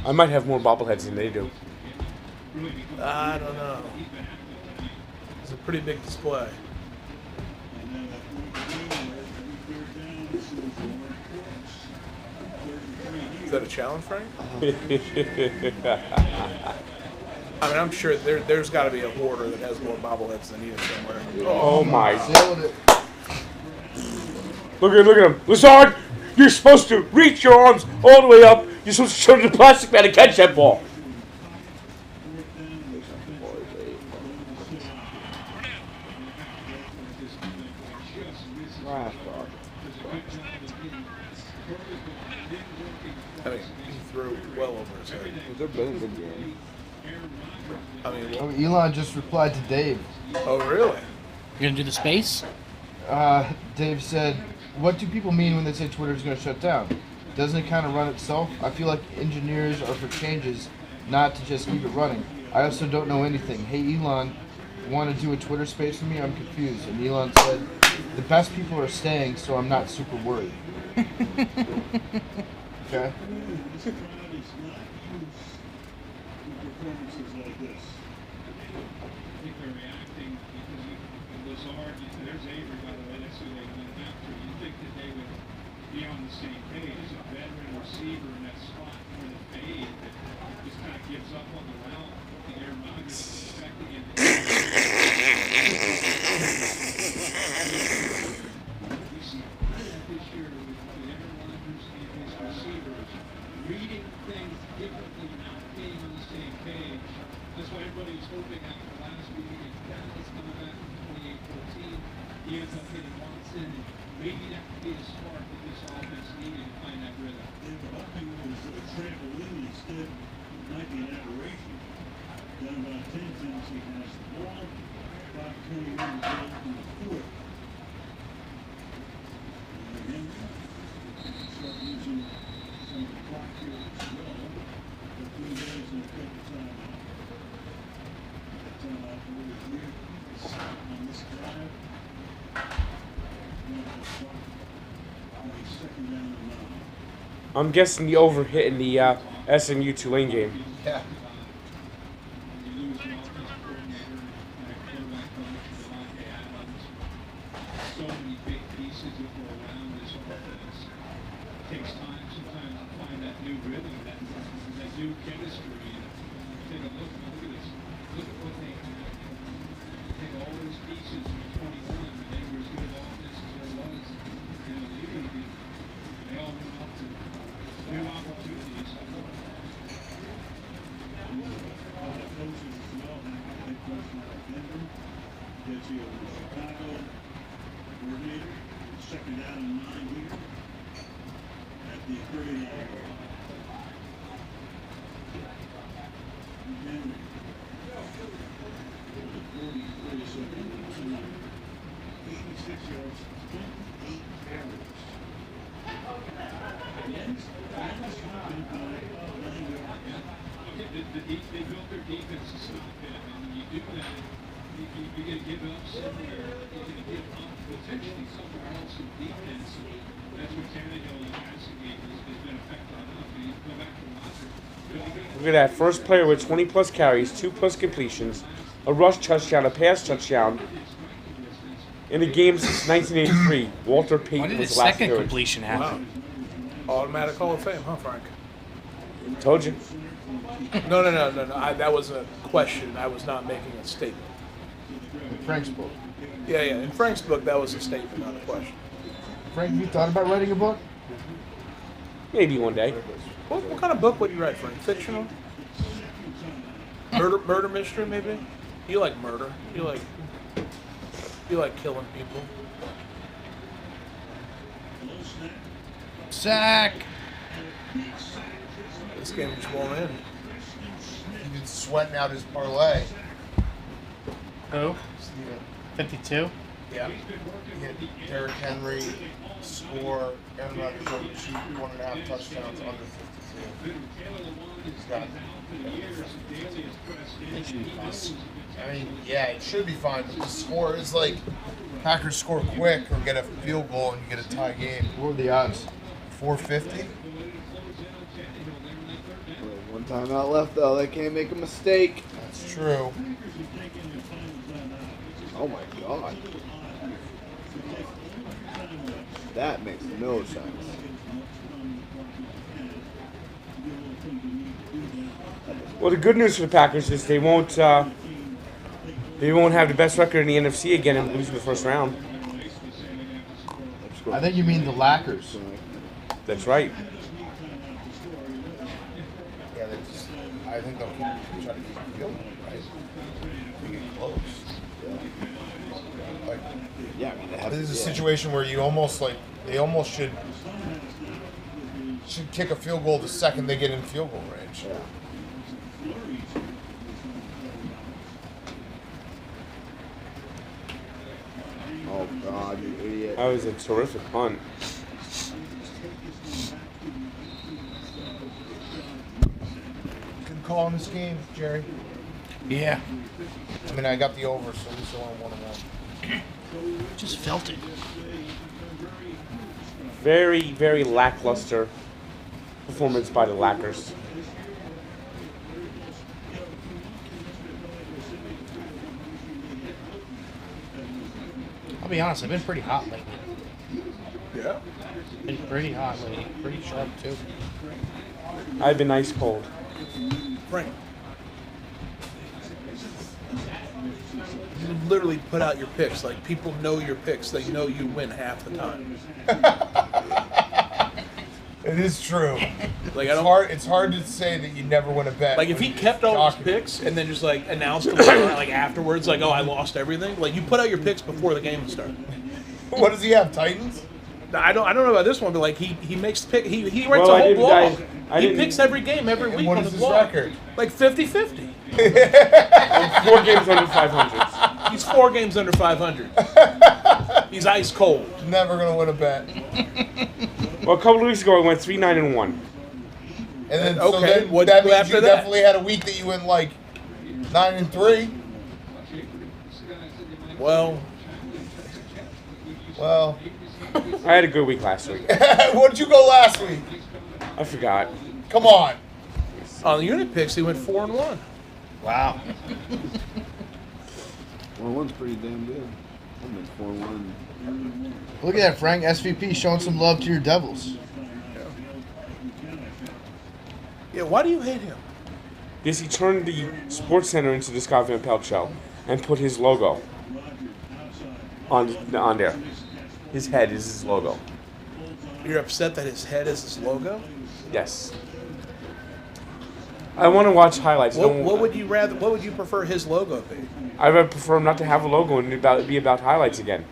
I might have more bobbleheads than they do. I don't know. It's a pretty big display. Is that a challenge, Frank? I mean, I'm sure there's got to be a hoarder that has more bobbleheads than you somewhere. Oh my! Look at him, Lazard. You're supposed to reach your arms all the way up. You're supposed to turn to the plastic man and catch that ball. I mean, he threw well over his head. They're been a good game. I mean, Elon just replied to Dave. Oh, really? You're gonna do the space? Dave said, "What do people mean when they say Twitter is going to shut down? Doesn't it kind of run itself? I feel like engineers are for changes, not to just keep it running. I also don't know anything. Hey, Elon, want to do a Twitter space with me? I'm confused." And Elon said, "The best people are staying, so I'm not super worried." Okay. Be on the same page as a veteran receiver in that spot for the fade that just kind of gives up on the route. The Aaron Rodgers is expecting it. We see this year with Aaron Rodgers and his receivers reading things differently, not being on the same page. That's why everybody was hoping after last week against Dallas coming back from 28-14. He ends up hitting Watson, and maybe that could be a spark that this offense needed to find that rhythm. If the hoping was a trampoline instead, it might be an aberration. Down by 10, Tennessee has the ball. 5:21 to go in the fourth. And Henry start using some of the clock here as well. The 3 days and a couple timeout. Timeout number 3 on this drive. I'm guessing the over hit in the SMU Tulane game. Yeah. So many big pieces that go around this offense. It takes time sometimes to find that new rhythm, that new chemistry. Take a look at this. Look at what they have. Take all those pieces from 21, and they were as good offense as there was in the league. They all went out to new opportunities. Coaches as well, head coach Mark Denver, gets you over to Chicago. Second down and 9 here at the 39. Again, 86 yards, 8 carries. They built their defense to stop him, and when you do that, you're going to give up somewhere. You're going to give up potentially somewhere else in defense. That's what Tannehill in the passing game has been effective enough. You go back to Rodgers. Look at that. First player with 20-plus carries, 2+ completions, a rush touchdown, a pass touchdown. In the game since 1983, Walter When Payton did was his the last second player. completion happen? Wow. Automatic Hall of Fame, huh, Frank? Told you. No. That was a question. I was not making a statement. In Frank's book. Yeah. In Frank's book, that was a statement, not a question. Frank, have you thought about writing a book? Maybe one day. What kind of book would you write, Frank? Fictional? Murder mystery, maybe? You like murder. You like killing people. Sack. This game just won't end. He's sweating out his parlay. Who? 52? Yeah. He hit Derrick Henry, score, Aaron Rodgers over 1.5 touchdowns under 52. He's got. I mean, yeah, it should be fine, but the score is like Packers score quick or get a field goal and you get a tie game. What are the odds? 450. One time out left, though. They can't make a mistake. That's true. Oh, my God. That makes no sense. Well, the good news for the Packers is they won't have the best record in the NFC again and lose in the first round. I think you mean the Lackers. That's right. Yeah, I think they'll try to keep it going, right? They get close. Like, yeah, I mean, this is a situation where you almost they almost should kick a field goal the second they get in field goal range. Yeah. Oh, God, you idiot. That was a terrific punt. Good call in this game, Jerry. Yeah. I mean, I got the over, so at least I won 1-1. Just felt it. Very, very lackluster performance by the Lackers. I'll be honest, I've been pretty hot lately. Yeah. Been pretty hot lately. Pretty sharp, too. I've been ice cold. Frank. You literally put out your picks. Like, people know your picks. They know you win half the time. It is true. Like, It's hard to say that you never win a bet. Like, if he kept all his picks and then just, like, announced them, like, afterwards, like, oh, I lost everything. Like, you put out your picks before the game started. What does he have, Titans? I don't know about this one, but, like, he makes pick. He writes a whole blog. He picks every game every week what on is the his blog. record? Like 50-50. 4 games under 500. He's 4 games under 500. He's ice cold. Never gonna win a bet. Well, a couple of weeks ago, I went 3-9-1. And then, Okay, so then what'd that you do means after you that? definitely had a week that you went like 9-3. Well, I had a good week last week. What did you go last week? I forgot. Come on. on the unit picks, he went 4-1. Wow. 4-1's pretty damn good. I went 4-1. Look at that, Frank. SVP showing some love to your Devils. Yeah, why do you hate him? Because he turned the Sports Center into the Scott Van Pelt show and put his logo on there. His head is his logo. You're upset that his head is his logo? Yes. I want to watch highlights. What would you rather? What would you prefer his logo be? I would prefer him not to have a logo and be about highlights again.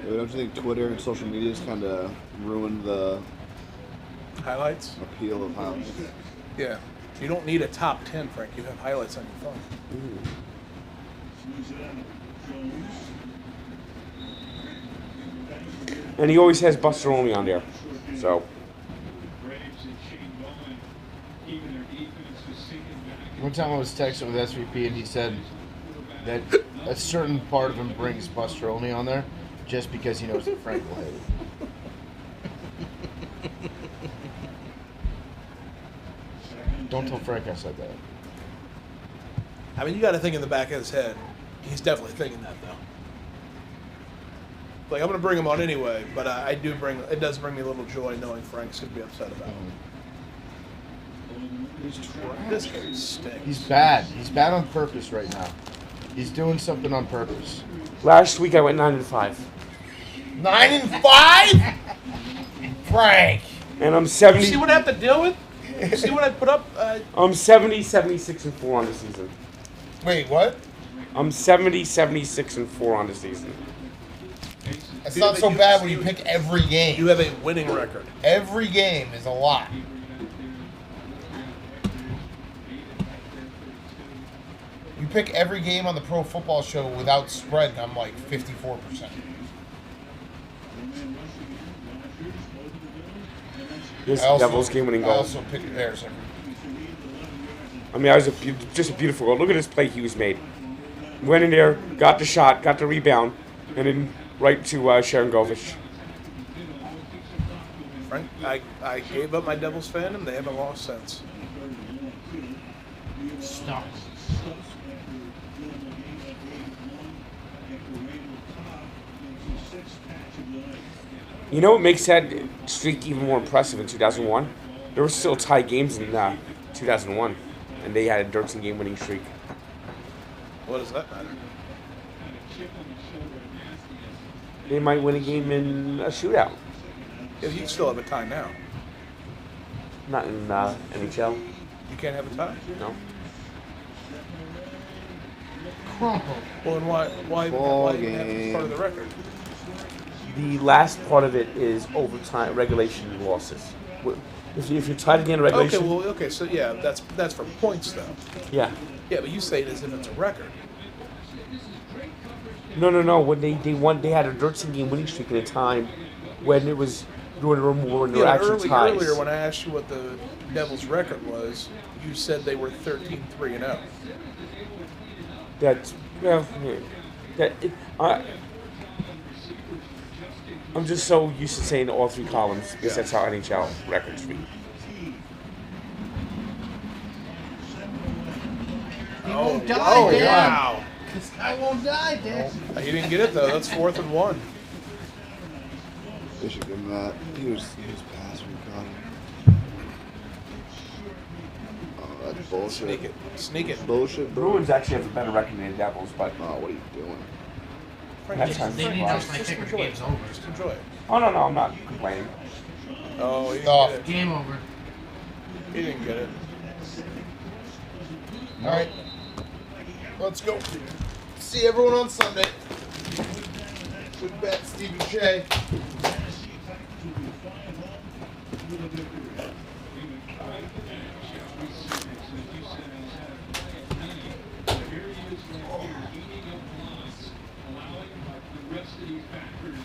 Don't you think Twitter and social media has kind of ruined the highlights appeal of highlights? Yeah. You don't need a top 10, Frank. You have highlights on your phone. And he always has Buster Olney on there. So. One time I was texting with SVP and he said that a certain part of him brings Buster Olney on there just because he knows that Frank will hate it. Don't tell Frank I said that. I mean, you got to think in the back of his head. He's definitely thinking that, though. Like, I'm going to bring him on anyway, but it does bring me a little joy knowing Frank's going to be upset about it. This guy stinks. He's bad. He's bad on purpose right now. He's doing something on purpose. Last week I went 9-5. 9-5? Frank. And I'm 70. You see what I have to deal with? You see what I put up? I'm 70, 76, and 4 on the season. Wait, what? I'm 70, 76, and 4 on the season. It's not so bad when you pick every game. You have a winning record. Every game is a lot. You pick every game on the Pro Football Show without spread, and I'm like 54%. This Devils game-winning goal. I also pick Bears every. I mean, that was just a beautiful goal. Look at this play Hughes made. Went in there, got the shot, got the rebound, and then right to Sharon Govich. Frank, I gave up my Devils fandom. They haven't lost since. Stop. You know what makes that streak even more impressive in 2001? There were still tie games in 2001, and they had a 13-game winning streak. What does that matter? They might win a game in a shootout. Yeah, you still have a tie now. Not in NHL. You can't have a tie. No. Crumple. Well, then why have it part of the record? The last part of it is overtime regulation losses. If you're tied at the end of regulation. Okay, so yeah, that's for points though. Yeah. Yeah, but you say it as if it's a record. No. When they won, they had a 13-game winning streak at a time when it was when they were actually ties. Earlier, when I asked you what the Devils' record was, you said they were 13-3-0. That's I'm just so used to saying all three columns because that's how NHL records read. He won't die, Dan. Wow. This guy won't die, Dan. He didn't get it though. That's 4th and 1. They should give him that. He was past when we got him. Oh, that's bullshit. Sneak it. Bullshit, bro. Bruins actually have a better record than the Devils, but what are you doing? That's time. They need those like ticker game's over. Just enjoy it. Oh no, I'm not complaining. Oh, he didn't get it. Game over. He didn't get it. All right, let's go. See everyone on Sunday. Good bet, Stephen Shea. Rest of these factors,